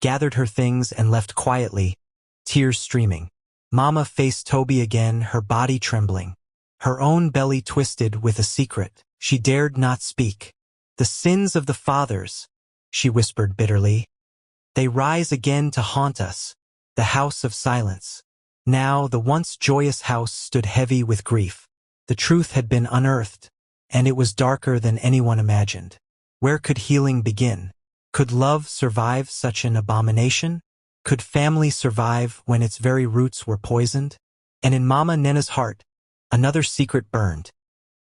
gathered her things and left quietly, tears streaming. Mama faced Toby again, her body trembling. Her own belly twisted with a secret. She dared not speak. "The sins of the fathers," she whispered bitterly. "They rise again to haunt us." The house of silence. Now the once joyous house stood heavy with grief. The truth had been unearthed, and it was darker than anyone imagined. Where could healing begin? Could love survive such an abomination? Could family survive when its very roots were poisoned? And in Mama Nena's heart, another secret burned.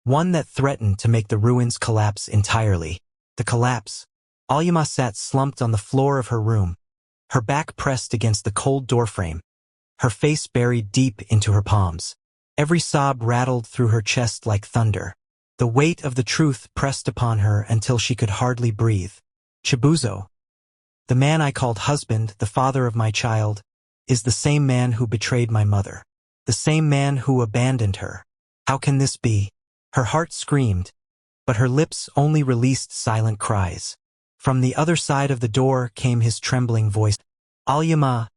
One that threatened to make the ruins collapse entirely. The collapse. Alyama sat slumped on the floor of her room, her back pressed against the cold doorframe, her face buried deep into her palms. Every sob rattled through her chest like thunder. The weight of the truth pressed upon her until she could hardly breathe. Chibuzo, the man I called husband, the father of my child, is the same man who betrayed my mother. The same man who abandoned her. How can this be? Her heart screamed, but her lips only released silent cries. From the other side of the door came his trembling voice. Alyama,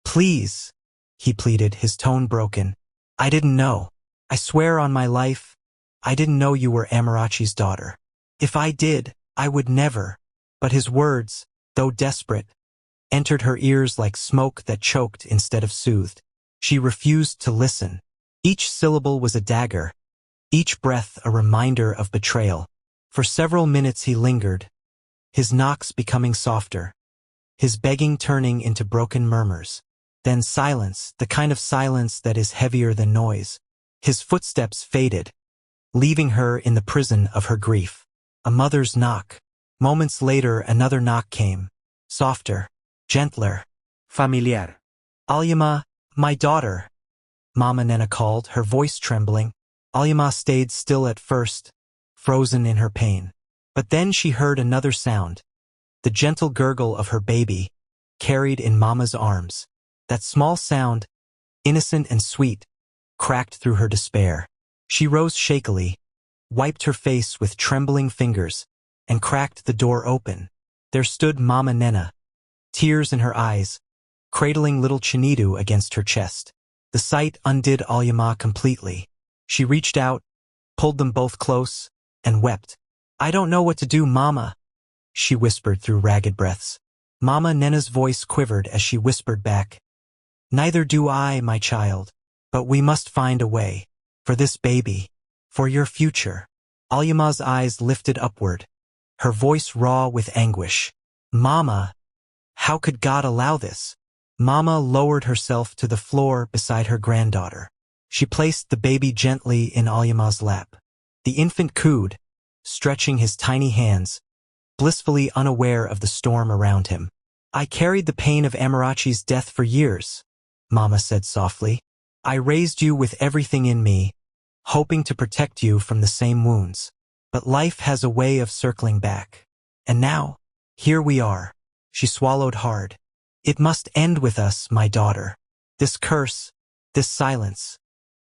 please, he pleaded, his tone broken. I didn't know. I swear on my life, I didn't know you were Amarachi's daughter. If I did, I would never. But his words, though desperate, entered her ears like smoke that choked instead of soothed. She refused to listen. Each syllable was a dagger, each breath a reminder of betrayal. For several minutes he lingered, his knocks becoming softer, his begging turning into broken murmurs. Then silence, the kind of silence that is heavier than noise. His footsteps faded, leaving her in the prison of her grief. A mother's knock. Moments later another knock came, softer, gentler. Familiar. Alyama, my daughter, Mama Nena called, her voice trembling. Alyama stayed still at first, frozen in her pain. But then she heard another sound, the gentle gurgle of her baby, carried in Mama's arms. That small sound, innocent and sweet, cracked through her despair. She rose shakily, wiped her face with trembling fingers, and cracked the door open. There stood Mama Nena, tears in her eyes, cradling little Chinidu against her chest. The sight undid Alyama completely. She reached out, pulled them both close, and wept. I don't know what to do, Mama, she whispered through ragged breaths. Mama Nena's voice quivered as she whispered back. Neither do I, my child, but we must find a way. For this baby, for your future. Alyama's eyes lifted upward, her voice raw with anguish. Mama, how could God allow this? Mama lowered herself to the floor beside her granddaughter. She placed the baby gently in Alyama's lap. The infant cooed, stretching his tiny hands, blissfully unaware of the storm around him. I carried the pain of Amarachi's death for years, Mama said softly. I raised you with everything in me, hoping to protect you from the same wounds. But life has a way of circling back. And now, here we are. She swallowed hard. It must end with us, my daughter. This curse, this silence.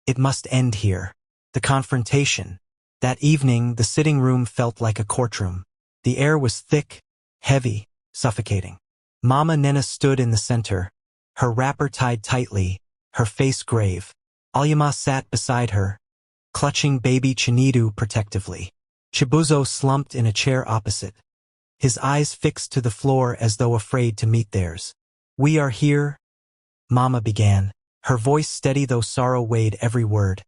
It must end here. The confrontation. That evening, the sitting room felt like a courtroom. The air was thick, heavy, suffocating. Mama Nena stood in the center, her wrapper tied tightly, her face grave. Alyama sat beside her, clutching baby Chinidu protectively. Chibuzo slumped in a chair opposite, his eyes fixed to the floor as though afraid to meet theirs. We are here, Mama began, her voice steady though sorrow weighed every word.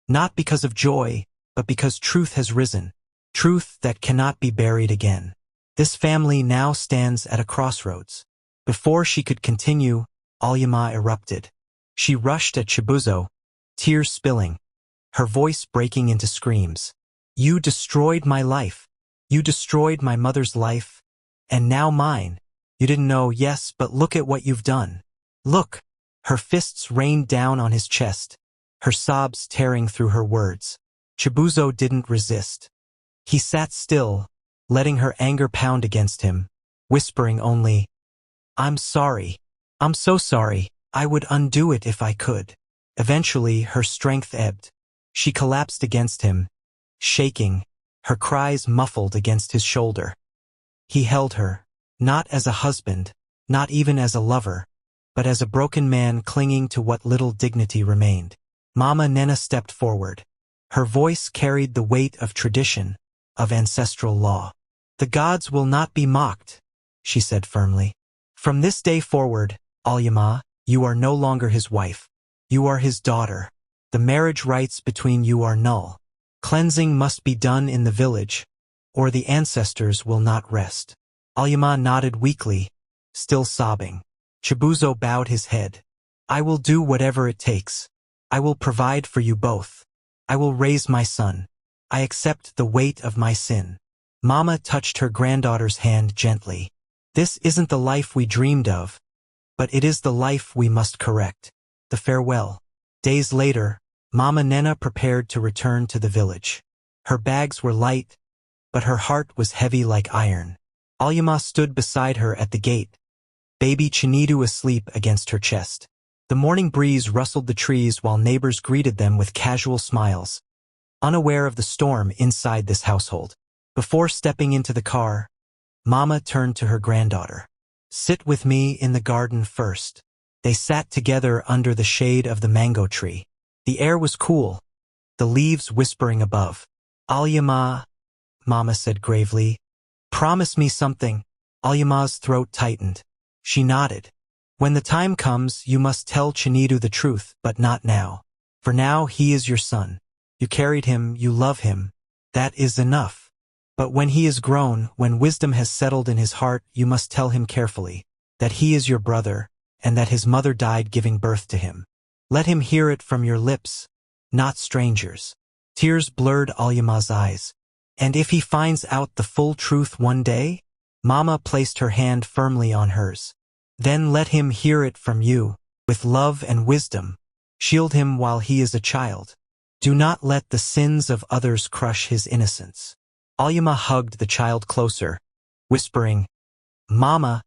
Not because of joy, but because truth has risen, truth that cannot be buried again. This family now stands at a crossroads. Before she could continue, Alyama erupted. She rushed at Chibuzo, tears spilling, her voice breaking into screams. You destroyed my life. You destroyed my mother's life, and now mine. You didn't know, yes, but look at what you've done. Look! Her fists rained down on his chest, her sobs tearing through her words. Chibuzo didn't resist. He sat still, letting her anger pound against him, whispering only, I'm sorry. I'm so sorry. I would undo it if I could. Eventually, her strength ebbed. She collapsed against him, shaking, her cries muffled against his shoulder. He held her, not as a husband, not even as a lover, but as a broken man clinging to what little dignity remained. Mama Nena stepped forward. Her voice carried the weight of tradition, of ancestral law. The gods will not be mocked, she said firmly. From this day forward, Alyama, you are no longer his wife. You are his daughter. The marriage rites between you are null. Cleansing must be done in the village, or the ancestors will not rest. Alyama nodded weakly, still sobbing. Chibuzo bowed his head. I will do whatever it takes. I will provide for you both. I will raise my son. I accept the weight of my sin. Mama touched her granddaughter's hand gently. This isn't the life we dreamed of, but it is the life we must correct. The farewell. Days later, Mama Nena prepared to return to the village. Her bags were light, but her heart was heavy like iron. Alyama stood beside her at the gate, baby Chinidu asleep against her chest. The morning breeze rustled the trees while neighbors greeted them with casual smiles, unaware of the storm inside this household. Before stepping into the car, Mama turned to her granddaughter. "Sit with me in the garden first." They sat together under the shade of the mango tree. The air was cool, the leaves whispering above. "Alyama," Mama said gravely, "promise me something." Alyama's throat tightened. She nodded. "When the time comes, you must tell Chinidu the truth, but not now. For now, he is your son. You carried him, you love him. That is enough. But when he is grown, when wisdom has settled in his heart, you must tell him carefully that he is your brother and that his mother died giving birth to him. Let him hear it from your lips, not strangers." Tears blurred Alyama's eyes. "And if he finds out the full truth one day?" Mama placed her hand firmly on hers. "Then let him hear it from you, with love and wisdom. Shield him while he is a child. Do not let the sins of others crush his innocence." Alyama hugged the child closer, whispering, "Mama,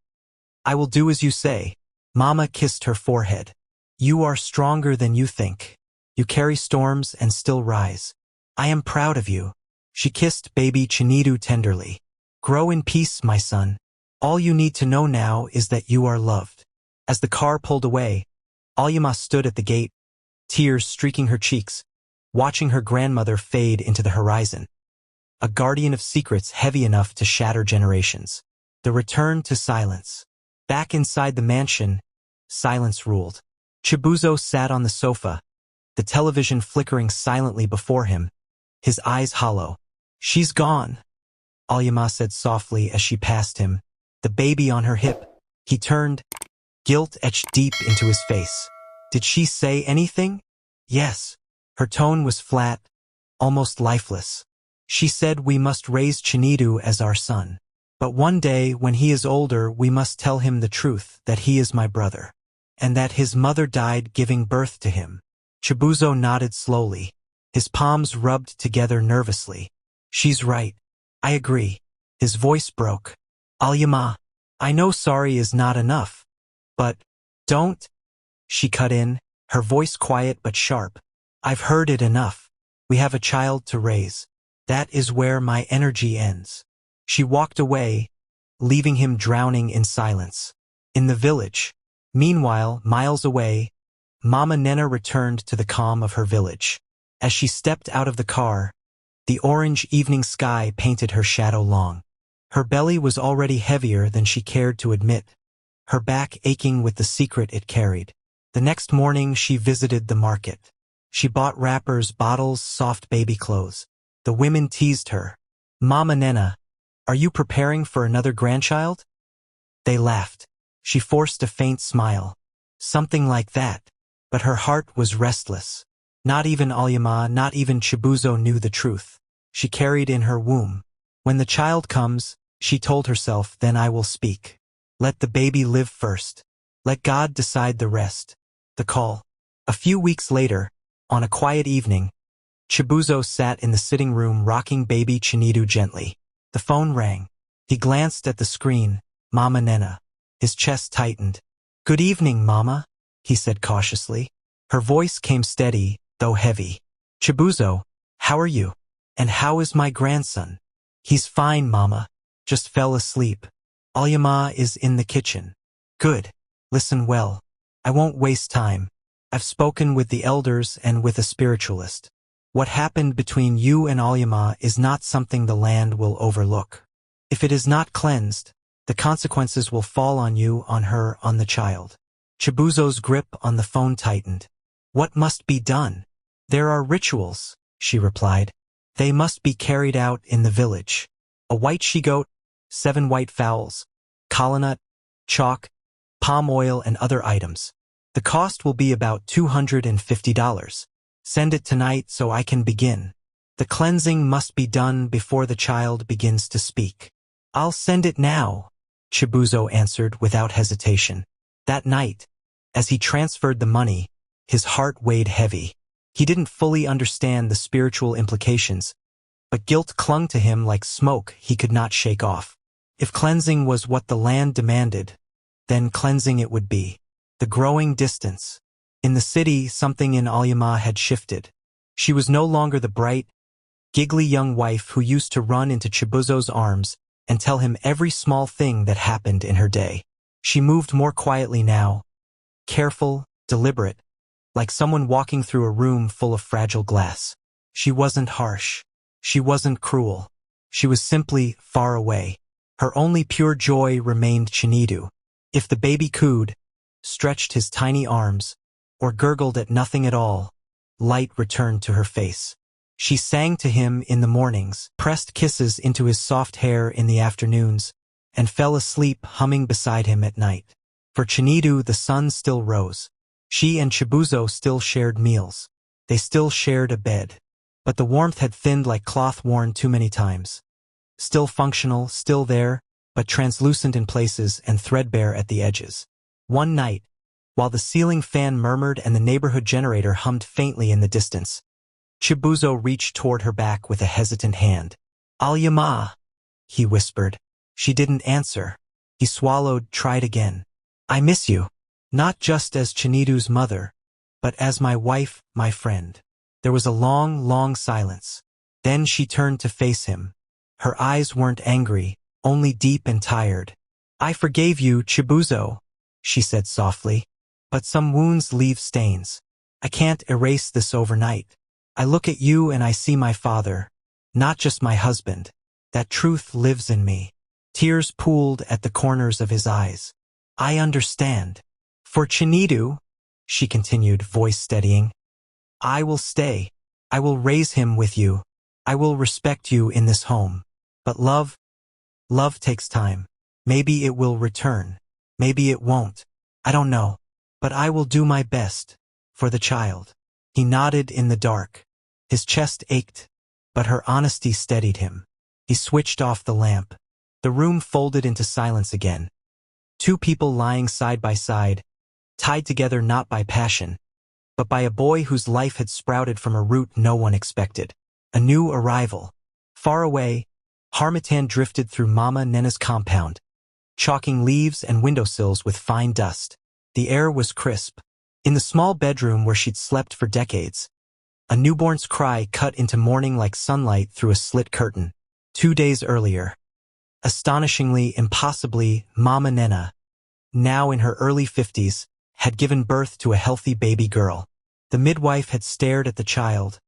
I will do as you say." Mama kissed her forehead. "You are stronger than you think. You carry storms and still rise. I am proud of you." She kissed baby Chinidu tenderly. "Grow in peace, my son. All you need to know now is that you are loved." As the car pulled away, Alyama stood at the gate, tears streaking her cheeks, watching her grandmother fade into the horizon. A guardian of secrets heavy enough to shatter generations. The return to silence. Back inside the mansion, silence ruled. Chibuzo sat on the sofa, the television flickering silently before him, his eyes hollow. "She's gone," Alyama said softly as she passed him, the baby on her hip. He turned, guilt etched deep into his face. "Did she say anything?" "Yes." Her tone was flat, almost lifeless. "She said we must raise Chinidu as our son. But one day, when he is older, we must tell him the truth, that he is my brother, and that his mother died giving birth to him." Chibuzo nodded slowly, his palms rubbed together nervously. "She's right. I agree." His voice broke. "Alyama, I know sorry is not enough, but don't," she cut in, her voice quiet but sharp. "I've heard it enough. We have a child to raise. That is where my energy ends." She walked away, leaving him drowning in silence. In the village, meanwhile, miles away, Mama Nena returned to the calm of her village. As she stepped out of the car, the orange evening sky painted her shadow long. Her belly was already heavier than she cared to admit, her back aching with the secret it carried. The next morning she visited the market. She bought wrappers, bottles, soft baby clothes. The women teased her. "Mama Nena, are you preparing for another grandchild?" They laughed. She forced a faint smile. Something like that. But her heart was restless. Not even Alyama, not even Chibuzo knew the truth. She carried in her womb. When the child comes, she told herself, then I will speak. Let the baby live first. Let God decide the rest. The call. A few weeks later, on a quiet evening, Chibuzo sat in the sitting room rocking baby Chinidu gently. The phone rang. He glanced at the screen. Mama Nena. His chest tightened. "Good evening, Mama," he said cautiously. Her voice came steady, though heavy. "Chibuzo, how are you? And how is my grandson?" "He's fine, Mama. Just fell asleep. Alyama is in the kitchen." "Good. Listen well. I won't waste time. I've spoken with the elders and with a spiritualist. What happened between you and Alyama is not something the land will overlook. If it is not cleansed, the consequences will fall on you, on her, on the child." Chibuzo's grip on the phone tightened. "What must be done?" "There are rituals," she replied. "They must be carried out in the village. A white she-goat, 7 white fowls, kalanut, chalk, palm oil and other items. The cost will be about $250. Send it tonight so I can begin. The cleansing must be done before the child begins to speak." "I'll send it now," Chibuzo answered without hesitation. That night, as he transferred the money, his heart weighed heavy. He didn't fully understand the spiritual implications, but guilt clung to him like smoke he could not shake off. If cleansing was what the land demanded, then cleansing it would be. The growing distance. In the city, something in Alyama had shifted. She was no longer the bright, giggly young wife who used to run into Chibuzo's arms and tell him every small thing that happened in her day. She moved more quietly now, careful, deliberate, like someone walking through a room full of fragile glass. She wasn't harsh. She wasn't cruel. She was simply far away. Her only pure joy remained Chinidu. If the baby cooed, stretched his tiny arms, or gurgled at nothing at all, light returned to her face. She sang to him in the mornings, pressed kisses into his soft hair in the afternoons, and fell asleep humming beside him at night. For Chinidu, the sun still rose. She and Chibuzo still shared meals. They still shared a bed. But the warmth had thinned like cloth worn too many times. Still functional, still there, but translucent in places and threadbare at the edges. One night, while the ceiling fan murmured and the neighborhood generator hummed faintly in the distance, Chibuzo reached toward her back with a hesitant hand. "Alyama," he whispered. She didn't answer. He swallowed, tried again. "I miss you. Not just as Chinidu's mother, but as my wife, my friend." There was a long, long silence. Then she turned to face him. Her eyes weren't angry, only deep and tired. "I forgave you, Chibuzo," she said softly. "But some wounds leave stains. I can't erase this overnight. I look at you and I see my father, not just my husband. That truth lives in me." Tears pooled at the corners of his eyes. "I understand. For Chinidu," she continued, voice steadying, "I will stay. I will raise him with you. I will respect you in this home. But love takes time. Maybe it will return. Maybe it won't. I don't know. But I will do my best. For the child." He nodded in the dark. His chest ached, but her honesty steadied him. He switched off the lamp. The room folded into silence again. Two people lying side by side, tied together not by passion, but by a boy whose life had sprouted from a root no one expected. A new arrival. Far away, Harmattan drifted through Mama Nena's compound, chalking leaves and windowsills with fine dust. The air was crisp. In the small bedroom where she'd slept for decades, a newborn's cry cut into morning like sunlight through a slit curtain. 2 days earlier. Astonishingly, impossibly, Mama Nena, now in her early 50s, had given birth to a healthy baby girl. The midwife had stared at the child,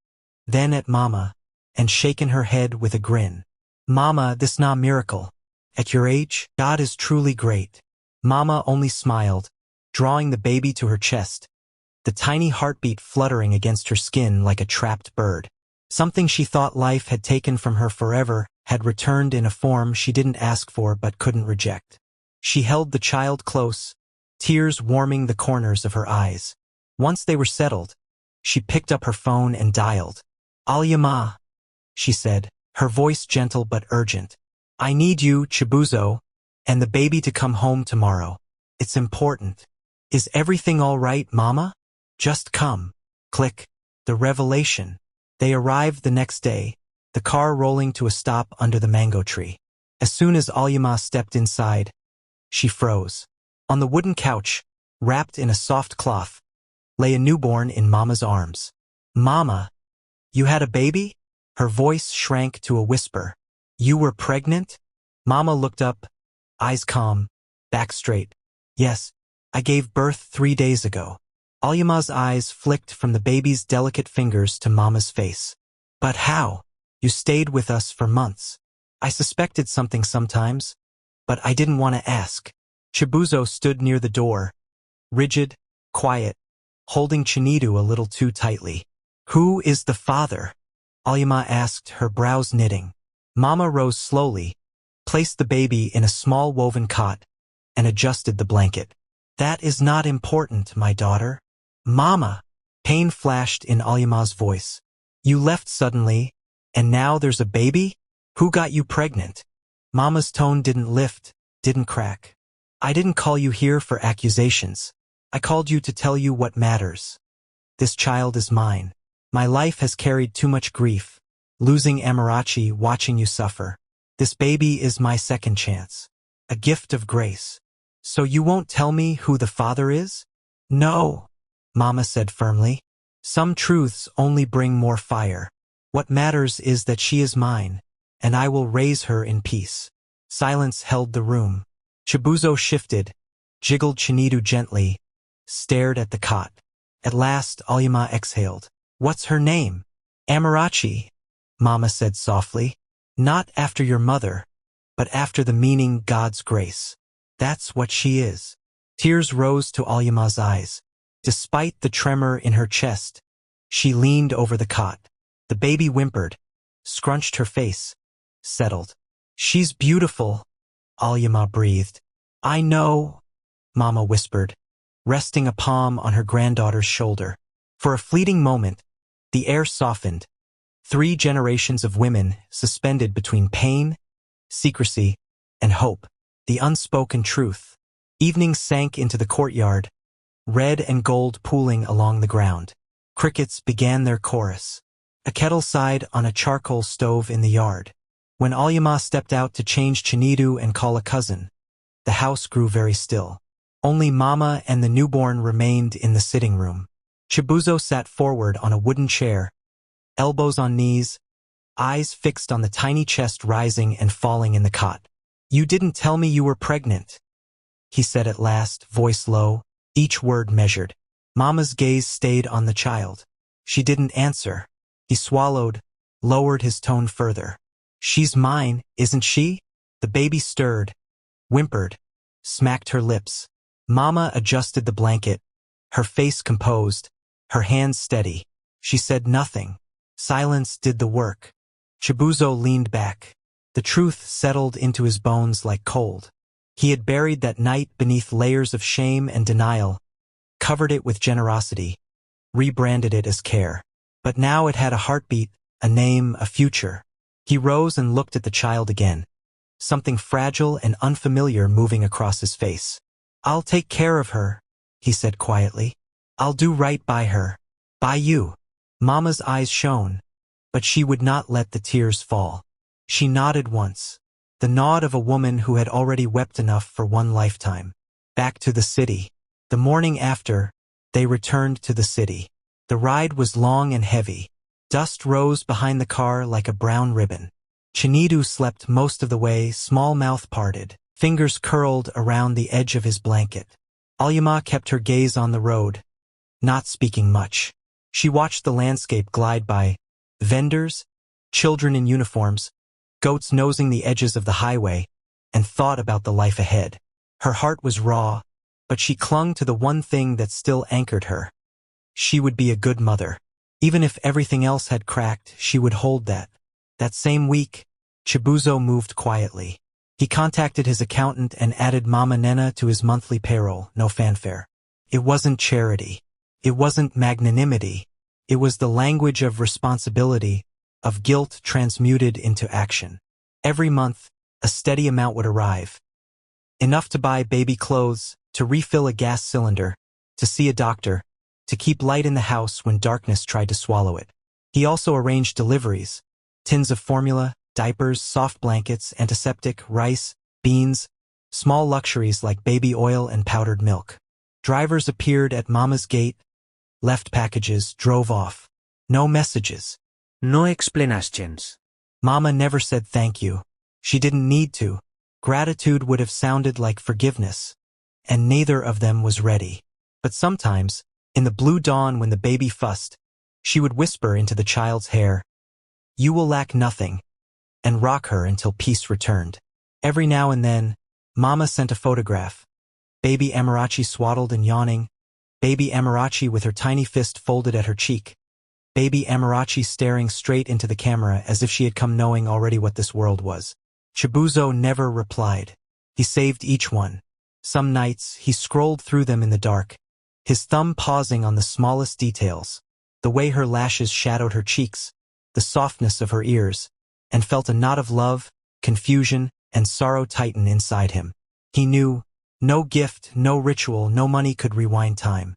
then at Mama, and shaken her head with a grin. "Mama, this na miracle. At your age, God is truly great." Mama only smiled, drawing the baby to her chest, the tiny heartbeat fluttering against her skin like a trapped bird. Something she thought life had taken from her forever had returned in a form she didn't ask for but couldn't reject. She held the child close, tears warming the corners of her eyes. Once they were settled, she picked up her phone and dialed. "Alyama," she said, her voice gentle but urgent. "I need you, Chibuzo, and the baby to come home tomorrow. It's important." "Is everything all right, Mama? Just come." Click. The revelation. They arrived the next day, the car rolling to a stop under the mango tree. As soon as Alyama stepped inside, she froze. On the wooden couch, wrapped in a soft cloth, lay a newborn in Mama's arms. "Mama, you had a baby?" Her voice shrank to a whisper. "You were pregnant?" Mama looked up, eyes calm, back straight. "Yes, I gave birth 3 days ago." Alyama's eyes flicked from the baby's delicate fingers to Mama's face. "But how? You stayed with us for months. I suspected something sometimes, but I didn't want to ask." Chibuzo stood near the door, rigid, quiet, holding Chinidu a little too tightly. "Who is the father?" Alyama asked, her brows knitting. Mama rose slowly, placed the baby in a small woven cot, and adjusted the blanket. "That is not important, my daughter." "Mama!" Pain flashed in Alyama's voice. "You left suddenly, and now there's a baby? Who got you pregnant?" Mama's tone didn't lift, didn't crack. I didn't call you here for accusations. I called you to tell you what matters. This child is mine. My life has carried too much grief. Losing Amarachi, watching you suffer. This baby is my second chance. A gift of grace. So you won't tell me who the father is? No, Mama said firmly. Some truths only bring more fire. What matters is that she is mine, and I will raise her in peace. Silence held the room. Chibuzo shifted, jiggled Chinidu gently, stared at the cot. At last, Alyama exhaled. What's her name? Amarachi, Mama said softly. Not after your mother, but after the meaning God's grace. That's what she is. Tears rose to Alyama's eyes. Despite the tremor in her chest, she leaned over the cot. The baby whimpered, scrunched her face, settled. She's beautiful, Alyama breathed. I know, Mama whispered, resting a palm on her granddaughter's shoulder. For a fleeting moment, the air softened. 3 generations of women suspended between pain, secrecy, and hope. The unspoken truth. Evening sank into the courtyard, red and gold pooling along the ground. Crickets began their chorus. A kettle sighed on a charcoal stove in the yard. When Alyama stepped out to change Chinidu and call a cousin, the house grew very still. Only Mama and the newborn remained in the sitting room. Chibuzo sat forward on a wooden chair, elbows on knees, eyes fixed on the tiny chest rising and falling in the cot. You didn't tell me you were pregnant, he said at last, voice low, each word measured. Mama's gaze stayed on the child. She didn't answer. He swallowed, lowered his tone further. She's mine, isn't she? The baby stirred, whimpered, smacked her lips. Mama adjusted the blanket, her face composed, her hands steady. She said nothing. Silence did the work. Chibuzo leaned back. The truth settled into his bones like cold. He had buried that night beneath layers of shame and denial, covered it with generosity, rebranded it as care. But now it had a heartbeat, a name, a future. He rose and looked at the child again, something fragile and unfamiliar moving across his face. I'll take care of her, he said quietly. I'll do right by her. By you. Mama's eyes shone, but she would not let the tears fall. She nodded once, the nod of a woman who had already wept enough for one lifetime. Back to the city. The morning after, they returned to the city. The ride was long and heavy. Dust rose behind the car like a brown ribbon. Chinidu slept most of the way, small mouth parted, fingers curled around the edge of his blanket. Alyama kept her gaze on the road, not speaking much. She watched the landscape glide by. Vendors, children in uniforms, goats nosing the edges of the highway, and thought about the life ahead. Her heart was raw, but she clung to the one thing that still anchored her. She would be a good mother. Even if everything else had cracked, she would hold that. That same week, Chibuzo moved quietly. He contacted his accountant and added Mama Nena to his monthly payroll, no fanfare. It wasn't charity. It wasn't magnanimity. It was the language of responsibility, of guilt transmuted into action. Every month, a steady amount would arrive. Enough to buy baby clothes, to refill a gas cylinder, to see a doctor, to keep light in the house when darkness tried to swallow it. He also arranged deliveries, tins of formula, diapers, soft blankets, antiseptic, rice, beans, small luxuries like baby oil and powdered milk. Drivers appeared at Mama's gate, left packages, drove off. No messages. No explanations. Mama never said thank you. She didn't need to. Gratitude would have sounded like forgiveness, and neither of them was ready. But sometimes, in the blue dawn when the baby fussed, she would whisper into the child's hair, "You will lack nothing," and rock her until peace returned. Every now and then, Mama sent a photograph. Baby Amarachi swaddled and yawning, baby Amarachi with her tiny fist folded at her cheek, baby Amarachi staring straight into the camera as if she had come knowing already what this world was. Chibuzo never replied. He saved each one. Some nights, he scrolled through them in the dark, his thumb pausing on the smallest details, the way her lashes shadowed her cheeks, the softness of her ears, and felt a knot of love, confusion, and sorrow tighten inside him. He knew No gift, no ritual, no money could rewind time.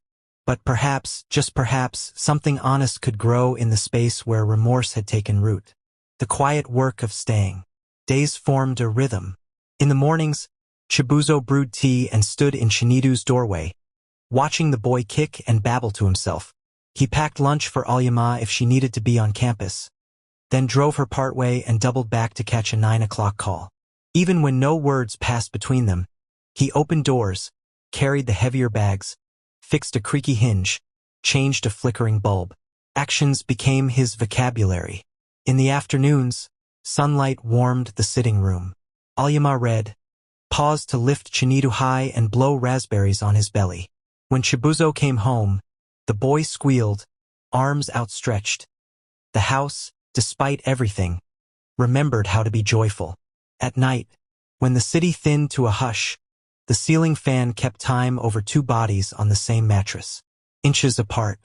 But perhaps, just perhaps, something honest could grow in the space where remorse had taken root. The quiet work of staying. Days formed a rhythm. In the mornings, Chibuzo brewed tea and stood in Shinidu's doorway, watching the boy kick and babble to himself. He packed lunch for Alyama if she needed to be on campus, then drove her partway and doubled back to catch a 9 o'clock call. Even when no words passed between them, he opened doors, carried the heavier bags, fixed a creaky hinge, changed a flickering bulb. Actions became his vocabulary. In the afternoons, sunlight warmed the sitting room. Alyama read, paused to lift Shinidu high and blow raspberries on his belly. When Chibuzo came home, the boy squealed, arms outstretched. The house, despite everything, remembered how to be joyful. At night, when the city thinned to a hush, the ceiling fan kept time over two bodies on the same mattress. Inches apart,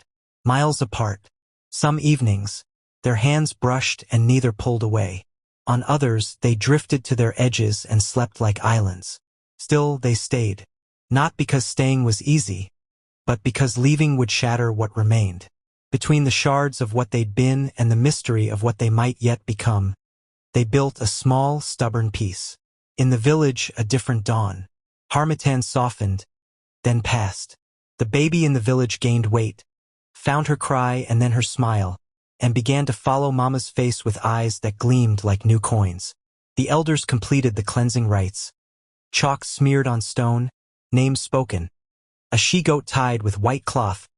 miles apart. Some evenings, their hands brushed and neither pulled away. On others, they drifted to their edges and slept like islands. Still, they stayed. Not because staying was easy, but because leaving would shatter what remained. Between the shards of what they'd been and the mystery of what they might yet become, they built a small, stubborn peace. In the village, a different dawn. Harmattan softened, then passed. The baby in the village gained weight, found her cry and then her smile, and began to follow Mama's face with eyes that gleamed like new coins. The elders completed the cleansing rites. Chalk smeared on stone, names spoken. A she-goat tied with white cloth,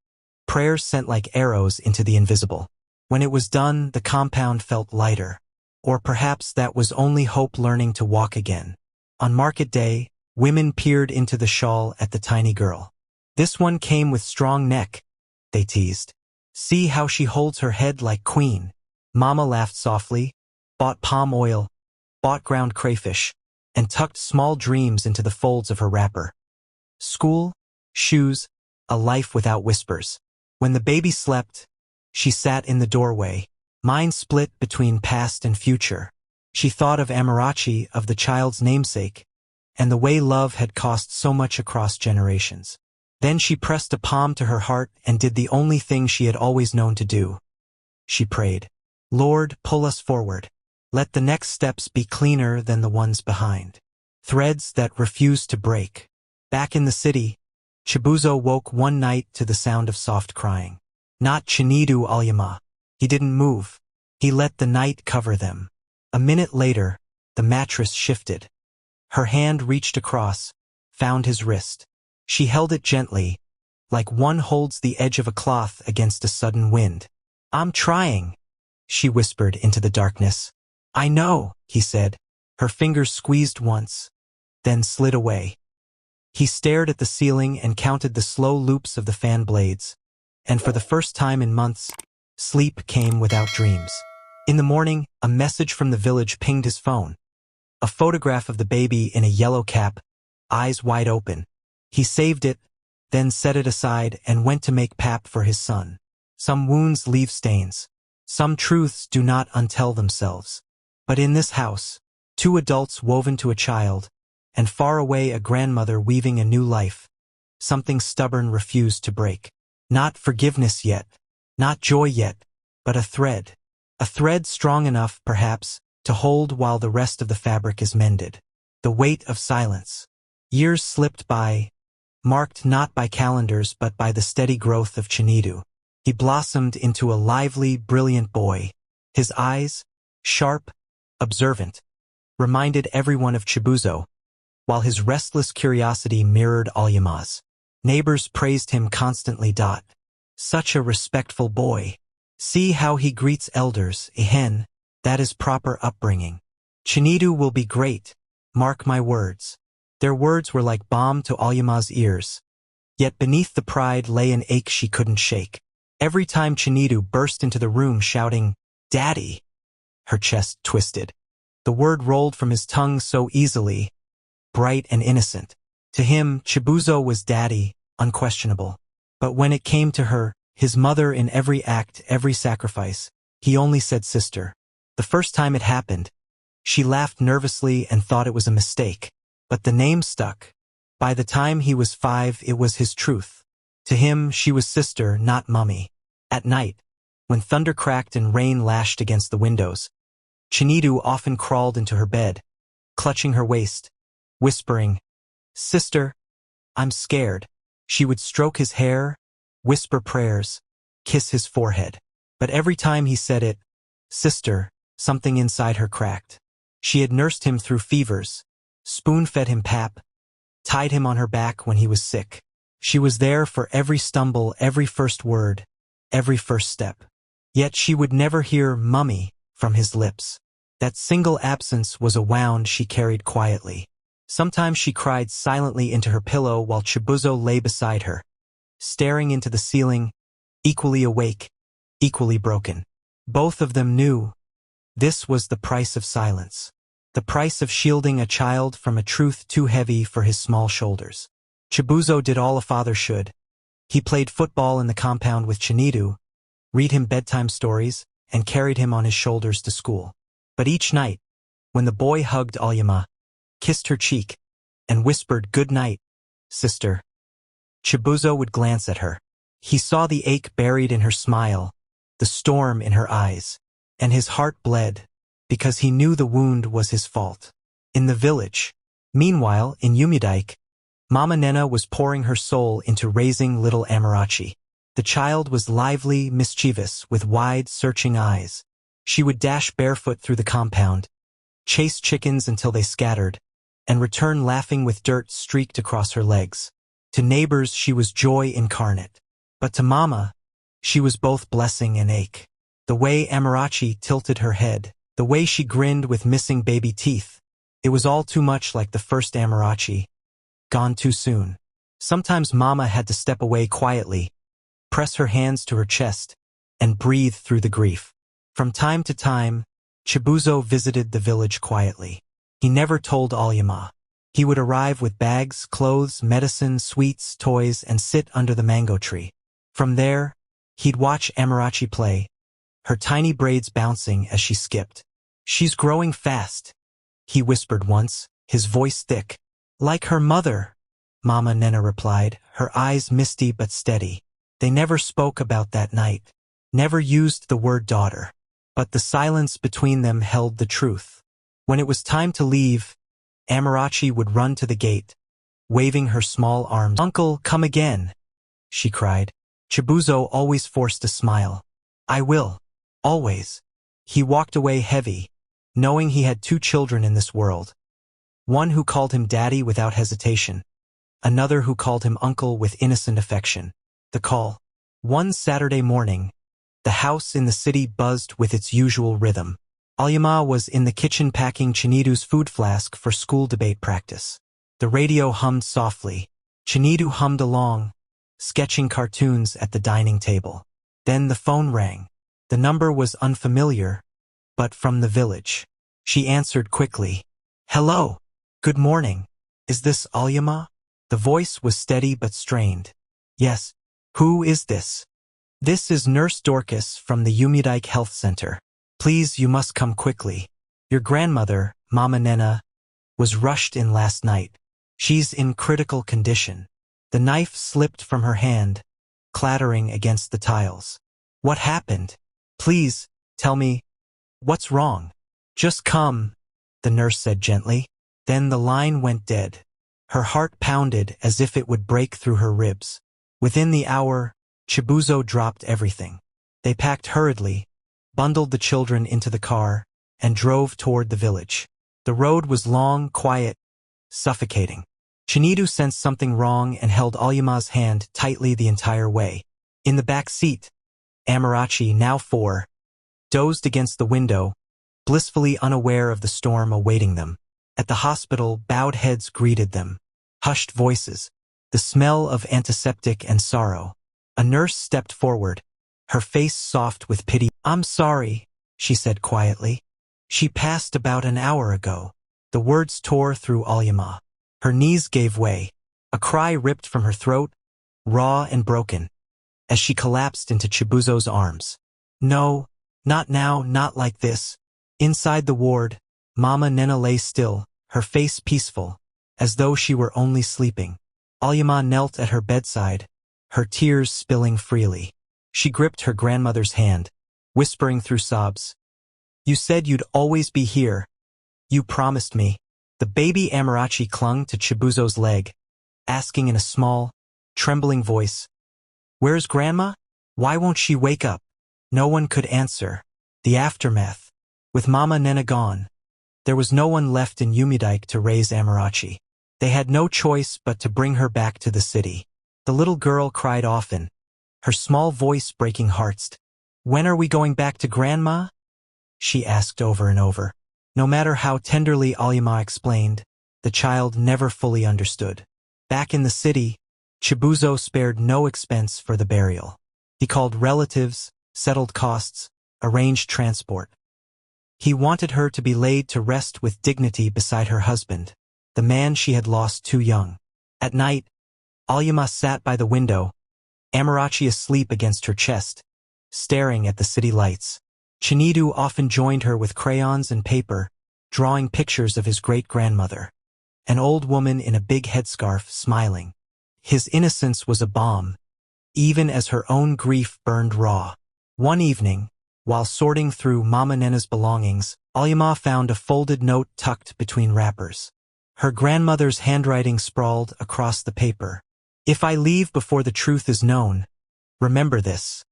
prayers sent like arrows into the invisible. When it was done, the compound felt lighter. Or perhaps that was only hope learning to walk again. On market day, women peered into the shawl at the tiny girl. This one came with strong neck, they teased. See how she holds her head like queen. Mama laughed softly, bought palm oil, bought ground crayfish, and tucked small dreams into the folds of her wrapper. School, shoes, a life without whispers. When the baby slept, she sat in the doorway, mind split between past and future. She thought of Amarachi, of the child's namesake, and the way love had cost so much across generations. Then she pressed a palm to her heart and did the only thing she had always known to do. She prayed, Lord, pull us forward. Let the next steps be cleaner than the ones behind. Threads that refused to break. Back in the city, Chibuzo woke one night to the sound of soft crying. Not Shinidu Alyama. He didn't move. He let the night cover them. A minute later, the mattress shifted. Her hand reached across, found his wrist. She held it gently, like one holds the edge of a cloth against a sudden wind. I'm trying, she whispered into the darkness. I know, he said. Her fingers squeezed once, then slid away. He stared at the ceiling and counted the slow loops of the fan blades, and for the first time in months, sleep came without dreams. In the morning, a message from the village pinged his phone. A photograph of the baby in a yellow cap, eyes wide open. He saved it, then set it aside and went to make pap for his son. Some wounds leave stains. Some truths do not untell themselves. But in this house, two adults woven to a child, and far away a grandmother weaving a new life. Something stubborn refused to break. Not forgiveness yet, not joy yet, but a thread. A thread strong enough, perhaps, to hold while the rest of the fabric is mended. The weight of silence. Years slipped by, marked not by calendars but by the steady growth of Shinidu. He blossomed into a lively, brilliant boy. His eyes, sharp, observant, reminded everyone of Chibuzo, while his restless curiosity mirrored Alyama's. Neighbors praised him constantly. Such a respectful boy. See how he greets elders, Ihen, that is proper upbringing. Shinidu will be great, mark my words. Their words were like balm to Alyama's ears. Yet beneath the pride lay an ache she couldn't shake. Every time Shinidu burst into the room shouting, Daddy, her chest twisted. The word rolled from his tongue so easily, bright and innocent. To him, Chibuzo was daddy, unquestionable. But when it came to her, his mother in every act, every sacrifice, he only said sister. The first time it happened, she laughed nervously and thought it was a mistake. But the name stuck. By the time he was 5, it was his truth. To him, she was sister, not mummy. At night, when thunder cracked and rain lashed against the windows, Chinidu often crawled into her bed, clutching her waist, whispering, "Sister, I'm scared." She would stroke his hair, whisper prayers, kiss his forehead. But every time he said it, "Sister," something inside her cracked. She had nursed him through fevers, spoon-fed him pap, tied him on her back when he was sick. She was there for every stumble, every first word, every first step. Yet she would never hear "mummy" from his lips. That single absence was a wound she carried quietly. Sometimes she cried silently into her pillow while Chibuzo lay beside her, staring into the ceiling, equally awake, equally broken. Both of them knew this was the price of silence, the price of shielding a child from a truth too heavy for his small shoulders. Chibuzo did all a father should. He played football in the compound with Chinidu, read him bedtime stories, and carried him on his shoulders to school. But each night, when the boy hugged Alyama, kissed her cheek, and whispered "Good night, sister," Chibuzo would glance at her. He saw the ache buried in her smile, the storm in her eyes, and his heart bled, because he knew the wound was his fault. In the village, meanwhile, in Umidike, Mama Nena was pouring her soul into raising little Amarachi. The child was lively, mischievous, with wide, searching eyes. She would dash barefoot through the compound, chase chickens until they scattered, and return laughing with dirt streaked across her legs. To neighbors, she was joy incarnate. But to Mama, she was both blessing and ache. The way Amarachi tilted her head, the way she grinned with missing baby teeth, it was all too much like the first Amarachi, gone too soon. Sometimes Mama had to step away quietly, press her hands to her chest, and breathe through the grief. From time to time, Chibuzo visited the village quietly. He never told Alyama. He would arrive with bags, clothes, medicine, sweets, toys, and sit under the mango tree. From there, he'd watch Amarachi play, her tiny braids bouncing as she skipped. "She's growing fast," he whispered once, his voice thick. "Like her mother," Mama Nena replied, her eyes misty but steady. They never spoke about that night, never used the word daughter. But the silence between them held the truth. When it was time to leave, Amarachi would run to the gate, waving her small arms. "Uncle, come again," she cried. Chibuzo always forced a smile. "I will. Always." He walked away heavy, knowing he had 2 children in this world. One who called him daddy without hesitation, another who called him uncle with innocent affection. The call. One Saturday morning, the house in the city buzzed with its usual rhythm. Alyama was in the kitchen packing Chinidu's food flask for school debate practice. The radio hummed softly. Chinidu hummed along, sketching cartoons at the dining table. Then the phone rang. The number was unfamiliar, but from the village. She answered quickly. "Hello. Good morning. Is this Alyama?" The voice was steady but strained. "Yes. Who is this?" "This is Nurse Dorcas from the Umidike Health Center. Please, you must come quickly. Your grandmother, Mama Nena, was rushed in last night. She's in critical condition." The knife slipped from her hand, clattering against the tiles. "What happened? Please, tell me. What's wrong?" "Just come," the nurse said gently. Then the line went dead. Her heart pounded as if it would break through her ribs. Within the hour, Chibuzo dropped everything. They packed hurriedly, bundled the children into the car, and drove toward the village. The road was long, quiet, suffocating. Chinidu sensed something wrong and held Alyama's hand tightly the entire way. In the back seat, Amarachi, now 4, dozed against the window, blissfully unaware of the storm awaiting them. At the hospital, bowed heads greeted them. Hushed voices, the smell of antiseptic and sorrow. A nurse stepped forward, her face soft with pity. "I'm sorry," she said quietly. "She passed about an hour ago." The words tore through Alyama. Her knees gave way. A cry ripped from her throat, raw and broken, as she collapsed into Chibuzo's arms. "No, not now, not like this." Inside the ward, Mama Nena lay still, her face peaceful, as though she were only sleeping. Alyama knelt at her bedside, her tears spilling freely. She gripped her grandmother's hand, whispering through sobs, "You said you'd always be here. You promised me." The baby Amarachi clung to Chibuzo's leg, asking in a small, trembling voice, "Where's Grandma? Why won't she wake up?" No one could answer. The aftermath. With Mama Nena gone, there was no one left in Umidike to raise Amarachi. They had no choice but to bring her back to the city. The little girl cried often, her small voice breaking hearts. "When are we going back to Grandma?" she asked over and over. No matter how tenderly Alyama explained, the child never fully understood. Back in the city, Chibuzo spared no expense for the burial. He called relatives, settled costs, arranged transport. He wanted her to be laid to rest with dignity beside her husband, the man she had lost too young. At night, Alyama sat by the window, Amarachi asleep against her chest, staring at the city lights. Chinidu often joined her with crayons and paper, drawing pictures of his great-grandmother, an old woman in a big headscarf smiling. His innocence was a balm, even as her own grief burned raw. One evening, while sorting through Mama Nena's belongings, Alyama found a folded note tucked between wrappers. Her grandmother's handwriting sprawled across the paper. "If I leave before the truth is known, remember this.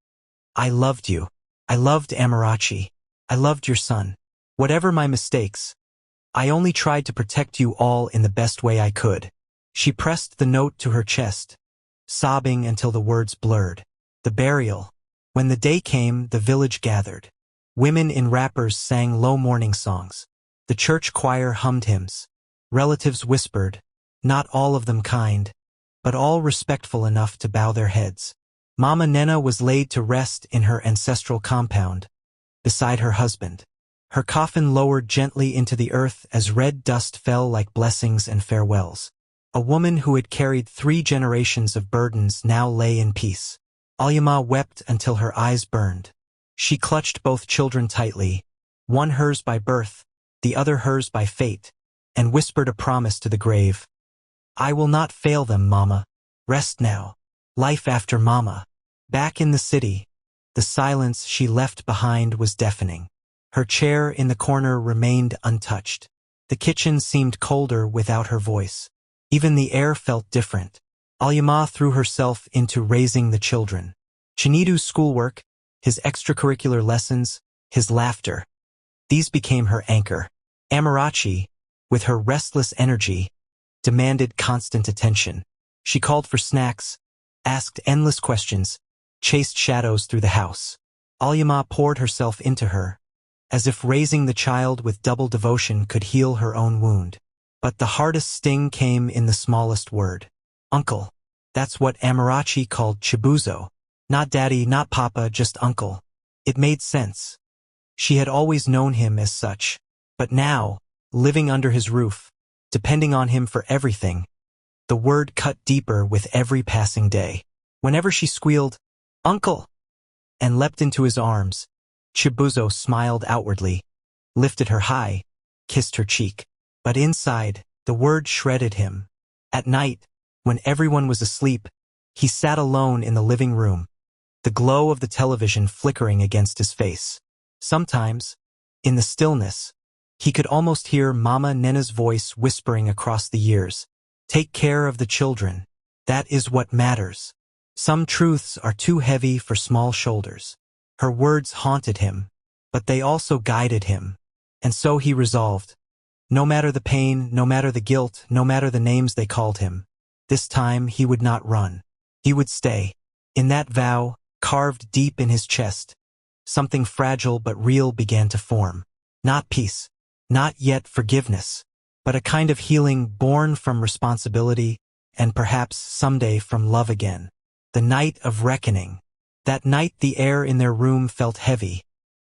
I loved you. I loved Amarachi. I loved your son. Whatever my mistakes, I only tried to protect you all in the best way I could." She pressed the note to her chest, sobbing until the words blurred. The burial. When the day came, the village gathered. Women in wrappers sang low mourning songs. The church choir hummed hymns. Relatives whispered, not all of them kind, but all respectful enough to bow their heads. Mama Nena was laid to rest in her ancestral compound, beside her husband. Her coffin lowered gently into the earth as red dust fell like blessings and farewells. A woman who had carried 3 generations of burdens now lay in peace. Alyama wept until her eyes burned. She clutched both children tightly, one hers by birth, the other hers by fate, and whispered a promise to the grave. "I will not fail them, Mama. Rest now. Life after Mama." Back in the city, the silence she left behind was deafening. Her chair in the corner remained untouched. The kitchen seemed colder without her voice. Even the air felt different. Alyama threw herself into raising the children. Chinidu's schoolwork, his extracurricular lessons, his laughter. These became her anchor. Amarachi, with her restless energy, demanded constant attention. She called for snacks, asked endless questions, chased shadows through the house. Alyama poured herself into her, as if raising the child with double devotion could heal her own wound. But the hardest sting came in the smallest word. Uncle. That's what Amarachi called Chibuzo. Not daddy, not papa, just uncle. It made sense. She had always known him as such. But now, living under his roof, depending on him for everything, the word cut deeper with every passing day. Whenever she squealed, "Uncle!" and leapt into his arms, Chibuzo smiled outwardly, lifted her high, kissed her cheek. But inside, the word shredded him. At night, when everyone was asleep, he sat alone in the living room, the glow of the television flickering against his face. Sometimes, in the stillness, he could almost hear Mama Nena's voice whispering across the years, "Take care of the children. That is what matters. Some truths are too heavy for small shoulders." Her words haunted him, but they also guided him. And so he resolved, no matter the pain, no matter the guilt, no matter the names they called him, this time he would not run. He would stay. In that vow, carved deep in his chest, something fragile but real began to form. Not peace, not yet forgiveness, but a kind of healing born from responsibility and perhaps someday from love again. The night of reckoning. That night the air in their room felt heavy,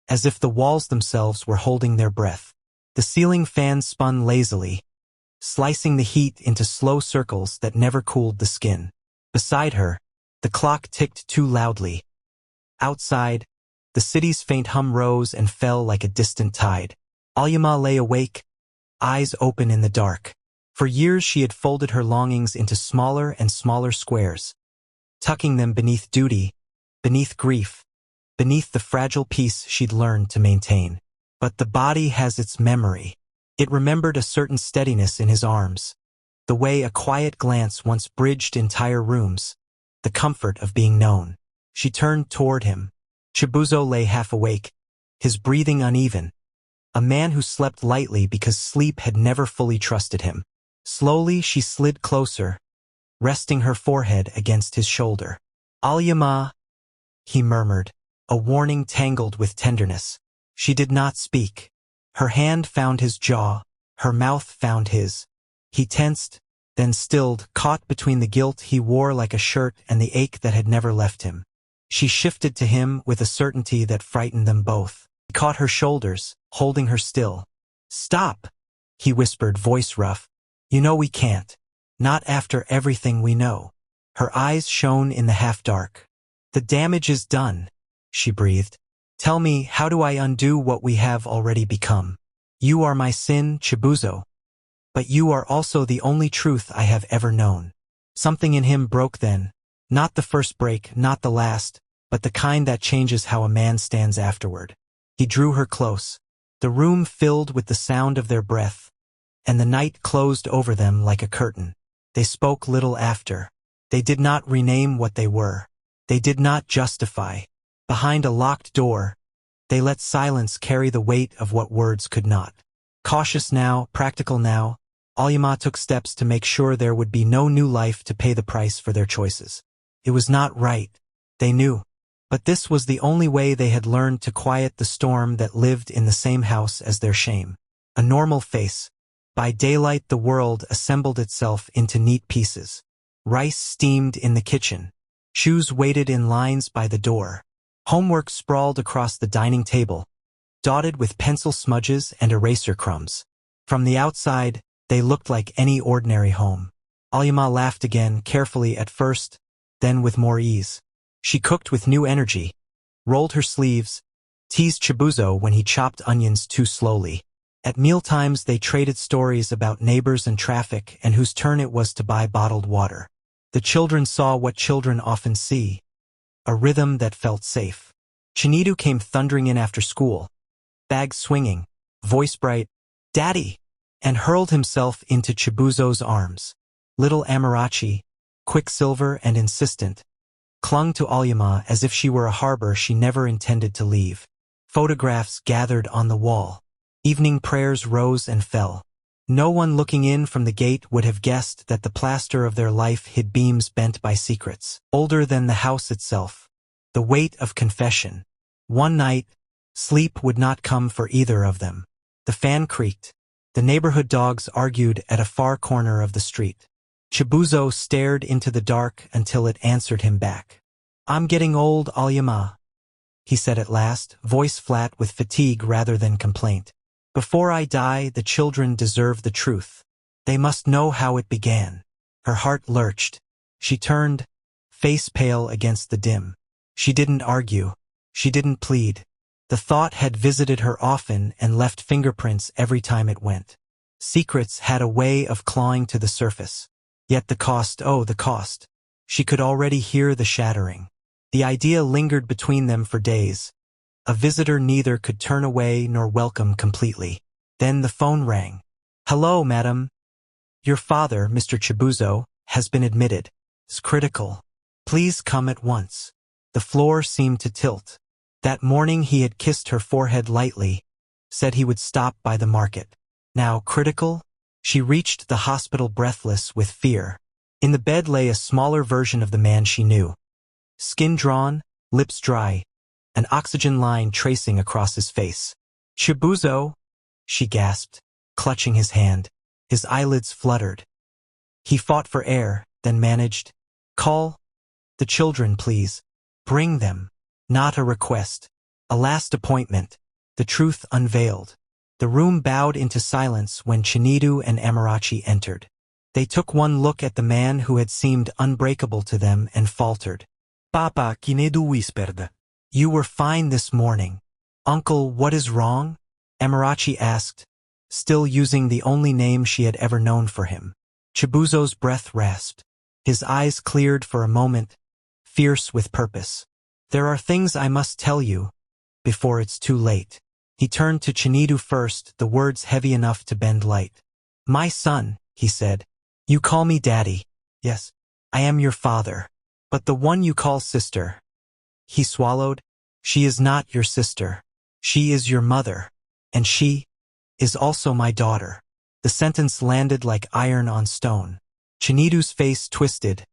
as if the walls themselves were holding their breath. The ceiling fan spun lazily, slicing the heat into slow circles that never cooled the skin. Beside her, the clock ticked too loudly. Outside, the city's faint hum rose and fell like a distant tide. Alyama lay awake, eyes open in the dark. For years she had folded her longings into smaller and smaller squares, tucking them beneath duty, beneath grief, beneath the fragile peace she'd learned to maintain. But the body has its memory. It remembered a certain steadiness in his arms, the way a quiet glance once bridged entire rooms, the comfort of being known. She turned toward him. Chibuzo lay half awake, his breathing uneven, a man who slept lightly because sleep had never fully trusted him. Slowly she slid closer, resting her forehead against his shoulder. "Alyama," he murmured, a warning tangled with tenderness. She did not speak. Her hand found his jaw, her mouth found his. He tensed, then stilled, caught between the guilt he wore like a shirt and the ache that had never left him. She shifted to him with a certainty that frightened them both. He caught her shoulders, holding her still. "Stop," he whispered, voice rough. "You know we can't. Not after everything we know." Her eyes shone in the half-dark. "The damage is done," she breathed. "Tell me, how do I undo what we have already become? You are my sin, Chibuzo. But you are also the only truth I have ever known." Something in him broke then. Not the first break, not the last, but the kind that changes how a man stands afterward. He drew her close. The room filled with the sound of their breath, and the night closed over them like a curtain. They spoke little after. They did not rename what they were. They did not justify. Behind a locked door, they let silence carry the weight of what words could not. Cautious now, practical now, Alyama took steps to make sure there would be no new life to pay the price for their choices. It was not right, they knew. But this was the only way they had learned to quiet the storm that lived in the same house as their shame. A normal face. By daylight the world assembled itself into neat pieces. Rice steamed in the kitchen. Shoes waited in lines by the door. Homework sprawled across the dining table, dotted with pencil smudges and eraser crumbs. From the outside, they looked like any ordinary home. Alyama laughed again, carefully at first, then with more ease. She cooked with new energy, rolled her sleeves, teased Chibuzo when he chopped onions too slowly. At mealtimes they traded stories about neighbors and traffic and whose turn it was to buy bottled water. The children saw what children often see, a rhythm that felt safe. Chinidu came thundering in after school, bag swinging, voice bright, "Daddy!" and hurled himself into Chibuzo's arms. Little Amarachi, quicksilver and insistent, clung to Alyama as if she were a harbor she never intended to leave. Photographs gathered on the wall. Evening prayers rose and fell. No one looking in from the gate would have guessed that the plaster of their life hid beams bent by secrets, older than the house itself. The weight of confession. One night, sleep would not come for either of them. The fan creaked. The neighborhood dogs argued at a far corner of the street. Chibuzo stared into the dark until it answered him back. "I'm getting old, Alyama," he said at last, voice flat with fatigue rather than complaint. "Before I die, the children deserve the truth. They must know how it began." Her heart lurched. She turned, face pale against the dim. She didn't argue. She didn't plead. The thought had visited her often and left fingerprints every time it went. Secrets had a way of clawing to the surface. Yet the cost, oh, the cost. She could already hear the shattering. The idea lingered between them for days. A visitor neither could turn away nor welcome completely. Then the phone rang. "Hello, madam. Your father, Mr. Chibuzo, has been admitted. It's critical. Please come at once." The floor seemed to tilt. That morning he had kissed her forehead lightly, said he would stop by the market. Now critical? She reached the hospital breathless with fear. In the bed lay a smaller version of the man she knew. Skin drawn, lips dry, an oxygen line tracing across his face. "Chibuzo," she gasped, clutching his hand. His eyelids fluttered. He fought for air, then managed. "Call the children, please. Bring them." Not a request. A last appointment. The truth unveiled. The room bowed into silence when Chinidu and Amarachi entered. They took one look at the man who had seemed unbreakable to them and faltered. "Papa," Chinidu whispered. "You were fine this morning." "Uncle, what is wrong?" Amarachi asked, still using the only name she had ever known for him. Chibuzo's breath rasped. His eyes cleared for a moment, fierce with purpose. There are things I must tell you, before it's too late. He turned to Chinidu first, the words heavy enough to bend light. My son, he said. You call me daddy. Yes, I am your father. But the one you call sister. He swallowed. She is not your sister. She is your mother. And she is also my daughter. The sentence landed like iron on stone. Chinidu's face twisted,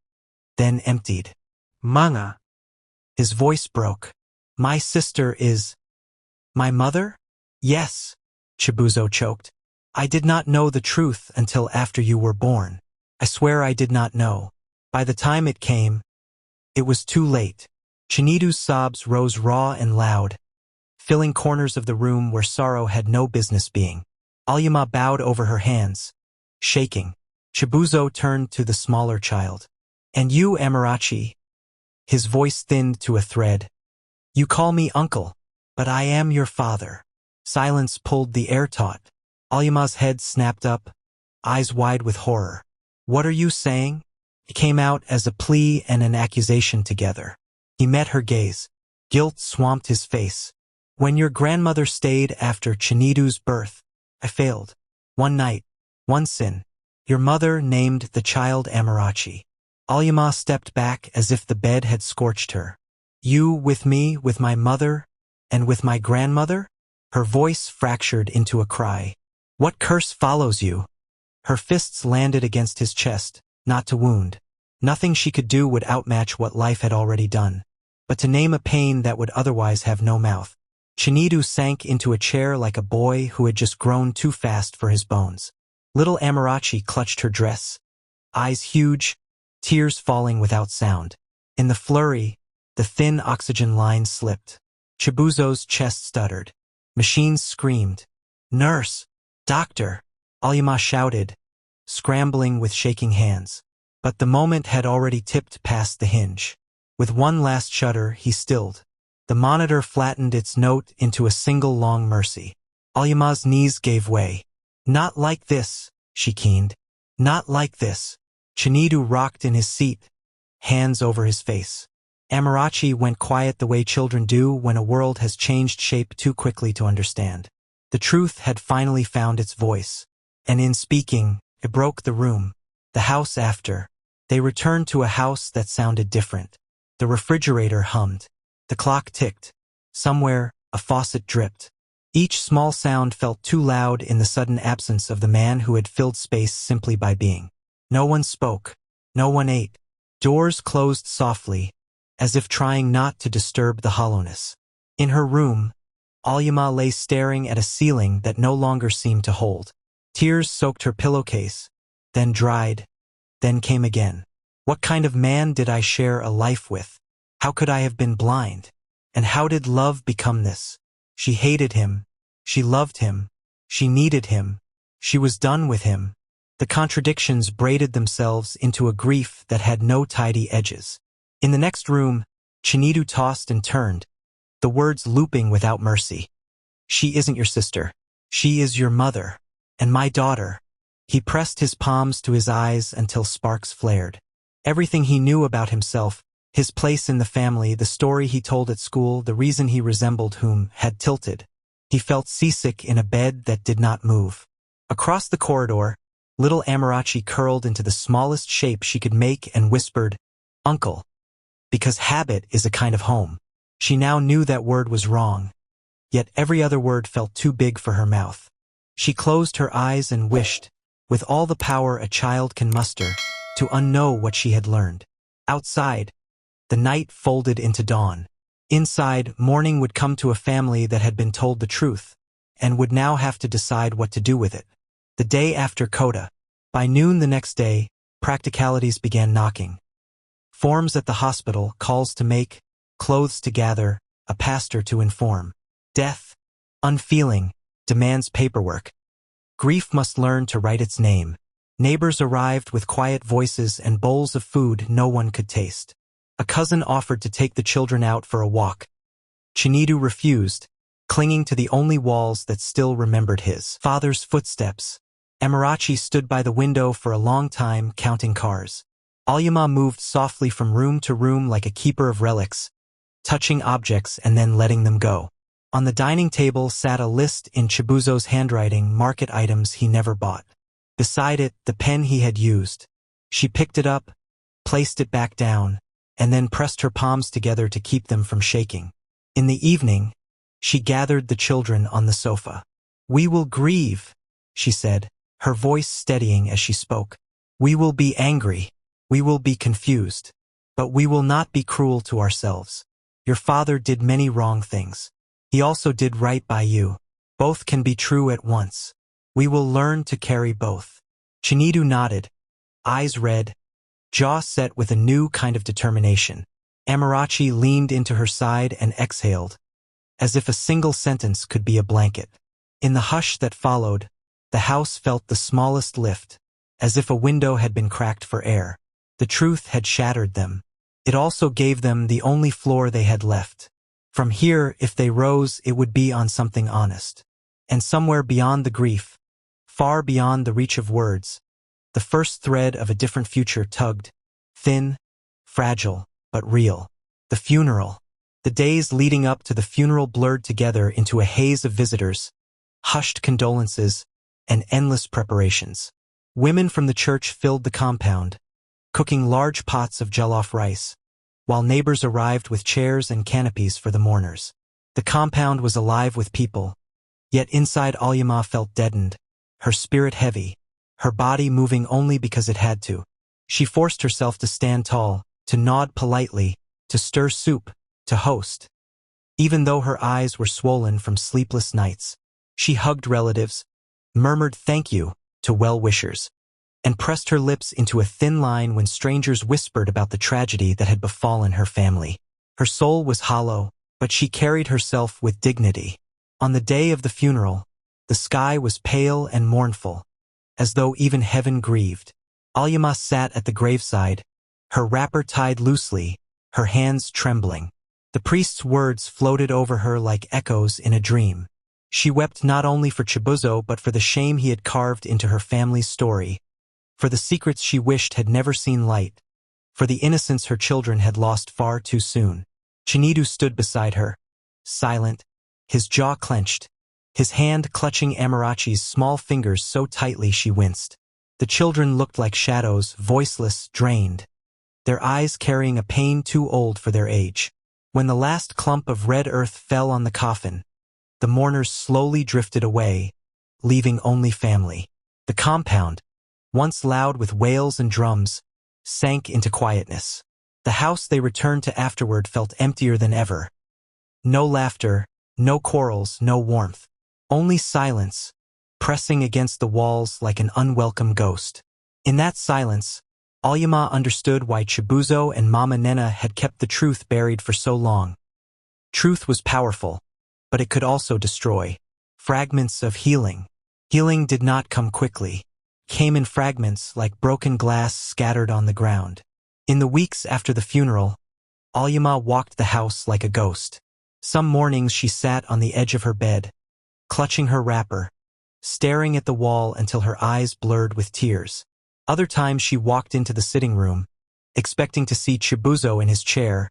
then emptied. Manga. His voice broke. My sister is my mother? Yes, Chibuzo choked. I did not know the truth until after you were born. I swear I did not know. By the time it came, it was too late. Chinidu's sobs rose raw and loud, filling corners of the room where sorrow had no business being. Alyama bowed over her hands, shaking. Chibuzo turned to the smaller child. And you, Amarachi? His voice thinned to a thread. You call me uncle, but I am your father. Silence pulled the air taut. Alyama's head snapped up, eyes wide with horror. What are you saying? It came out as a plea and an accusation together. He met her gaze. Guilt swamped his face. When your grandmother stayed after Chinidu's birth, I failed. One night, one sin. Your mother named the child Amarachi. Alyama stepped back as if the bed had scorched her. You with me, with my mother, and with my grandmother? Her voice fractured into a cry. What curse follows you? Her fists landed against his chest, not to wound. Nothing she could do would outmatch what life had already done. But to name a pain that would otherwise have no mouth. Chinidu sank into a chair like a boy who had just grown too fast for his bones. Little Amarachi clutched her dress, eyes huge, tears falling without sound. In the flurry, the thin oxygen line slipped. Chibuzo's chest stuttered. Machines screamed. Nurse! Doctor! Alyama shouted, scrambling with shaking hands. But the moment had already tipped past the hinge. With one last shudder, he stilled. The monitor flattened its note into a single long mercy. Alyama's knees gave way. Not like this, she keened. Not like this. Chinidu rocked in his seat, hands over his face. Amarachi went quiet the way children do when a world has changed shape too quickly to understand. The truth had finally found its voice. And in speaking, it broke the room. The house after. They returned to a house that sounded different. The refrigerator hummed. The clock ticked. Somewhere, a faucet dripped. Each small sound felt too loud in the sudden absence of the man who had filled space simply by being. No one spoke. No one ate. Doors closed softly, as if trying not to disturb the hollowness. In her room, Alyama lay staring at a ceiling that no longer seemed to hold. Tears soaked her pillowcase, then dried, then came again. What kind of man did I share a life with? How could I have been blind? And how did love become this? She hated him. She loved him. She needed him. She was done with him. The contradictions braided themselves into a grief that had no tidy edges. In the next room, Chinidu tossed and turned, the words looping without mercy. She isn't your sister. She is your mother. And my daughter. He pressed his palms to his eyes until sparks flared. Everything he knew about himself, his place in the family, the story he told at school, the reason he resembled whom, had tilted. He felt seasick in a bed that did not move. Across the corridor, little Amarachi curled into the smallest shape she could make and whispered, Uncle. Because habit is a kind of home. She now knew that word was wrong. Yet every other word felt too big for her mouth. She closed her eyes and wished, with all the power a child can muster, to unknow what she had learned. Outside, the night folded into dawn. Inside, morning would come to a family that had been told the truth, and would now have to decide what to do with it. The day after Coda. By noon the next day, practicalities began knocking. Forms at the hospital, calls to make, clothes to gather, a pastor to inform. Death, unfeeling, demands paperwork. Grief must learn to write its name. Neighbors arrived with quiet voices and bowls of food no one could taste. A cousin offered to take the children out for a walk. Chinidu refused, clinging to the only walls that still remembered his father's footsteps. Amarachi stood by the window for a long time, counting cars. Alyama moved softly from room to room like a keeper of relics, touching objects and then letting them go. On the dining table sat a list in Chibuzo's handwriting, market items he never bought. Beside it, the pen he had used. She picked it up, placed it back down, and then pressed her palms together to keep them from shaking. In the evening, she gathered the children on the sofa. "We will grieve," she said, her voice steadying as she spoke. "We will be angry. We will be confused. But we will not be cruel to ourselves. Your father did many wrong things. He also did right by you. Both can be true at once. We will learn to carry both." Chinidu nodded, eyes red, jaw set with a new kind of determination. Amarachi leaned into her side and exhaled, as if a single sentence could be a blanket. In the hush that followed, the house felt the smallest lift, as if a window had been cracked for air. The truth had shattered them. It also gave them the only floor they had left. From here, if they rose, it would be on something honest. And somewhere beyond the grief, far beyond the reach of words, the first thread of a different future tugged, thin, fragile, but real. The funeral. The days leading up to the funeral blurred together into a haze of visitors, hushed condolences, and endless preparations. Women from the church filled the compound, cooking large pots of jollof rice, while neighbors arrived with chairs and canopies for the mourners. The compound was alive with people, yet inside Alyama felt deadened, her spirit heavy, her body moving only because it had to. She forced herself to stand tall, to nod politely, to stir soup, to host. Even though her eyes were swollen from sleepless nights, she hugged relatives, murmured thank you to well-wishers, and pressed her lips into a thin line when strangers whispered about the tragedy that had befallen her family. Her soul was hollow, but she carried herself with dignity. On the day of the funeral, the sky was pale and mournful, as though even heaven grieved. Alyama sat at the graveside, her wrapper tied loosely, her hands trembling. The priest's words floated over her like echoes in a dream. She wept not only for Chibuzo but for the shame he had carved into her family's story, for the secrets she wished had never seen light, for the innocence her children had lost far too soon. Chinidu stood beside her, silent, his jaw clenched, his hand clutching Amarachi's small fingers so tightly she winced. The children looked like shadows, voiceless, drained, their eyes carrying a pain too old for their age. When the last clump of red earth fell on the coffin, the mourners slowly drifted away, leaving only family. The compound, once loud with wails and drums, sank into quietness. The house they returned to afterward felt emptier than ever. No laughter, no quarrels, no warmth. Only silence, pressing against the walls like an unwelcome ghost. In that silence, Alyama understood why Chibuzo and Mama Nena had kept the truth buried for so long. Truth was powerful, but it could also destroy. Fragments of healing. Healing did not come quickly. Came in fragments like broken glass scattered on the ground. In the weeks after the funeral, Alyama walked the house like a ghost. Some mornings she sat on the edge of her bed, clutching her wrapper, staring at the wall until her eyes blurred with tears. Other times she walked into the sitting room, expecting to see Chibuzo in his chair,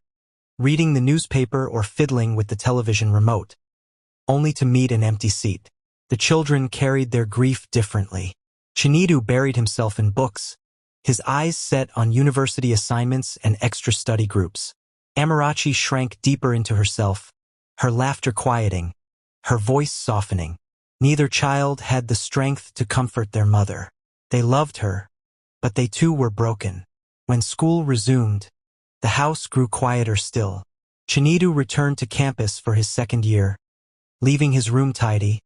reading the newspaper or fiddling with the television remote, only to meet an empty seat. The children carried their grief differently. Chinidu buried himself in books, his eyes set on university assignments and extra study groups. Amarachi shrank deeper into herself, her laughter quieting, her voice softening. Neither child had the strength to comfort their mother. They loved her, but they too were broken. When school resumed, the house grew quieter still. Chinidu returned to campus for his second year, leaving his room tidy,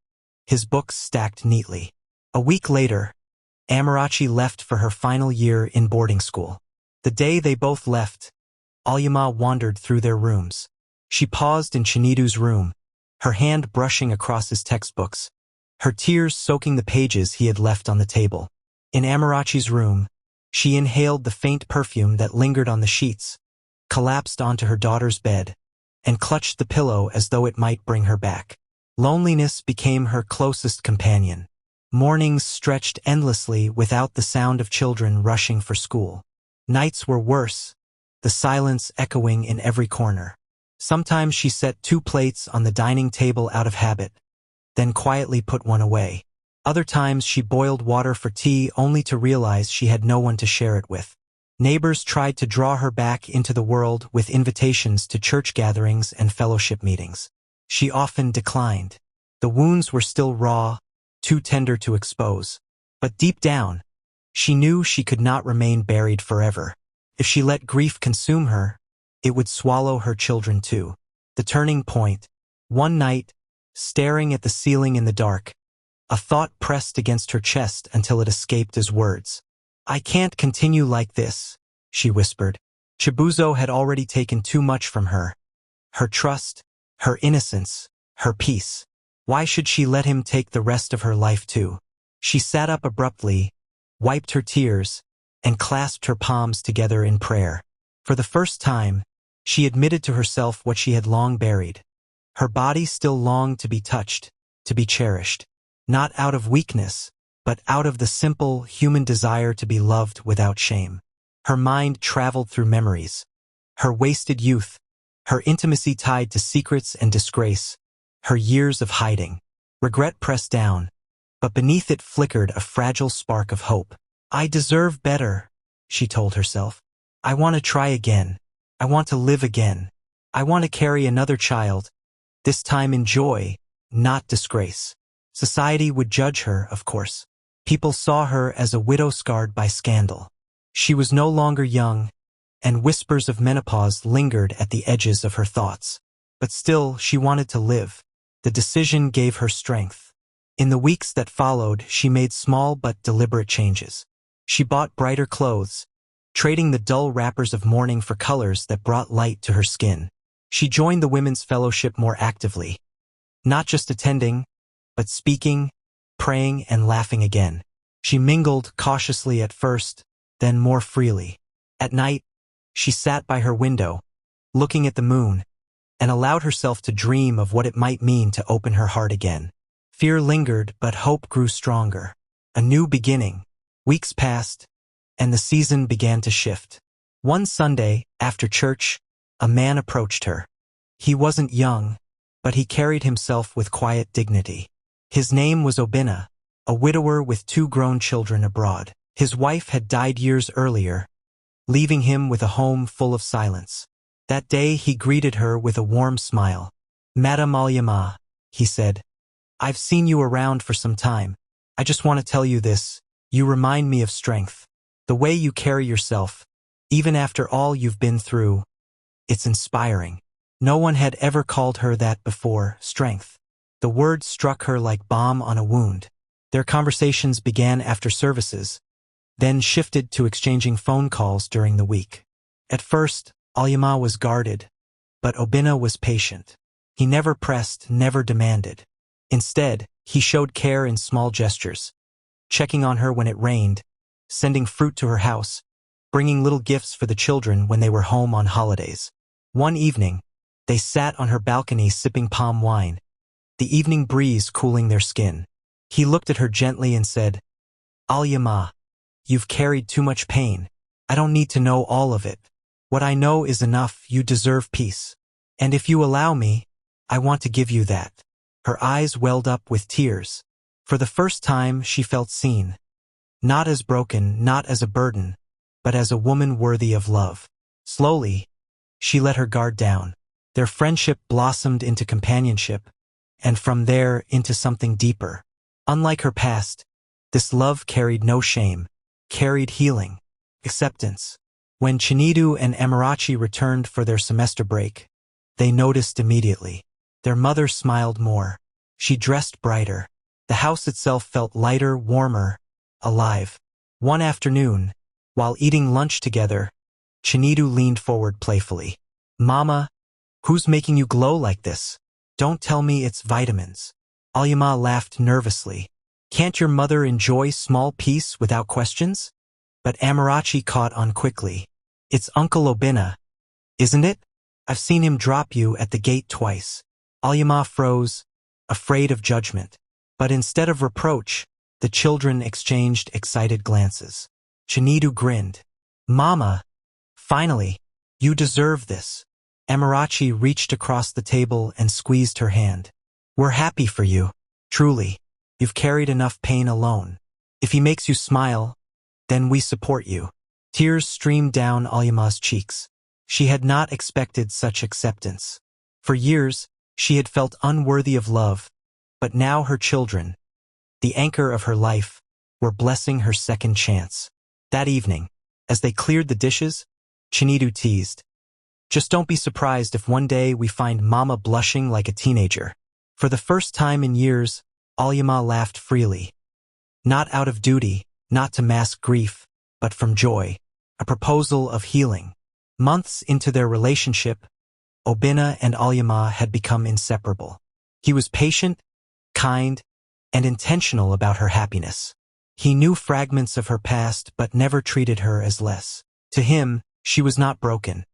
his books stacked neatly. A week later, Amarachi left for her final year in boarding school. The day they both left, Alyama wandered through their rooms. She paused in Chinidu's room, her hand brushing across his textbooks, her tears soaking the pages he had left on the table. In Amarachi's room, she inhaled the faint perfume that lingered on the sheets, collapsed onto her daughter's bed, and clutched the pillow as though it might bring her back. Loneliness became her closest companion. Mornings stretched endlessly without the sound of children rushing for school. Nights were worse, the silence echoing in every corner. Sometimes she set 2 plates on the dining table out of habit, then quietly put one away. Other times she boiled water for tea only to realize she had no one to share it with. Neighbors tried to draw her back into the world with invitations to church gatherings and fellowship meetings. She often declined. The wounds were still raw, too tender to expose. But deep down, she knew she could not remain buried forever. If she let grief consume her, it would swallow her children too. The turning point. One night, staring at the ceiling in the dark, a thought pressed against her chest until it escaped as words. "I can't continue like this," she whispered. Chibuzo had already taken too much from her. Her trust, her innocence, her peace. Why should she let him take the rest of her life too? She sat up abruptly, wiped her tears, and clasped her palms together in prayer. For the first time, she admitted to herself what she had long buried. Her body still longed to be touched, to be cherished. Not out of weakness, but out of the simple, human desire to be loved without shame. Her mind traveled through memories. Her wasted youth, her intimacy tied to secrets and disgrace, her years of hiding. Regret pressed down, but beneath it flickered a fragile spark of hope. "I deserve better," she told herself. "I want to try again. I want to live again. I want to carry another child, this time in joy, not disgrace." Society would judge her, of course. People saw her as a widow scarred by scandal. She was no longer young, and whispers of menopause lingered at the edges of her thoughts. But still, she wanted to live. The decision gave her strength. In the weeks that followed, she made small but deliberate changes. She bought brighter clothes, trading the dull wrappers of mourning for colors that brought light to her skin. She joined the women's fellowship more actively, not just attending, but speaking, praying, and laughing again. She mingled cautiously at first, then more freely. At night, she sat by her window, looking at the moon, and allowed herself to dream of what it might mean to open her heart again. Fear lingered, but hope grew stronger. A new beginning. Weeks passed, and the season began to shift. One Sunday, after church, a man approached her. He wasn't young, but he carried himself with quiet dignity. His name was Obina, a widower with 2 grown children abroad. His wife had died years earlier, leaving him with a home full of silence. That day he greeted her with a warm smile. "Madame Alyama," he said, "I've seen you around for some time. I just want to tell you this, you remind me of strength. The way you carry yourself, even after all you've been through, it's inspiring." No one had ever called her that before, strength. The word struck her like balm on a wound. Their conversations began after services, then shifted to exchanging phone calls during the week. At first, Alyama was guarded, but Obina was patient. He never pressed, never demanded. Instead, he showed care in small gestures, checking on her when it rained, sending fruit to her house, bringing little gifts for the children when they were home on holidays. One evening, they sat on her balcony sipping palm wine, the evening breeze cooling their skin. He looked at her gently and said, "Alyama, you've carried too much pain. I don't need to know all of it. What I know is enough. You deserve peace. And if you allow me, I want to give you that." Her eyes welled up with tears. For the first time, she felt seen. Not as broken, not as a burden, but as a woman worthy of love. Slowly, she let her guard down. Their friendship blossomed into companionship, and from there into something deeper. Unlike her past, this love carried no shame, carried healing, acceptance. When Chinidu and Amarachi returned for their semester break, they noticed immediately. Their mother smiled more. She dressed brighter. The house itself felt lighter, warmer, alive. One afternoon, while eating lunch together, Chinidu leaned forward playfully. "Mama, who's making you glow like this? Don't tell me it's vitamins." Alyama laughed nervously. "Can't your mother enjoy small peace without questions?" But Amarachi caught on quickly. "It's Uncle Obina, isn't it? I've seen him drop you at the gate twice." Alyama froze, afraid of judgment. But instead of reproach, the children exchanged excited glances. Chinedu grinned. Mama, finally, you deserve this. Amarachi reached across the table and squeezed her hand. We're happy for you. Truly, you've carried enough pain alone. If he makes you smile, then we support you. Tears streamed down Alyama's cheeks. She had not expected such acceptance. For years, she had felt unworthy of love, but now her children, the anchor of her life, were blessing her second chance. That evening, as they cleared the dishes, Chinedu teased, just don't be surprised if one day we find Mama blushing like a teenager. For the first time in years, Alyama laughed freely. Not out of duty, not to mask grief, but from joy, a proposal of healing. Months into their relationship, Obinna and Alyama had become inseparable. He was patient, kind, and intentional about her happiness. He knew fragments of her past but never treated her as less. To him, she was not broken.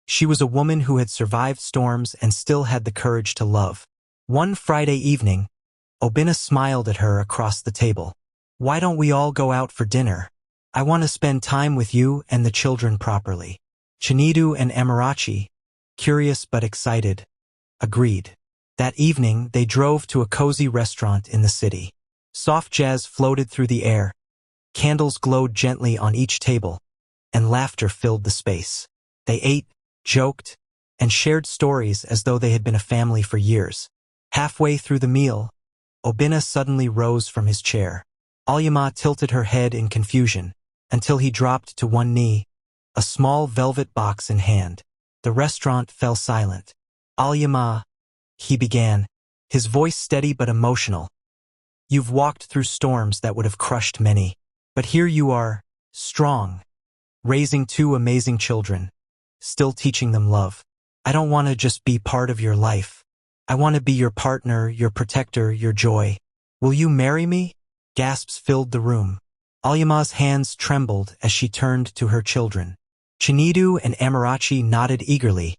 She was a woman who had survived storms and still had the courage to love. One Friday evening, Obinna smiled at her across the table. Why don't we all go out for dinner? I want to spend time with you and the children properly. Chinedu and Amarachi, curious but excited, agreed. That evening, they drove to a cozy restaurant in the city. Soft jazz floated through the air, candles glowed gently on each table, and laughter filled the space. They ate, joked, and shared stories as though they had been a family for years. Halfway through the meal, Obinna suddenly rose from his chair. Alyama tilted her head in confusion, until he dropped to one knee, a small velvet box in hand. The restaurant fell silent. Alyama, he began, his voice steady but emotional. You've walked through storms that would have crushed many, but here you are, strong, raising two amazing children, still teaching them love. I don't want to just be part of your life. I want to be your partner, your protector, your joy. Will you marry me? Gasps filled the room. Alyama's hands trembled as she turned to her children. Chinedu and Amarachi nodded eagerly,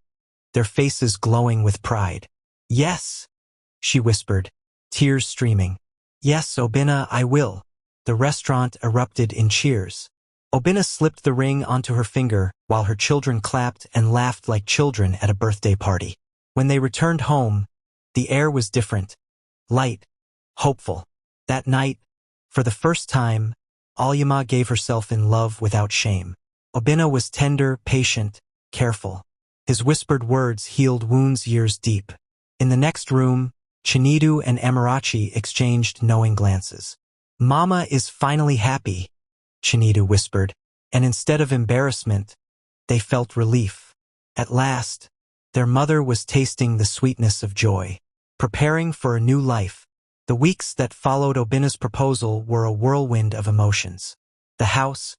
their faces glowing with pride. Yes, she whispered, tears streaming. Yes, Obinna, I will. The restaurant erupted in cheers. Obinna slipped the ring onto her finger while her children clapped and laughed like children at a birthday party. When they returned home, the air was different, light, hopeful. That night, for the first time, Alyama gave herself in love without shame. Obinna was tender, patient, careful. His whispered words healed wounds years deep. In the next room, Chinedu and Amarachi exchanged knowing glances. Mama is finally happy, Chinedu whispered, and instead of embarrassment, they felt relief. At last, their mother was tasting the sweetness of joy, preparing for a new life. The weeks that followed Obinna's proposal were a whirlwind of emotions. The house,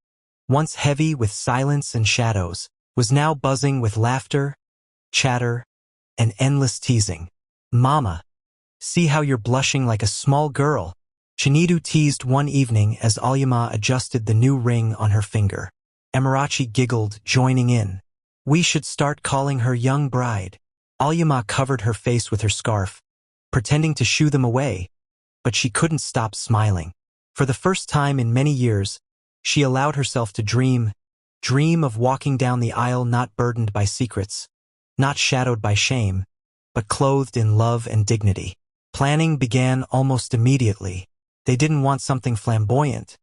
once heavy with silence and shadows, was now buzzing with laughter, chatter, and endless teasing. Mama, see how you're blushing like a small girl. Chinedu teased one evening as Alyama adjusted the new ring on her finger. Amarachi giggled, joining in. We should start calling her young bride. Alyama covered her face with her scarf, pretending to shoo them away, but she couldn't stop smiling. For the first time in many years, she allowed herself to dream of walking down the aisle not burdened by secrets, not shadowed by shame, but clothed in love and dignity. Planning began almost immediately. They didn't want something flamboyant,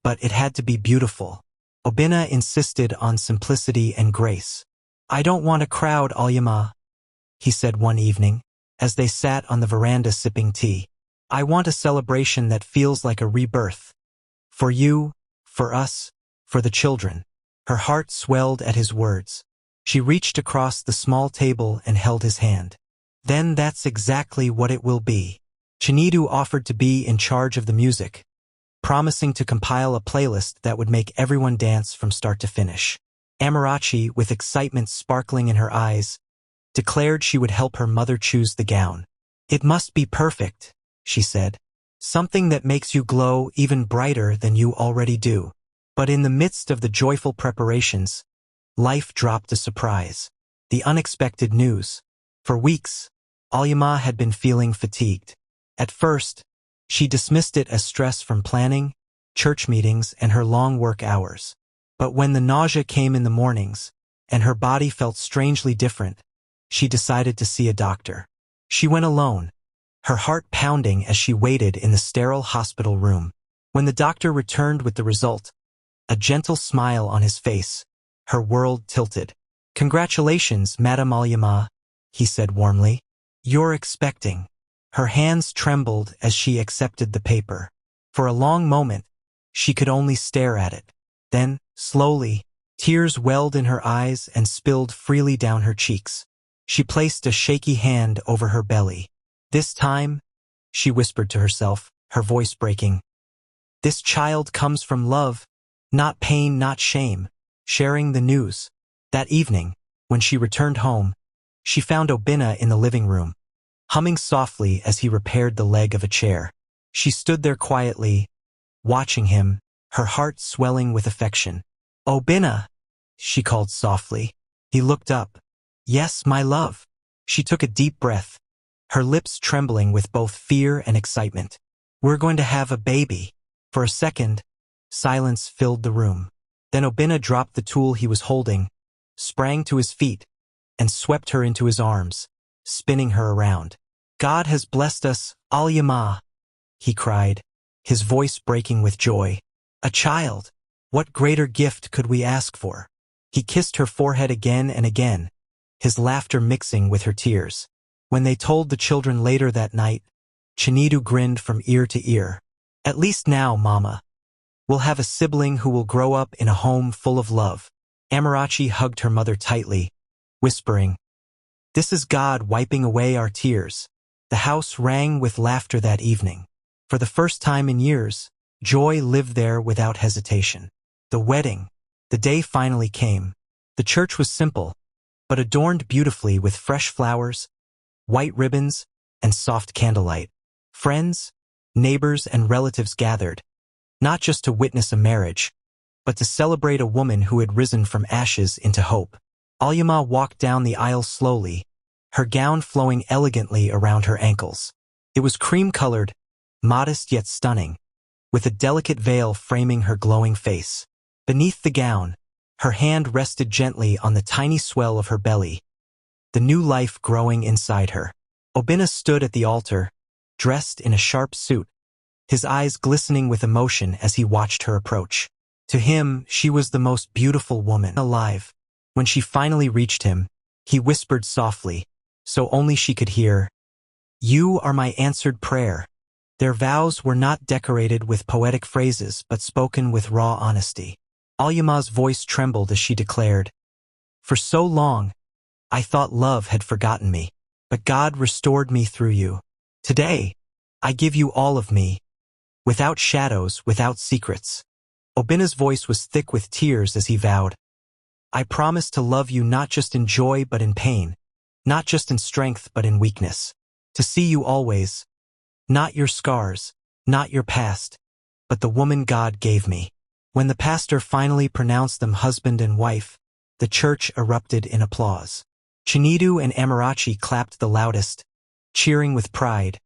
but it had to be beautiful. Obinna insisted on simplicity and grace. I don't want a crowd, Alyama, he said one evening, as they sat on the veranda sipping tea. I want a celebration that feels like a rebirth. For you, for us, for the children. Her heart swelled at his words. She reached across the small table and held his hand. Then that's exactly what it will be. Chinedu offered to be in charge of the music, promising to compile a playlist that would make everyone dance from start to finish. Amarachi, with excitement sparkling in her eyes, declared she would help her mother choose the gown. It must be perfect, she said. Something that makes you glow even brighter than you already do. But in the midst of the joyful preparations, life dropped a surprise. The unexpected news. For weeks, Alyama had been feeling fatigued. At first, she dismissed it as stress from planning, church meetings, and her long work hours. But when the nausea came in the mornings, and her body felt strangely different, she decided to see a doctor. She went alone, her heart pounding as she waited in the sterile hospital room. When the doctor returned with the result, a gentle smile on his face, her world tilted. "Congratulations, Madame Alyama," he said warmly. "You're expecting." Her hands trembled as she accepted the paper. For a long moment, she could only stare at it. Then, slowly, tears welled in her eyes and spilled freely down her cheeks. She placed a shaky hand over her belly. "This time," she whispered to herself, her voice breaking, "this child comes from love, not pain, not shame." Sharing the news. That evening, when she returned home, she found Obinna in the living room, humming softly as he repaired the leg of a chair. She stood there quietly, watching him, her heart swelling with affection. "Obinna," she called softly. He looked up. "Yes, my love." She took a deep breath, her lips trembling with both fear and excitement. "We're going to have a baby." For a second, silence filled the room. Then Obinna dropped the tool he was holding, sprang to his feet, and swept her into his arms, spinning her around. "God has blessed us, Alyama," he cried, his voice breaking with joy. "A child! What greater gift could we ask for?" He kissed her forehead again and again, his laughter mixing with her tears. When they told the children later that night, Chinedu grinned from ear to ear. "At least now, Mama, we'll have a sibling who will grow up in a home full of love." Amarachi hugged her mother tightly, whispering, "This is God wiping away our tears." The house rang with laughter that evening. For the first time in years, joy lived there without hesitation. The wedding, the day finally came. The church was simple, but adorned beautifully with fresh flowers, white ribbons, and soft candlelight. Friends, neighbors, and relatives gathered, not just to witness a marriage, but to celebrate a woman who had risen from ashes into hope. Alyama walked down the aisle slowly, her gown flowing elegantly around her ankles. It was cream-colored, modest yet stunning, with a delicate veil framing her glowing face. Beneath the gown, her hand rested gently on the tiny swell of her belly, the new life growing inside her. Obinna stood at the altar, dressed in a sharp suit, his eyes glistening with emotion as he watched her approach. To him, she was the most beautiful woman alive. When she finally reached him, he whispered softly, so only she could hear, "You are my answered prayer." Their vows were not decorated with poetic phrases but spoken with raw honesty. Alyama's voice trembled as she declared, "For so long, I thought love had forgotten me, but God restored me through you. Today, I give you all of me, without shadows, without secrets." Obinna's voice was thick with tears as he vowed, "I promise to love you not just in joy but in pain, not just in strength but in weakness. To see you always, not your scars, not your past, but the woman God gave me." When the pastor finally pronounced them husband and wife, the church erupted in applause. Chinedu and Amarachi clapped the loudest, cheering with pride,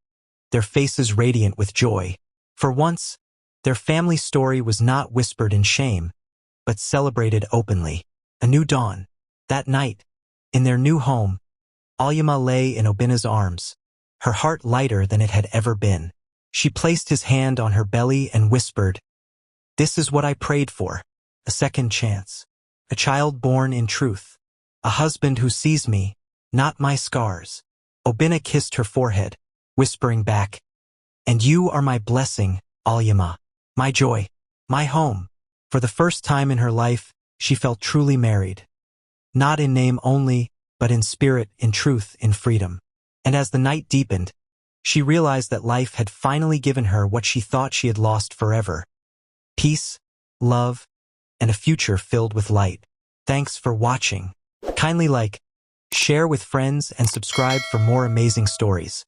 their faces radiant with joy. For once, their family story was not whispered in shame, but celebrated openly. A new dawn. That night, in their new home, Alyama lay in Obinna's arms, her heart lighter than it had ever been. She placed his hand on her belly and whispered, "This is what I prayed for. A second chance. A child born in truth. A husband who sees me, not my scars." Obinna kissed her forehead, whispering back, "And you are my blessing, Alyama, my joy, my home." For the first time in her life, she felt truly married. Not in name only, but in spirit, in truth, in freedom. And as the night deepened, she realized that life had finally given her what she thought she had lost forever: peace, love, and a future filled with light. Thanks for watching. Kindly like, share with friends, and subscribe for more amazing stories.